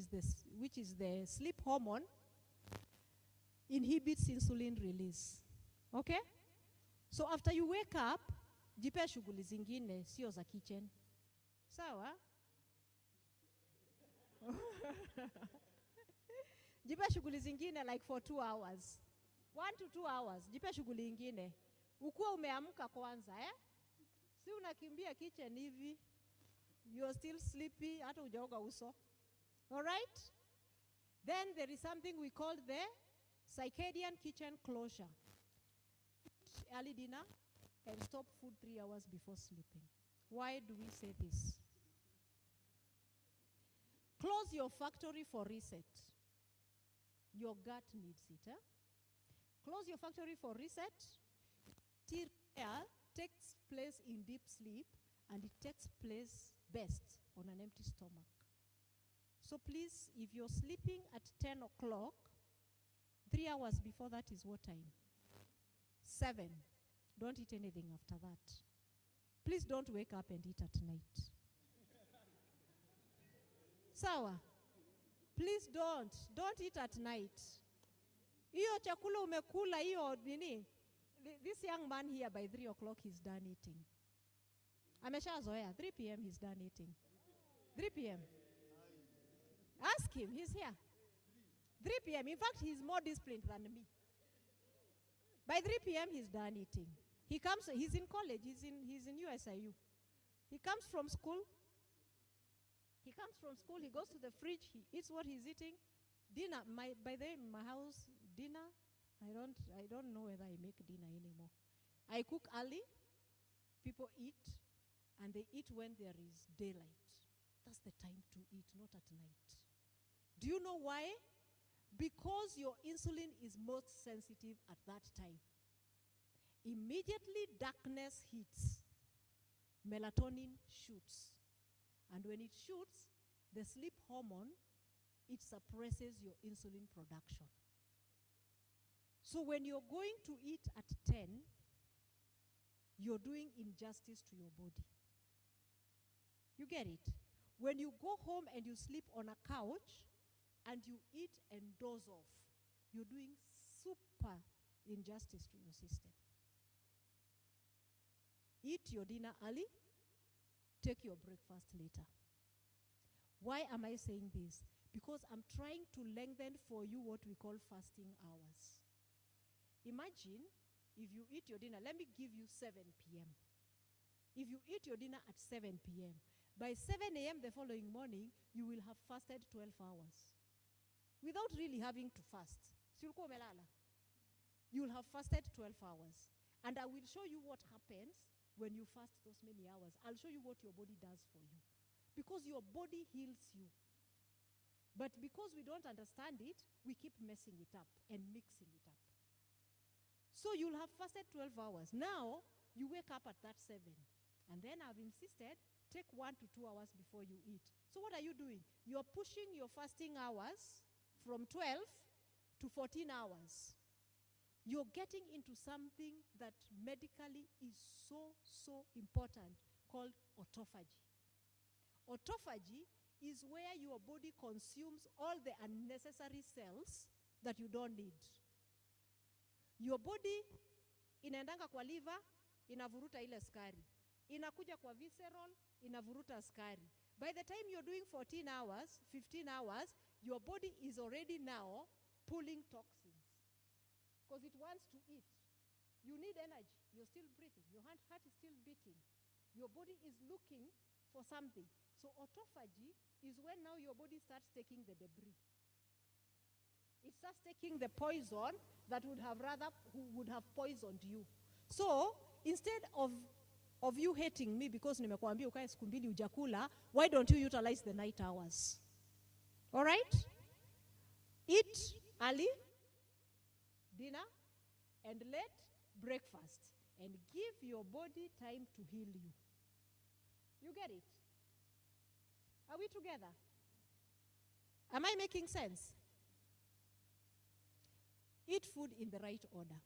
is the sleep hormone, inhibits insulin release. Okay? So after you wake up, jipe shughuli zingine sio za kitchen. Sawa? Jipe shughuli zingine like for 2 hours. 1 to 2 hours. Jipe shughuli ingine. Ukuwa umeamka kwanza, eh? Si unakimbia kitchen hivi. You're still sleepy, hata hujaoga uso. All right? Then there is something we call the circadian kitchen closure. Early dinner can stop food 3 hours before sleeping. Why do we say this? Close your factory for reset. Your gut needs it. Close your factory for reset. Air takes place in deep sleep, and it takes place best on an empty stomach. So please, if you're sleeping at 10 o'clock, 3 hours before that is what time? 7. Don't eat anything after that. Please don't wake up and eat at night. Sawa? Please don't eat at night. Iyo chakula umekula iyo nini? This young man here by 3 o'clock he's done eating. Ameshazoea, 3 p.m. he's done eating. 3 p.m. Ask him, he's here. 3 p.m. In fact, he's more disciplined than me. By 3 p.m. he's done eating. He's in college, he's in USIU. He comes from school. He goes to the fridge, he eats what he's eating. Dinner, by the way, my house, dinner, I don't know whether I make dinner anymore. I cook early, people eat, and they eat when there is daylight. That's the time to eat, not at night. Do you know why? Because your insulin is most sensitive at that time. Immediately darkness hits, melatonin shoots. And when it shoots, the sleep hormone, it suppresses your insulin production. So when you're going to eat at 10, you're doing injustice to your body. You get it? When you go home and you sleep on a couch and you eat and doze off, you're doing super injustice to your system. Eat your dinner early, take your breakfast later. Why am I saying this? Because I'm trying to lengthen for you what we call fasting hours. Imagine if you eat your dinner, let me give you 7 p.m. If you eat your dinner at 7 p.m., by 7 a.m. the following morning, you will have fasted 12 hours. Without really having to fast. You will have fasted 12 hours. And I will show you what happens when you fast those many hours. I'll show you what your body does for you. Because your body heals you. But because we don't understand it, we keep messing it up and mixing it up. So you'll have fasted 12 hours. Now, you wake up at that 7. And then I've insisted, take 1 to 2 hours before you eat. So what are you doing? You're pushing your fasting hours from 12 to 14 hours. You're getting into something that medically is so important called autophagy. Autophagy is where your body consumes all the unnecessary cells that you don't need. Your body inaendanga kwa liver, inavuruta ile skari. Inakuja kwa visceral, inavuruta skari. By the time you're doing 14 hours, 15 hours, your body is already now pulling toxins. Because it wants to eat. You need energy. You're still breathing. Your heart is still beating. Your body is looking for something. So autophagy is when now your body starts taking the debris. It starts taking the poison that would have poisoned you. So instead of you hating me because nimekuambia ukae siku mbili hujakula, why don't you utilize the night hours? All right? Eat early, dinner, and late breakfast, and give your body time to heal you. You get it? Are we together? Am I making sense? Eat food in the right order.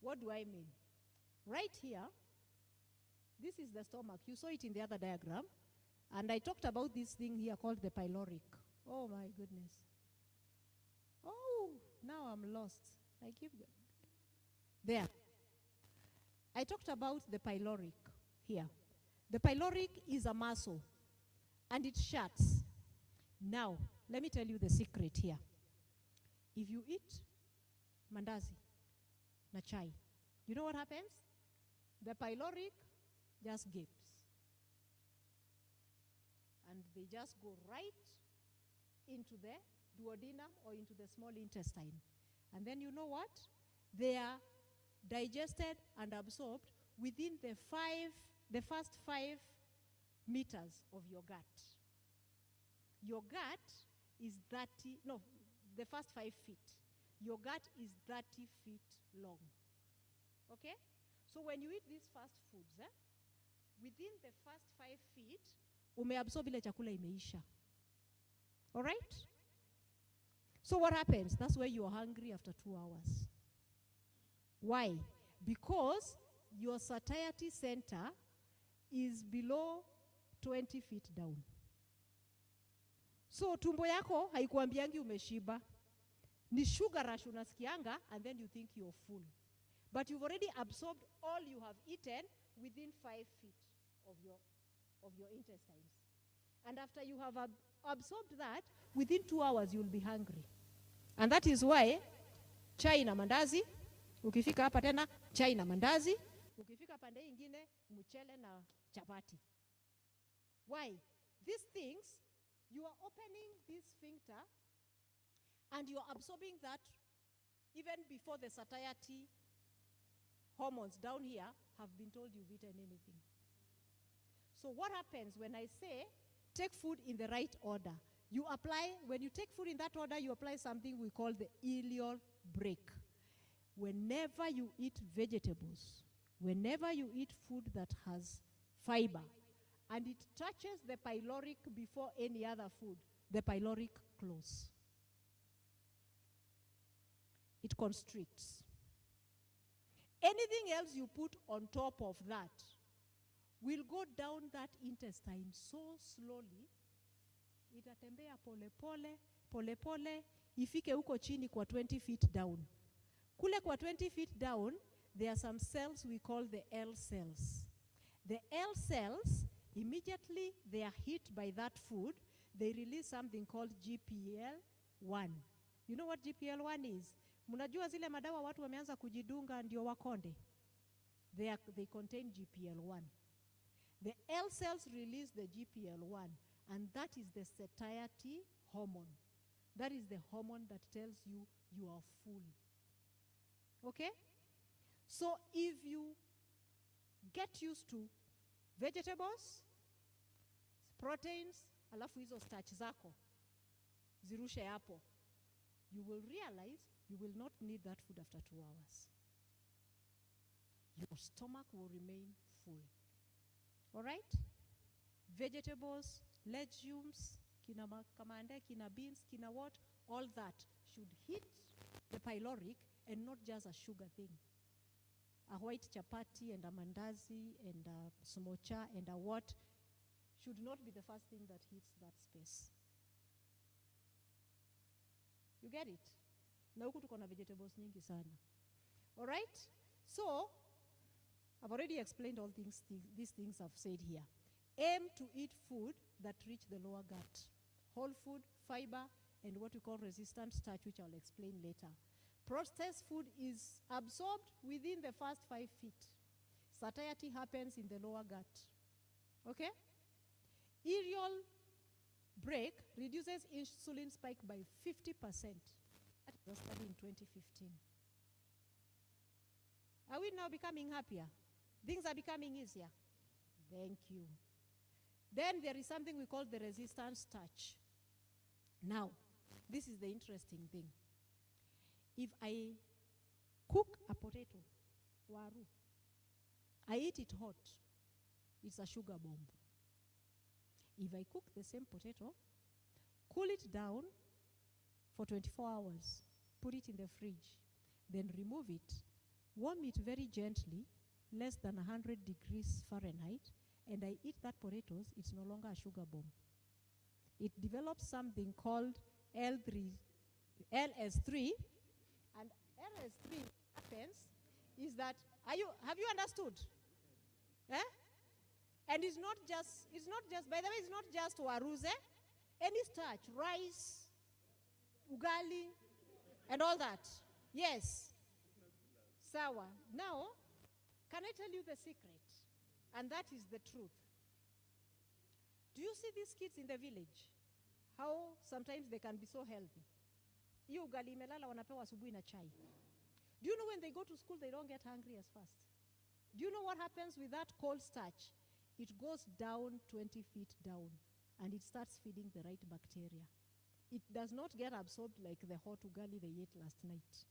What do I mean? Right here, this is the stomach. You saw it in the other diagram. And I talked about this thing here called the pyloric. Oh my goodness. Oh, Now I'm lost. I keep there. I talked about the pyloric here. The pyloric is a muscle and it shuts. Now, let me tell you the secret here. If you eat mandazi na chai, you know what happens? The pyloric just gapes. And they just go right into the duodenum or into the small intestine. And then you know what? They are digested and absorbed within the first 5 meters of your gut. Your gut is the first 5 feet. Your gut is 30 feet long. Okay? So when you eat these fast foods, within the first 5 feet, umeabsorb ile chakula imeisha. All right? So what happens? That's why you're hungry after 2 hours. Why? Because your satiety center is below 20 feet down. So tumbo yako haikuambiangi umeshiba. Ni sugar rush unasikianga and then you think you're full. But you've already absorbed all you have eaten within 5 feet of your intestines. And after you have absorbed that, within 2 hours you'll be hungry. And that is why chai na mandazi, ukifika hapa tena chai na mandazi, ukifika pande ingine mchele na chapati. Why? These things, you are opening this sphincter and you are absorbing that even before the satiety hormones down here have been told you've eaten anything. So what happens when I say take food in the right order? When you take food in that order, you apply something we call the ileal brake. Whenever you eat vegetables, whenever you eat food that has fiber, and it touches the pyloric before any other food, the pyloric closes. It constricts. Anything else you put on top of that will go down that intestine so slowly, itatembea pole pole, ifike huko chini kwa 20 feet down. Kule kwa 20 feet down, there are some cells we call the L cells. The L cells, immediately they are hit by that food, they release something called GPL1. You know what GPL1 is? Mnajua zile madawa watu wameanza kujidunga ndio wakonde? They contain GPL1. The L cells release the GPL1, and that is the satiety hormone. That is the hormone that tells you you are full. Okay? So if you get used to vegetables, proteins, alafu hizo starch zako, zirushe hapo, you will realize you will not need that food after 2 hours. Your stomach will remain full. All right? Vegetables, legumes, kina kamande, kina beans, kina what, all that should hit the pyloric and not just a sugar thing. A white chapati and a mandazi and a smocha and a what should not be the first thing that hits that space. You get it? Na huku tuko na vegetables nyingi sana. All right? So, I've already explained all these things I've said here. Aim to eat food that reach the lower gut. Whole food, fiber, and what we call resistant starch, which I'll explain later. Processed food is absorbed within the first 5 feet. Satiety happens in the lower gut. Okay? Ileal brake reduces insulin spike by 50%. That was studied in 2015. Are we now becoming happier? Things are becoming easier. Thank you. Then there is something we call the resistant starch. Now, this is the interesting thing. If I cook a potato, waru, I eat it hot, it's a sugar bomb. If I cook the same potato, cool it down for 24 hours, put it in the fridge, then remove it, warm it very gently, less than 100 degrees Fahrenheit, and I eat that potatoes, it's no longer a sugar bomb. It develops something called LS3, RS3 happens is that, have you understood? Eh? And it's not just, by the way, it's not just waruze, any starch, rice, ugali, and all that. Yes. Sawa. Now, can I tell you the secret? And that is the truth. Do you see these kids in the village? How sometimes they can be so healthy. Hiyo ugali imelala wanapewa asubuhi na chai. Do you know when they go to school, they don't get hungry as fast? Do you know what happens with that cold starch? It goes down 20 feet down, and it starts feeding the right bacteria. It does not get absorbed like the hot ugali they ate last night.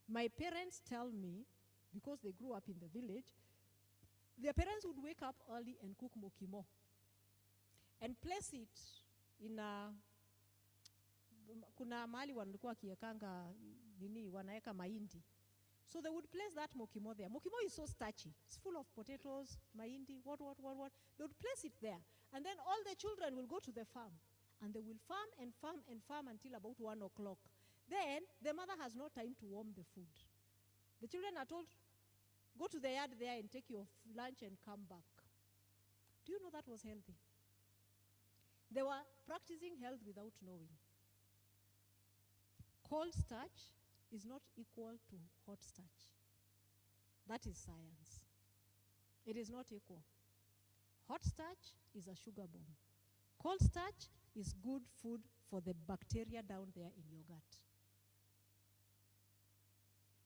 My parents tell me, because they grew up in the village, their parents would wake up early and cook mokimo and place it in a, kuna mahali walikuwa kiekanga nini wanaeka mahindi. So they would place that mokimo there. Mokimo is so starchy. It's full of potatoes, mahindi, what. They would place it there. And then all the children will go to the farm. And they will farm and farm and farm until about 1 o'clock. Then the mother has no time to warm the food. The children are told, go to the yard there and take your lunch and come back. Do you know that was healthy? They were practicing health without knowing. Cold starch is not equal to hot starch. That is science. It is not equal. Hot starch is a sugar bomb. Cold starch is good food for the bacteria down there in your gut.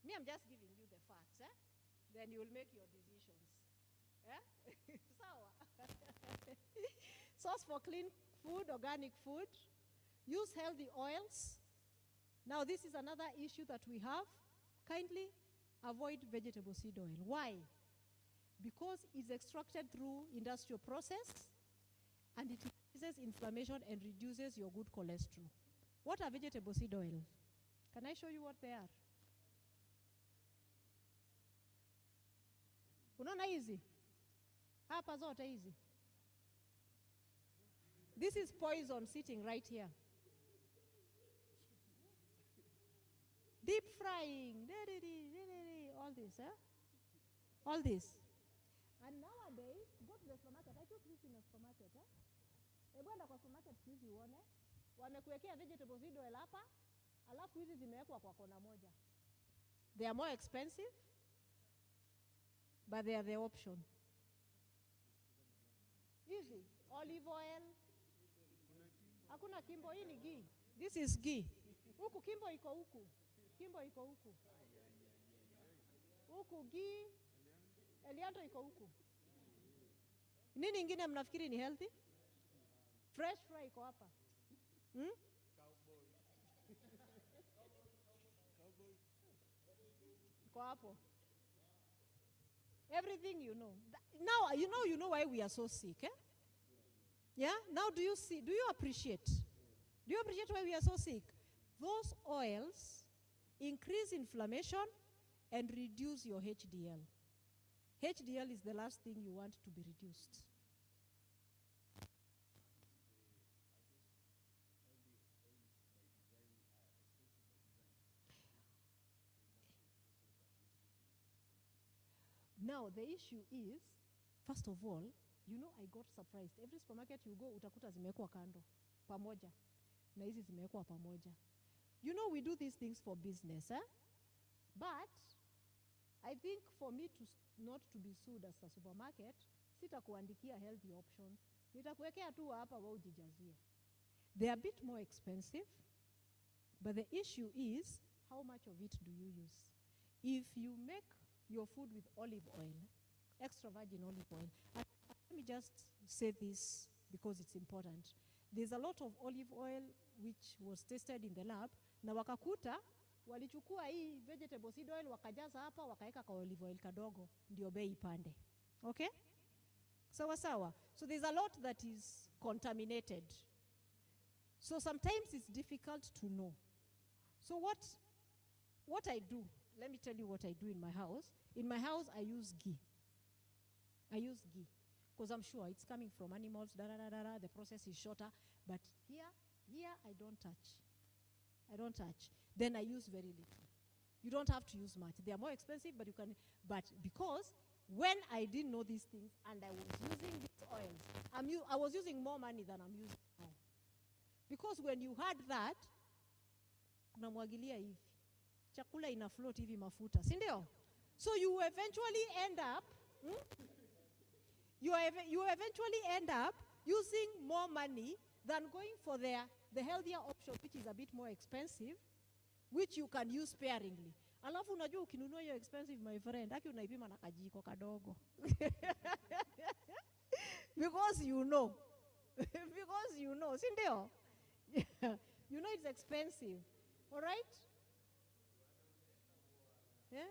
Me, I'm just giving you the facts, eh? Then you will make your decisions. Eh? Sour. Source for clean food, organic food. Use healthy oils. Now, this is another issue that we have. Kindly avoid vegetable seed oil. Why? Because it's extracted through industrial process, and it increases inflammation and reduces your good cholesterol. What are vegetable seed oils? Can I show you what they are? Unaona hizi? Hapa zote hizi. This is poison sitting right here. Deep frying, all this, eh? All this. And nowadays, go to the supermarket. I took this in a supermarket, eh? Ebwenda kwa supermarket hizi uone, wamekuwekea vegetable seed oil hapa, alafu hizi zimewekwa kwa kona moja. They are more expensive, but they are the option. Easy. Olive oil. Hakuna kimbo, hii ni ghee. This is ghee. Huku kimbo iko huku. Kimbo iko huku. Huku ghee. Elianto iko huku. Nini ingine mnafikiri ni healthy? Fresh fry iko hapa. Iko hapo. Everything you know. Now you know why we are so sick, eh? Yeah? Now do you appreciate? Do you appreciate why we are so sick? Those oils increase inflammation and reduce your HDL. HDL is the last thing you want to be reduced. Now, the issue is, first of all, you know, I got surprised. Every supermarket you go, utakuta zimewekwa kando, pamoja. Na hizi zimewekwa pamoja. You know, we do these things for business, eh? But I think for me not to be sued as a supermarket, sitakuandikia healthy options. Nitakuwekea tu hapa wewe ujijazie. They are a bit more expensive, but the issue is, how much of it do you use? If you make your food with olive oil, extra virgin olive oil. And let me just say this because it's important. There's a lot of olive oil which was tested in the lab, na wakakuta walichukua hii vegetable seed oil wakajaza hapa wakaeka kwa olive oil kadogo ndio bei ipande. Okay? Sawa sawa. So there's a lot that is contaminated. So sometimes it's difficult to know. So what I do, let me tell you what I do in my house. In my house, I use ghee. I use ghee because I'm sure it's coming from animals, the process is shorter. But here I don't touch. I don't touch. Then I use very little. You don't have to use much. They are more expensive, but you can. But because when I didn't know these things and I was using these oils, I was using more money than I'm using now. Because when you had that, unamwagilia hivi, chakula ina float hivi mafuta, si ndio? So you eventually end up, you eventually end up using more money than going for the healthier option, which is a bit more expensive, which you can use sparingly. Alafu unajua ukinunua hiyo expensive, my friend, haki unaipima na kajiko kadogo. Because you know. Because you know, si ndio? You know it's expensive. All right? Yeah?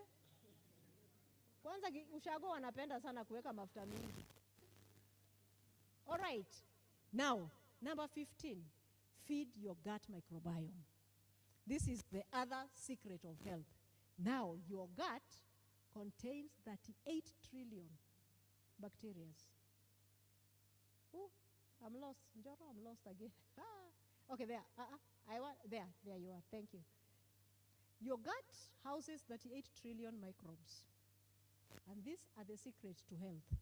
Kwanza ushago wanapenda sana kuweka mafuta mingi. All right. Now, number 15, feed your gut microbiome. This is the other secret of health. Now, your gut contains 38 trillion bacteria. Oh, I'm lost. Njoro, I'm lost again. Okay, there. There you are. Thank you. Your gut houses 38 trillion microbes. And these are the secrets to health.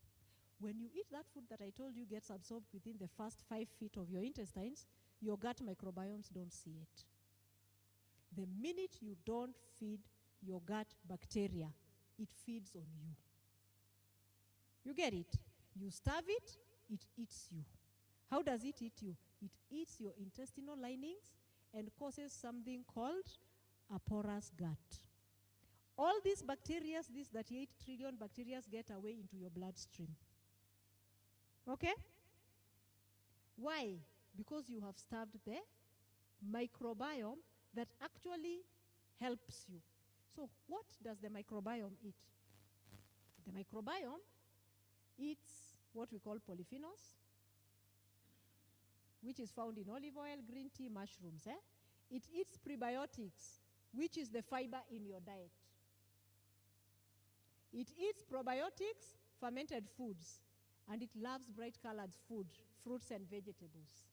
When you eat that food that I told you gets absorbed within the first 5 feet of your intestines, your gut microbiomes don't see it. The minute you don't feed your gut bacteria, it feeds on you. You get it? You starve it, it eats you. How does it eat you? It eats your intestinal linings and causes something called a porous gut. All these bacteria, these 38 trillion bacteria, get away into your bloodstream. Okay? Why? Because you have starved the microbiome that actually helps you. So what does the microbiome eat? The microbiome eats what we call polyphenols, which is found in olive oil, green tea, mushrooms. It eats prebiotics, which is the fiber in your diet. It eats probiotics, fermented foods, and it loves bright-colored food, fruits and vegetables.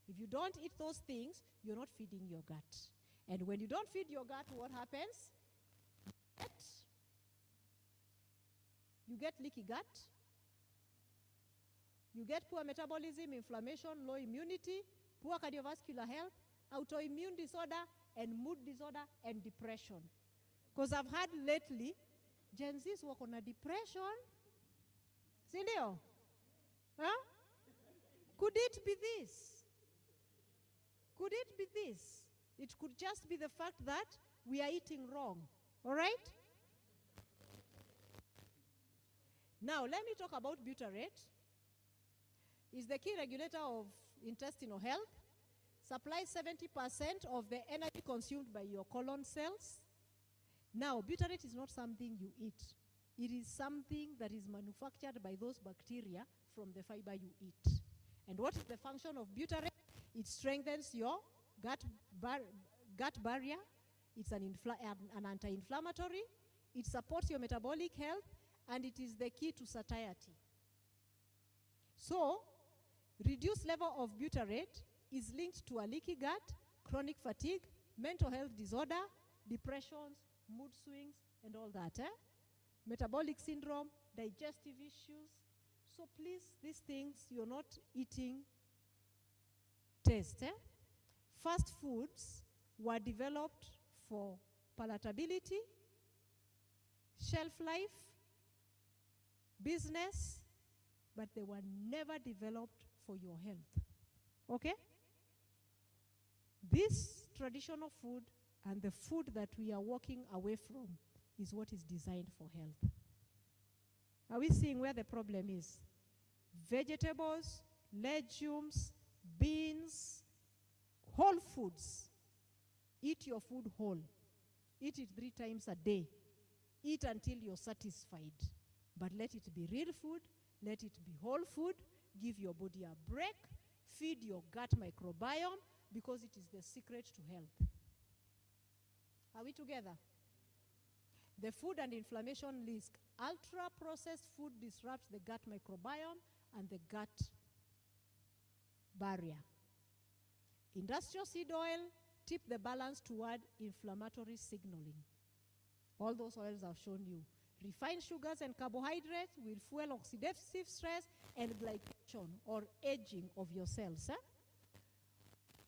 If you don't eat those things, you're not feeding your gut. And when you don't feed your gut, what happens? You get leaky gut. You get poor metabolism, inflammation, low immunity, poor cardiovascular health, autoimmune disorder, and mood disorder, and depression. Because I've heard lately, Gen Zs work on a depression. Sindio? Huh? Could it be this? Could it be this? It could just be the fact that we are eating wrong. All right? Now, let me talk about butyrate. It's the key regulator of intestinal health. Supplies 70% of the energy consumed by your colon cells. Now, butyrate is not something you eat. It is something that is manufactured by those bacteria from the fiber you eat. And what is the function of butyrate? It strengthens your gut barrier. It's an anti-inflammatory. It supports your metabolic health, and it is the key to satiety. So, reduced level of butyrate is linked to a leaky gut, chronic fatigue, mental health disorder, depressions, mood swings, and all that. Metabolic syndrome, digestive issues. So please, these things you're not eating taste. Fast foods were developed for palatability, shelf life, business, but they were never developed for your health. Okay? This traditional food and the food that we are walking away from is what is designed for health. Are we seeing where the problem is? Vegetables, legumes, beans, whole foods. Eat your food whole. Eat it 3 times a day. Eat until you're satisfied. But let it be real food. Let it be whole food. Give your body a break. Feed your gut microbiome because it is the secret to health. Are we together? The food and inflammation risk. Ultra-processed food disrupts the gut microbiome and the gut barrier. Industrial seed oil tip the balance toward inflammatory signaling. All those oils I've shown you. Refined sugars and carbohydrates will fuel oxidative stress and glycation or aging of your cells.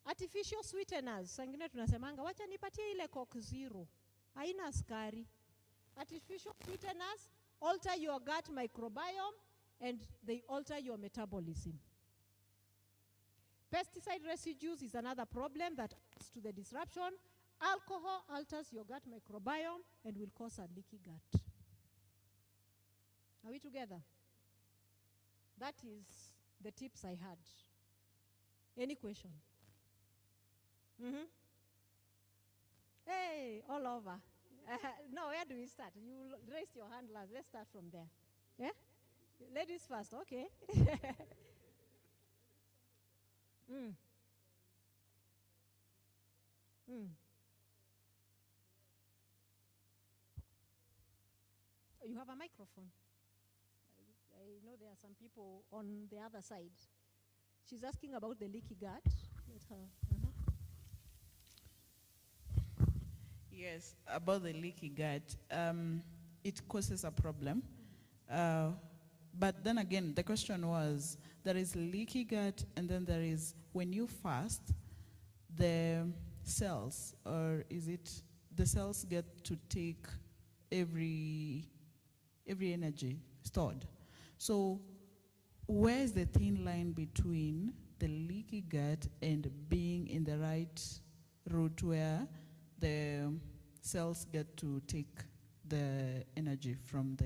Artificial sweeteners, sangine tunasemanga wacha nipatie ile Coke Zero, haina sukari. Artificial sweeteners alter your gut microbiome and they alter your metabolism. Pesticide residues is another problem that adds to the disruption. Alcohol alters your gut microbiome and will cause a leaky gut. Are we together? That is the tips I had. Any question? Hey, all over. No, where do we start? You raised your hand last. Let's start from there. Yeah? Ladies first, okay. You have a microphone. I know there are some people on the other side. She's asking about the leaky gut. Let her. Yes, about the leaky gut, it causes a problem. But then again, the question was, there is leaky gut, and then there is, when you fast, the cells, or is it, the cells get to take every energy stored. So where is the thin line between the leaky gut and being in the right route where the cells get to take the energy from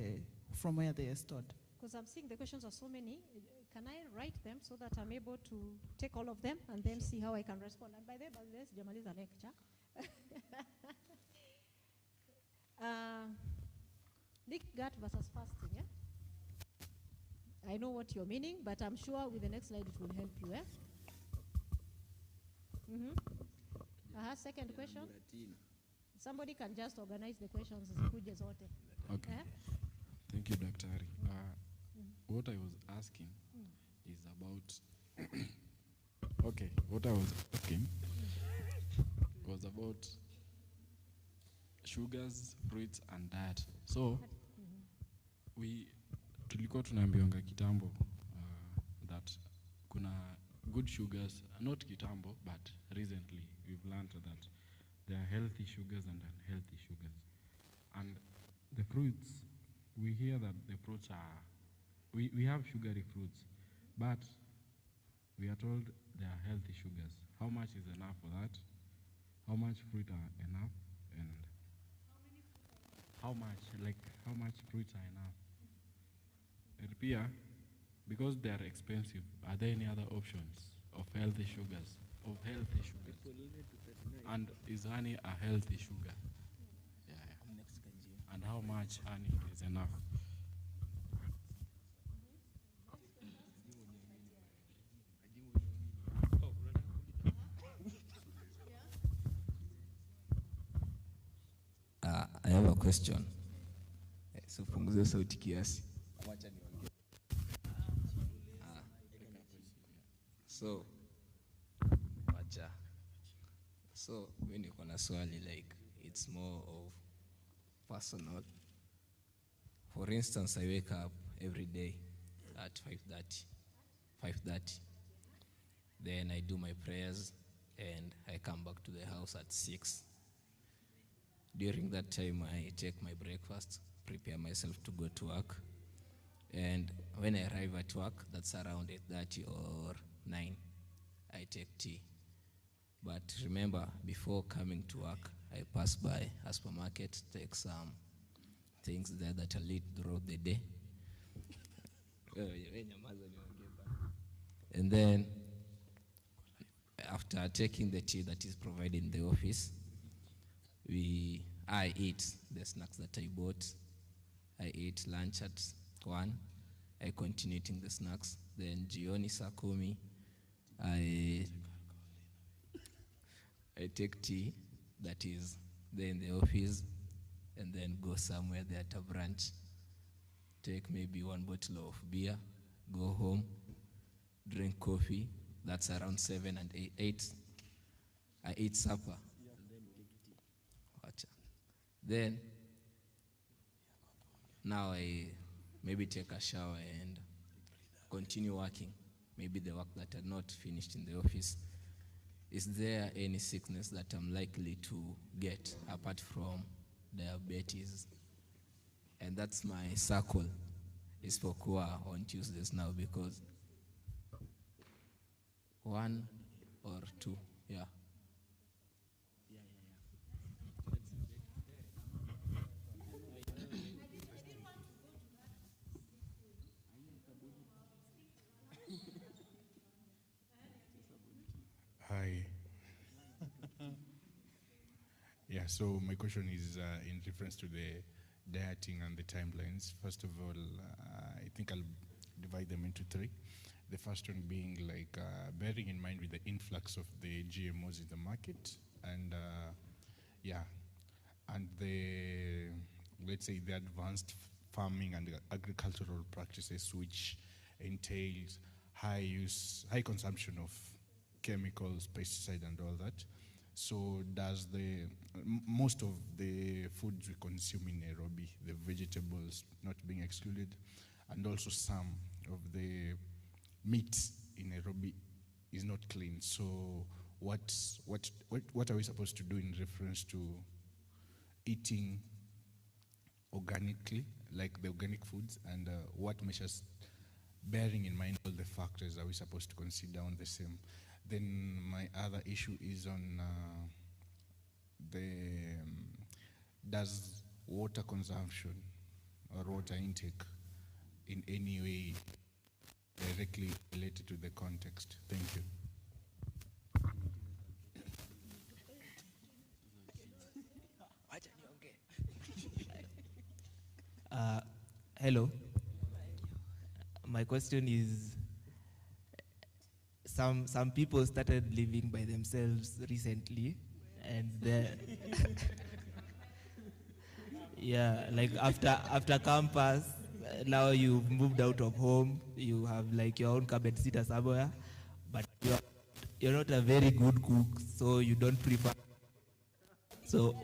where they are stored? Because I'm seeing the questions are so many. Can I write them so that I'm able to take all of them and then see how I can respond? And by the way, sijamaliza lecture. Leaky gut versus fasting, yeah? I know what you're meaning, but I'm sure with the next slide it will help you, eh? Second question. Somebody can just organize the questions. Okay. Eh? Thank you, Daktari. What I was asking is about... okay, what I was asking was about sugars, fruits, and diet. So, tulikuwa tunaambiwanga kitambo that kuna good sugars, not kitambo, but recently we've learned that there are healthy sugars and unhealthy sugars. And the fruits, we hear that the fruits are, we have sugary fruits, but we are told they are healthy sugars. How much is enough for that? How much fruit are enough? And how much fruits are enough? And Pia, because they are expensive, are there any other options of healthy sugars? And is honey a healthy sugar? Yeah. And how much honey is enough? I have a question. So punguza sauti kiasi. Wacha niongee. So wacha. So when you kuna swali, like it's more of personal. For instance, I wake up every day at 5:30. Then I do my prayers and I come back to the house at 6. During that time, I take my breakfast, prepare myself to go to work. And when I arrive at work, that's around 8:30 or 9, I take tea. But remember, before coming to work, I pass by a supermarket, take some things there that I need throughout the day. And then, after taking the tea that is provided in the office, I eat the snacks that I bought. I ate lunch at 1. I continue eating the snacks. Then jioni saa 10, I take tea that is there in the office, and then go somewhere there at a branch. Take maybe 1 bottle of beer, go home, drink coffee. That's around 7 and 8. I eat supper. Then now I maybe take a shower and continue working, maybe the work that I not finished in the office, is there any sickness that I'm likely to get apart from diabetes? And that's my circle is for Kua on Tuesdays now, because 1 or 2, yeah. Hi. Yeah, so my question is in reference to the dieting and the timelines. First of all, I think I'll divide them into 3. The first one being like bearing in mind with the influx of the GMOs in the market, and and the, let's say, the advanced farming and agricultural practices which entails high consumption of chemicals, pesticide, and all that. So does most of the foods we consume in Nairobi, the vegetables not being excluded, and also some of the meat in Nairobi is not clean. So what are we supposed to do in reference to eating organically, like the organic foods, and what measures, bearing in mind all the factors, are we supposed to consider on the same? Then my other issue is on does water consumption or water intake in any way directly related to the context? Thank you. Hello. My question is, some people started living by themselves recently, and yeah, like after campus, now you've moved out of home, you have like your own cabin sitter somewhere, but you're not a very good cook, so you don't prefer. So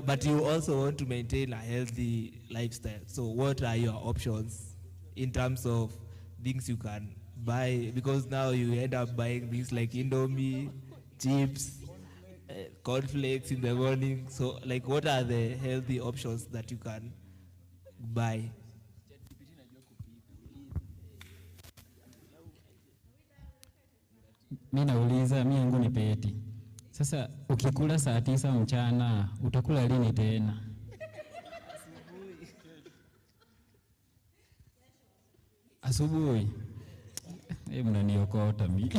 but you also want to maintain a healthy lifestyle. So what are your options in terms of things you can buy? Because now you end up buying things like Indomie, chips, cornflakes in the morning. So like, what are the healthy options that you can buy? Mi nauliza, mi yangu ni peti. Sasa ukikula saa 9 mchana, utakula lini tena? Asubuhi. Mnaniokota mi.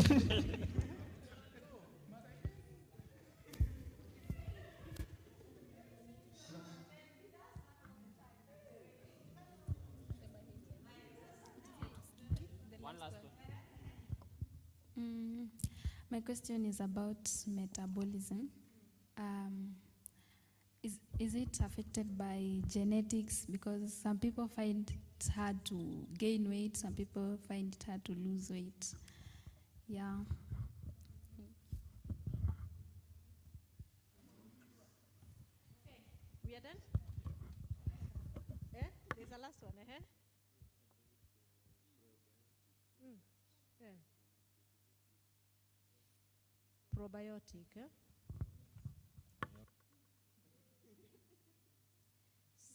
My question is about metabolism. Is it affected by genetics? Because some people find it hard to gain weight, some people find it hard to lose weight. Yeah. We are done? Yeah? There's a last one, eh? Yeah. Probiotic, eh?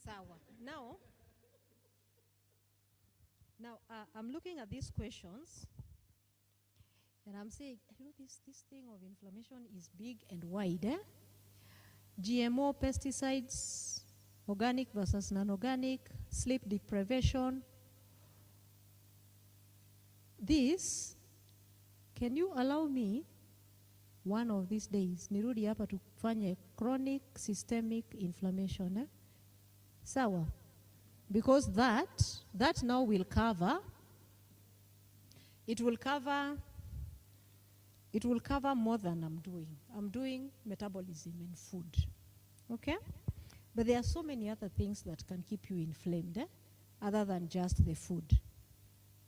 Sawa. Now, I'm looking at these questions, and I'm saying, this thing of inflammation is big and wide, eh? GMO, pesticides, organic versus non-organic, sleep deprivation. This, can you allow me one of these days nirudi hapa tufanye chronic systemic inflammation, eh? Sawa? Because that now will cover, it will cover more than I'm doing. I'm doing metabolism and food, okay? But there are so many other things that can keep you inflamed, eh? Other than just the food.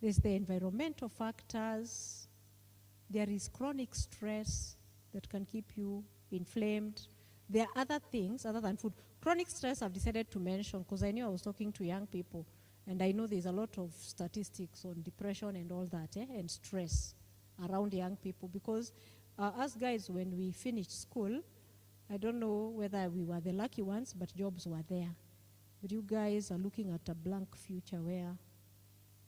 There's the environmental factors, there is chronic stress that can keep you inflamed, there are other things other than food. Chronic stress I've decided to mention because I knew I was talking to young people, and I know there's a lot of statistics on depression and all that, and stress around young people, because us guys, when we finished school, I don't know whether we were the lucky ones, but jobs were there. But you guys are looking at a blank future where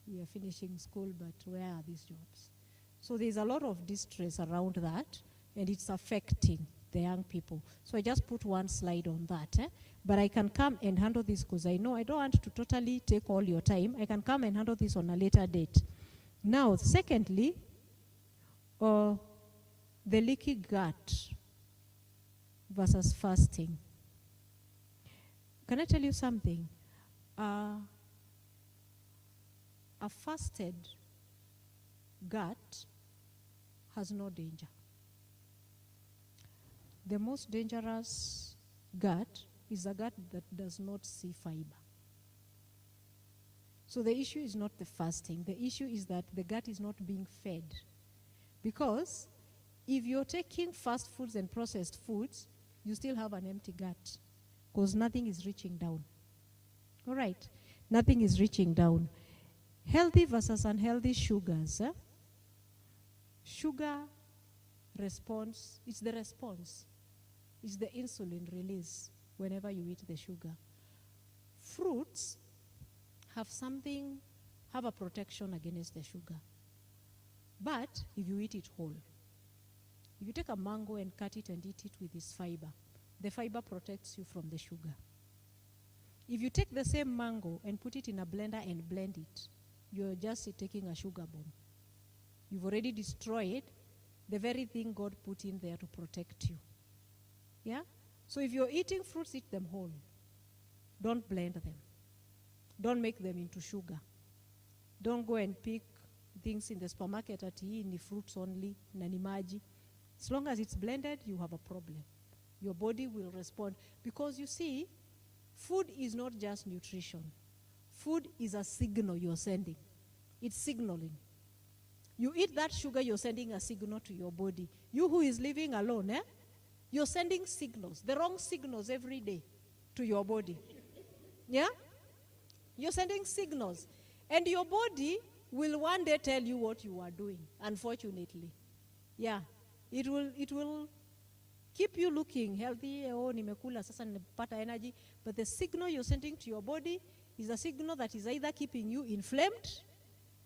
we are finishing school, but where are these jobs? So there's a lot of distress around that, and it's affecting the young people. So I just put one slide on that. But I can come and handle this because I know I don't want to totally take all your time. I can come and handle this on a later date. Now, secondly, the leaky gut versus fasting. Can I tell you something? A fasted gut has no danger. The most dangerous gut is a gut that does not see fiber. So the issue is not the fasting. The issue is that the gut is not being fed. Because if you're taking fast foods and processed foods, you still have an empty gut because nothing is reaching down. All right? Nothing is reaching down. Healthy versus unhealthy sugars. Sugar response, it's the response. It's the insulin release whenever you eat the sugar. Fruits have a protection against the sugar. But if you eat it whole, if you take a mango and cut it and eat it with its fiber, the fiber protects you from the sugar. If you take the same mango and put it in a blender and blend it, you're just taking a sugar bomb. You've already destroyed the very thing God put in there to protect you. Yeah? So if you're eating fruits, eat them whole. Don't blend them. Don't make them into sugar. Don't go and pick things in the supermarket at in fruits only, nanimaji. As long as it's blended, you have a problem. Your body will respond. Because you see, food is not just nutrition. Food is a signal you're sending. It's signaling. You eat that sugar, you're sending a signal to your body. You who is living alone, you're sending signals, the wrong signals every day to your body. Yeah? You're sending signals. And your body will one day tell you what you are doing, unfortunately. Yeah. It will keep you looking healthy, nimekula sasa nimepata energy, but the signal you're sending to your body is a signal that is either keeping you inflamed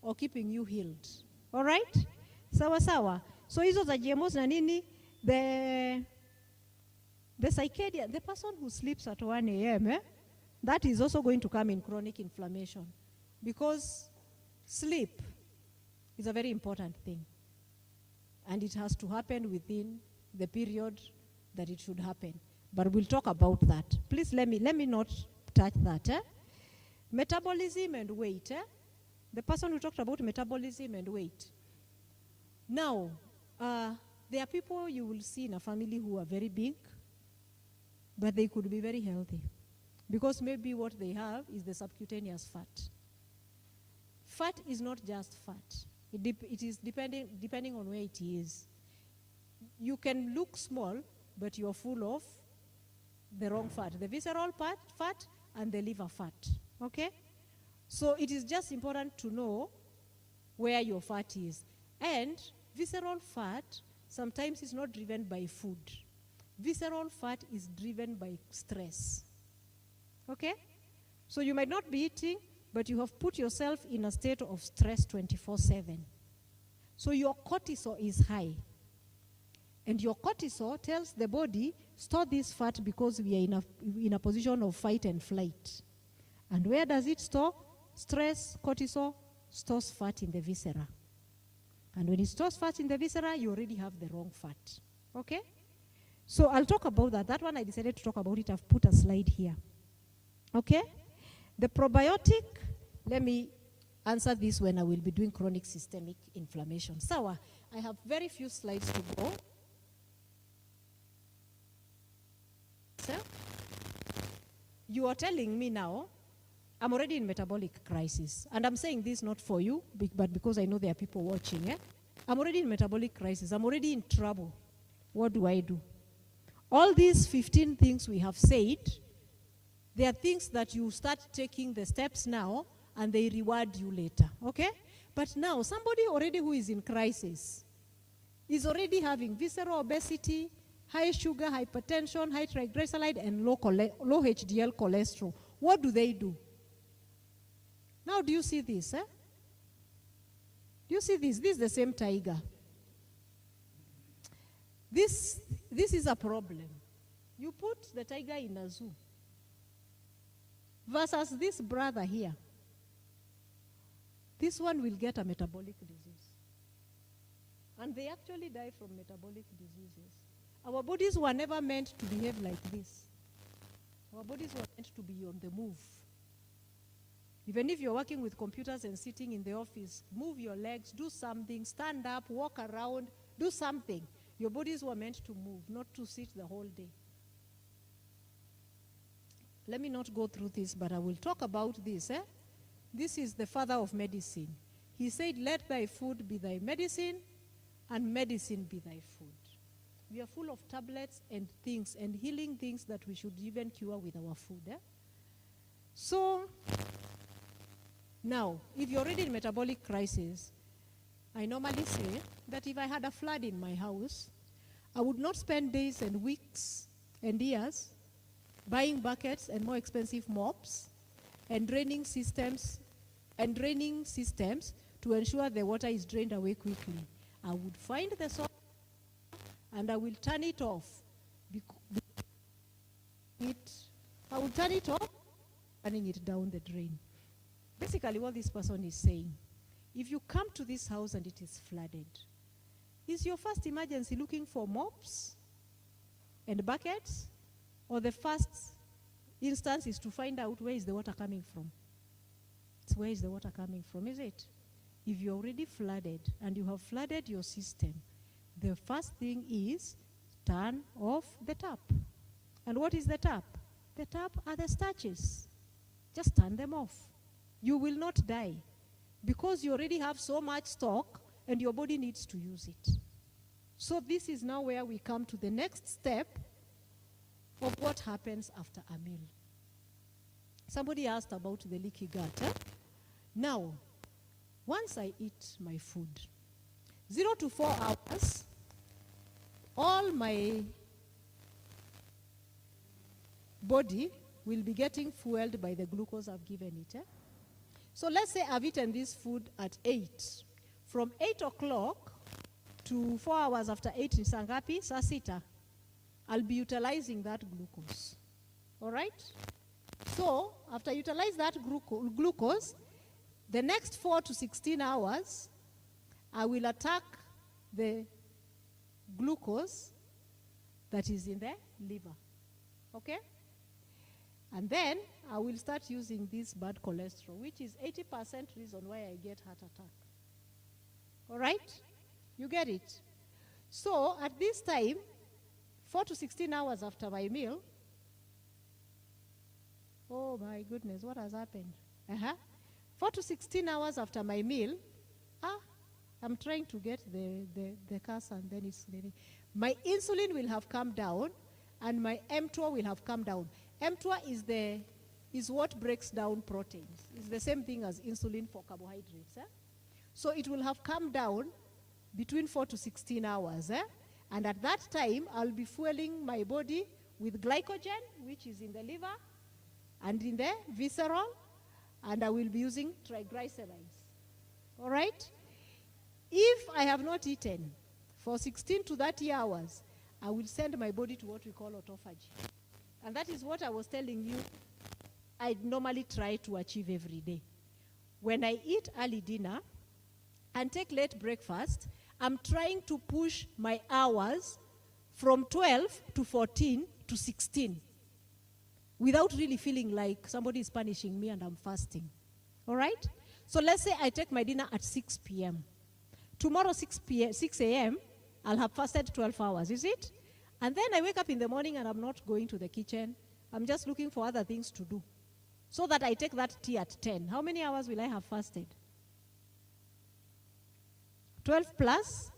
or keeping you healed. All right? Sawa sawa. So hizo za GMOs na nini, the circadian, the person who sleeps at 1 a.m., that is also going to come in chronic inflammation, because sleep is a very important thing. And it has to happen within the period that it should happen. But we'll talk about that. Please let me not touch that. Metabolism and weight. The person who talked about metabolism and weight. Now, there are people you will see in a family who are very big, but they could be very healthy. Because maybe what they have is the subcutaneous fat. Fat is not just fat. It is depending on where it is. You can look small, but you're full of the wrong fat. The visceral fat and the liver fat. Okay? So it is just important to know where your fat is. And visceral fat sometimes is not driven by food. Visceral fat is driven by stress. Okay? So you might not be eating, but you have put yourself in a state of stress 24/7. So your cortisol is high. And your cortisol tells the body, store this fat because we are in a position of fight and flight. And where does it store? Stress, cortisol, stores fat in the viscera. And when it stores fat in the viscera, you already have the wrong fat. Okay? So I'll talk about that. That one I decided to talk about it. I've put a slide here. Okay? The probiotic, let me answer this when I will be doing chronic systemic inflammation. So I have very few slides to go. So, you are telling me now, I'm already in metabolic crisis. And I'm saying this not for you, but because I know there are people watching. I'm already in metabolic crisis. I'm already in trouble. What do? All these 15 things we have said, they are things that you start taking the steps now and they reward you later, okay? But now, somebody already who is in crisis is already having visceral obesity, high sugar, hypertension, high triglyceride, and low HDL cholesterol. What do? Now, do you see this? Do you see this? This is the same tiger. This is a problem. You put the tiger in a zoo versus this brother here. This one will get a metabolic disease. And they actually die from metabolic diseases. Our bodies were never meant to behave like this. Our bodies were meant to be on the move. Even if you're working with computers and sitting in the office, move your legs, do something, stand up, walk around, do something. Your bodies were meant to move, not to sit the whole day. Let me not go through this, but I will talk about this. This is the father of medicine. He said, let thy food be thy medicine, and medicine be thy food. We are full of tablets and things, and healing things that we should even cure with our food. So, now, if you're already in metabolic crisis, I normally say that if I had a flood in my house, I would not spend days and weeks and years buying buckets and more expensive mops and draining systems to ensure the water is drained away quickly. I would find the source and I will turn it off. I will turn it off, turning it down the drain. Basically what this person is saying, if you come to this house and it is flooded, is your first emergency looking for mops and buckets? Or the first instance is to find out where is the water coming from? It's where is the water coming from, is it? If you're already flooded and you have flooded your system, the first thing is turn off the tap. And what is the tap? The tap are the starches. Just turn them off. You will not die because you already have so much stock and your body needs to use it. So this is now where we come to the next step of what happens after a meal. Somebody asked about the leaky gut. Now, once I eat my food, 0 to 4 hours, all my body will be getting fueled by the glucose I've given it. So let's say I've eaten this food at 8. From 8 o'clock to 4 hours after 8 is sangapi, saa sita. I'll be utilizing that glucose. All right? So, after utilize that glucose, the next 4 to 16 hours, I will attack the glucose that is in the liver. Okay? And then I will start using this bad cholesterol, which is 80% reason why I get heart attack. All right? You get it? So, at this time, 4 to 16 hours after my meal, oh my goodness, what has happened? 4 to 16 hours after my meal, I'm trying to get the curse and then it's leaving. My insulin will have come down and my mTOR will have come down. mTOR is what breaks down proteins. It's the same thing as insulin for carbohydrates. So it will have come down between 4 to 16 hours. And at that time, I'll be fueling my body with glycogen, which is in the liver and in the visceral, and I will be using triglycerides. All right? If I have not eaten for 16 to 30 hours, I will send my body to what we call autophagy. And that is what I was telling you I normally try to achieve every day. When I eat early dinner and take late breakfast, I'm trying to push my hours from 12 to 14 to 16 without really feeling like somebody is punishing me and I'm fasting. All right? So let's say I take my dinner at 6 p.m. Tomorrow 6 a.m., I'll have fasted 12 hours, is it? And then I wake up in the morning and I'm not going to the kitchen. I'm just looking for other things to do. So that I take that tea at 10. How many hours will I have fasted? 12 plus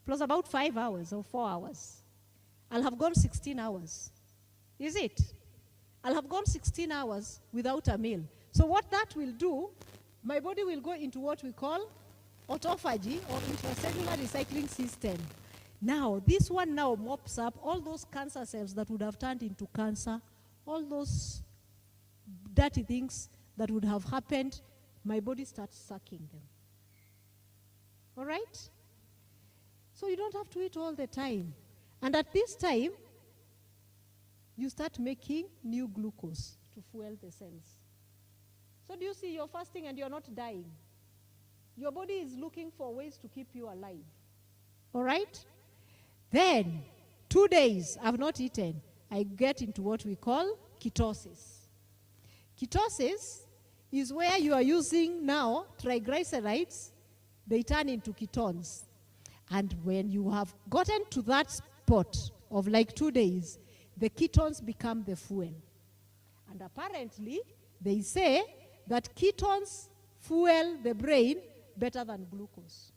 about 5 hours or 4 hours. I'll have gone 16 hours. Is it? I'll have gone 16 hours without a meal. So what that will do, my body will go into what we call autophagy, or intracellular recycling system. Now, this one now mops up all those cancer cells that would have turned into cancer, all those dirty things that would have happened, my body starts sucking them. All right? So you don't have to eat all the time. And at this time, you start making new glucose to fuel the cells. So do you see, you're fasting and you're not dying. Your body is looking for ways to keep you alive. All right? Then, 2 days I've not eaten. I get into what we call ketosis. Ketosis is where you are using now triglycerides, they turn into ketones. And when you have gotten to that spot of like 2 days, the ketones become the fuel. And apparently, they say that ketones fuel the brain better than glucose.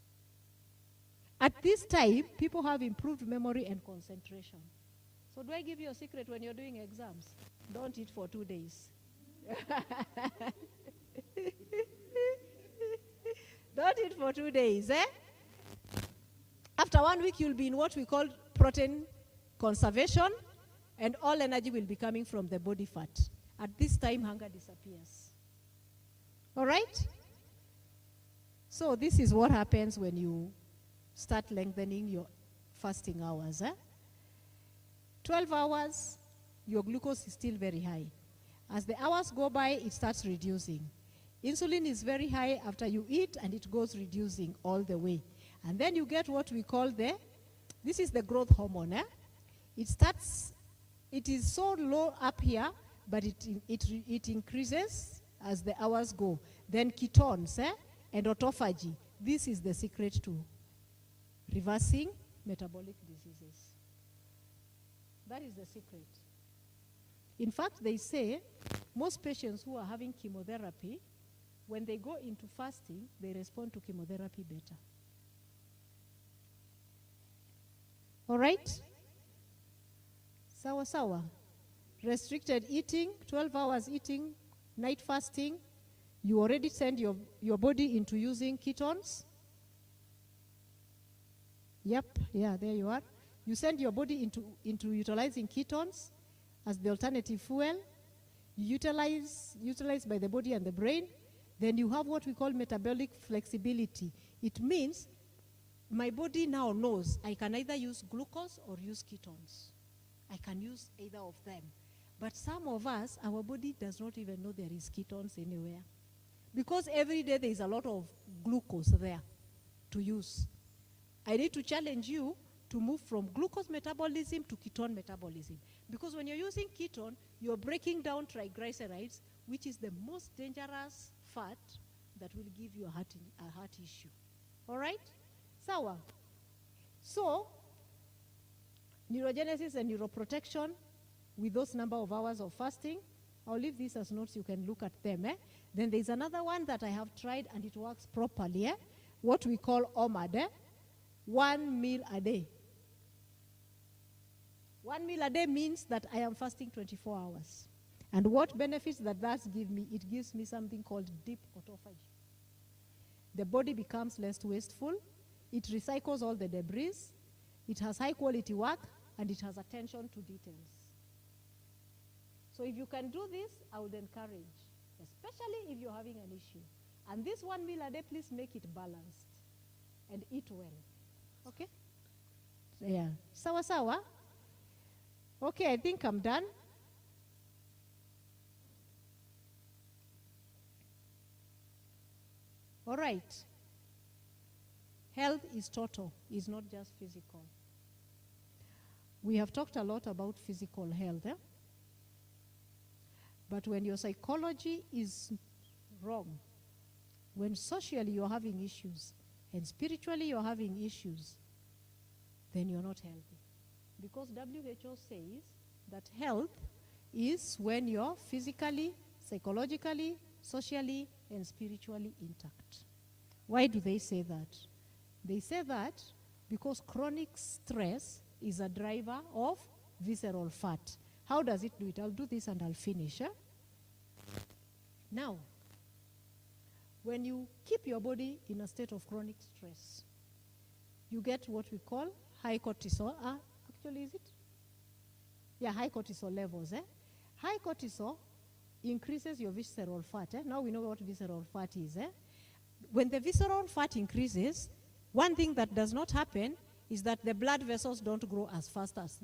At this time, people have improved memory and concentration. So do I give you a secret when you're doing exams? Don't eat for 2 days. Don't eat for 2 days, eh? After 1 week, you'll be in what we call protein conservation, and all energy will be coming from the body fat. At this time, hunger disappears. All right? So this is what happens when you start lengthening your fasting hours. 12 hours, your glucose is still very high. As the hours go by, it starts reducing. Insulin is very high after you eat, and it goes reducing all the way. And then you get what we call this is the growth hormone. It is so low up here, but it increases as the hours go. Then ketones and autophagy. This is the secret to reversing metabolic diseases. That is the secret. In fact, they say most patients who are having chemotherapy, when they go into fasting, they respond to chemotherapy better. All right? Sawa sawa. Restricted eating, 12 hours eating, night fasting. You already send your body into using ketones. Yep, yeah, there you are. You send your body into utilizing ketones as the alternative fuel. Utilized by the body and the brain. Then you have what we call metabolic flexibility. It means my body now knows I can either use glucose or use ketones. I can use either of them. But some of us, our body does not even know there is ketones anywhere. Because every day there is a lot of glucose there to use. I need to challenge you to move from glucose metabolism to ketone metabolism. Because when you're using ketone, you're breaking down triglycerides, which is the most dangerous fat that will give you a heart issue. All right? Sawa. So, neurogenesis and neuroprotection with those number of hours of fasting. I'll leave these as notes, you can look at them. Then there's another one that I have tried and it works properly. What we call OMAD. 1 meal a day. 1 meal a day means that I am fasting 24 hours. And what benefits that give me? It gives me something called deep autophagy. The body becomes less wasteful. It recycles all the debris. It has high quality work, and it has attention to details. So if you can do this, I would encourage, especially if you're having an issue. And this 1 meal a day, please make it balanced and eat well. Okay? Yeah. Sawa sawa. Okay, I think I'm done. All right. Health is total, it's not just physical. We have talked a lot about physical health. But when your psychology is wrong, when socially you're having issues, and spiritually you're having issues, then you're not healthy. Because WHO says that health is when you're physically, psychologically, socially, and spiritually intact. Why do they say that? They say that because chronic stress is a driver of visceral fat. How does it do it? I'll do this and I'll finish. Now, when you keep your body in a state of chronic stress, you get what we call high cortisol. Actually, is it? Yeah, high cortisol levels. High cortisol increases your visceral fat. Now we know what visceral fat is. When the visceral fat increases, one thing that does not happen is that the blood vessels don't grow as fast as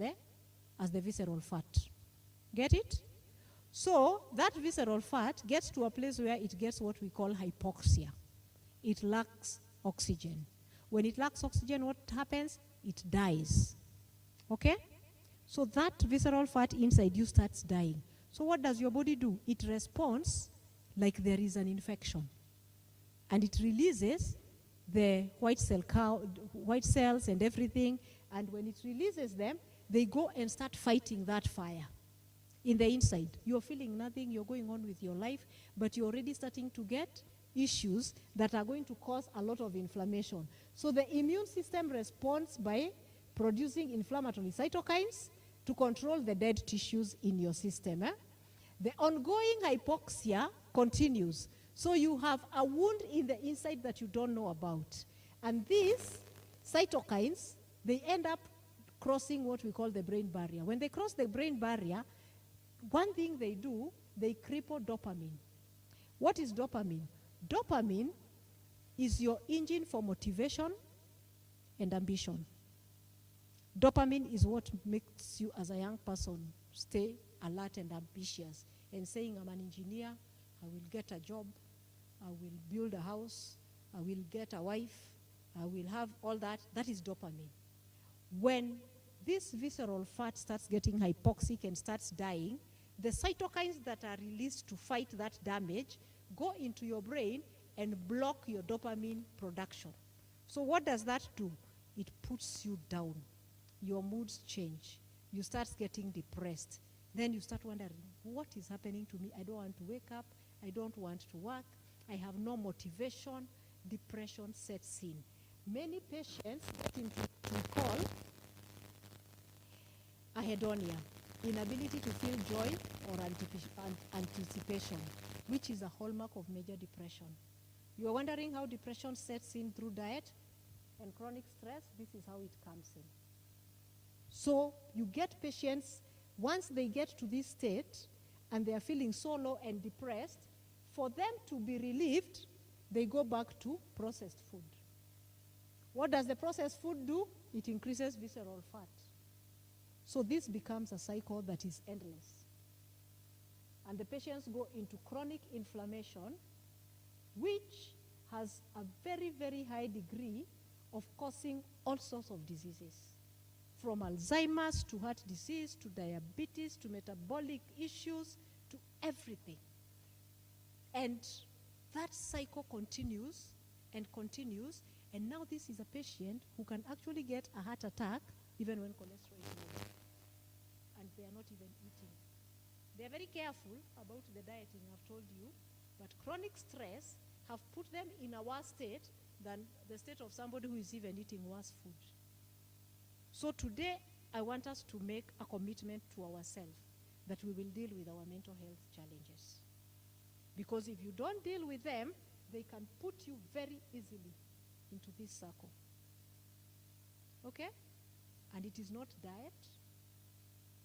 the visceral fat. Get it? So that visceral fat gets to a place where it gets what we call hypoxia. It lacks oxygen. When it lacks oxygen, what happens? It dies. Okay? So that visceral fat inside you starts dying. So what does your body do? It responds like there is an infection. And it releases the white cells and everything. And when it releases them, they go and start fighting that fire. In the inside, you're feeling nothing, you're going on with your life, but you're already starting to get issues that are going to cause a lot of inflammation. So the immune system responds by producing inflammatory cytokines to control the dead tissues in your system. The ongoing hypoxia continues. So you have a wound in the inside that you don't know about. And these cytokines, they end up crossing what we call the brain barrier. When they cross the brain barrier, one thing they do, they cripple dopamine. What is dopamine? Dopamine is your engine for motivation and ambition. Dopamine is what makes you as a young person stay alert and ambitious and saying, I'm an engineer, I will get a job, I will build a house, I will get a wife, I will have all that. That is dopamine. When this visceral fat starts getting hypoxic and starts dying, the cytokines that are released to fight that damage go into your brain and block your dopamine production. So what does that do? It puts you down. Your moods change. You start getting depressed. Then you start wondering, what is happening to me? I don't want to wake up. I don't want to work. I have no motivation. Depression sets in. Many patients get into what we call anhedonia, inability to feel joy or anticipation, which is a hallmark of major depression. You are wondering how depression sets in through diet and chronic stress. This is how it comes in. So you get patients, once they get to this state and they are feeling so low and depressed, for them to be relieved, they go back to processed food. What does the processed food do? It increases visceral fat. So this becomes a cycle that is endless. And the patients go into chronic inflammation, which has a very, very high degree of causing all sorts of diseases, from Alzheimer's to heart disease to diabetes to metabolic issues to everything. And that cycle continues and continues, and now this is a patient who can actually get a heart attack even when cholesterol is low. And they are not even eating. They are very careful about the dieting, I've told you, but chronic stress have put them in a worse state than the state of somebody who is even eating worse food. So today, I want us to make a commitment to ourselves that we will deal with our mental health challenges. Because if you don't deal with them, they can put you very easily into this circle. Okay? And it is not diet.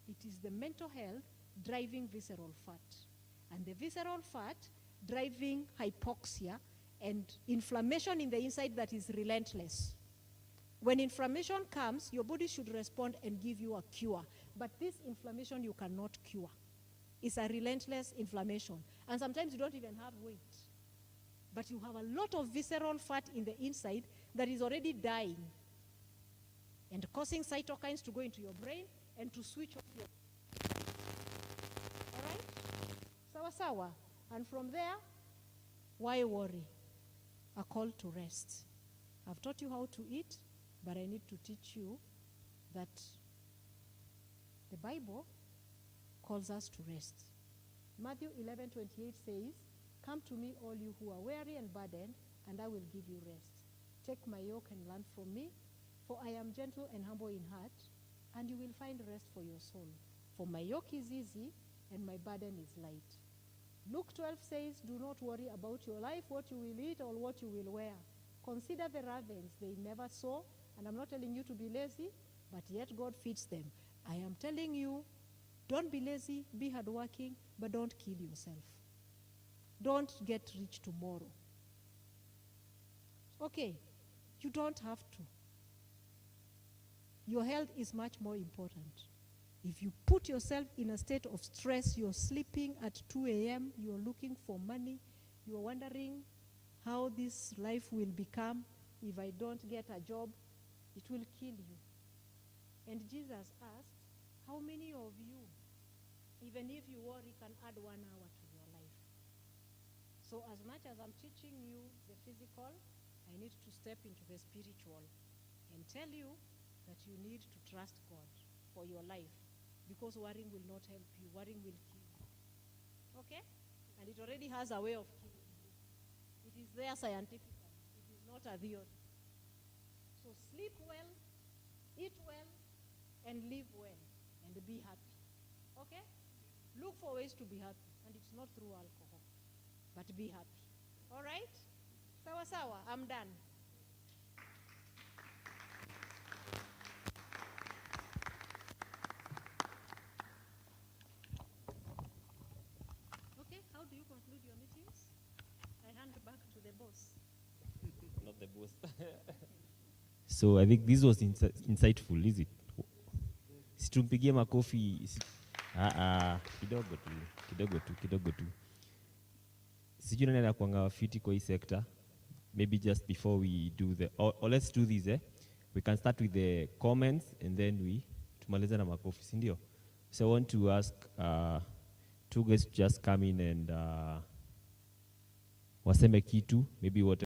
It is the mental health driving visceral fat. And the visceral fat driving hypoxia and inflammation in the inside that is relentless. When inflammation comes, your body should respond and give you a cure. But this inflammation you cannot cure. It's a relentless inflammation. And sometimes you don't even have weight. But you have a lot of visceral fat in the inside that is already dying and causing cytokines to go into your brain and to switch off your... All right? Sawa sawa. And from there, why worry? A call to rest. I've taught you how to eat, but I need to teach you that the Bible calls us to rest. Matthew 11:28 says, "Come to me, all you who are weary and burdened, and I will give you rest. Take my yoke and learn from me, for I am gentle and humble in heart, and you will find rest for your soul. For my yoke is easy and my burden is light. Luke 12 says, do not worry about your life, what you will eat or what you will wear. Consider the ravens, they never sow, and I'm not telling you to be lazy, but yet God feeds them. I am telling you, don't be lazy, be hardworking, but don't kill yourself. Don't get rich tomorrow. Okay, you don't have to. Your health is much more important. If you put yourself in a state of stress, you're sleeping at 2 a.m., you're looking for money, you're wondering how this life will become if I don't get a job, it will kill you. And Jesus asked, how many of you, even if you worry, can add 1 hour to your life? So as much as I'm teaching you the physical, I need to step into the spiritual and tell you that you need to trust God for your life, because worrying will not help you. Worrying will kill you. Okay? And it already has a way of killing you. It is there scientifically. It is not a theory. So sleep well, eat well, and live well, and be happy. Okay? Look for ways to be happy, and it's not through alcohol, but be happy. All right? Sawa sawa, I'm done. Okay, how do you conclude your meetings? I hand back to the boss. Not the boss. So I think this was insightful, is it? Situmpigie makofi. Kidogo tu. Sijui nani anakuanga fiti kwa hii sector. Maybe just before we do or let's do this, we can start with the comments and then we tumalize na makofi, si ndio? So I want to ask two guests to just come in and waseme kitu, maybe what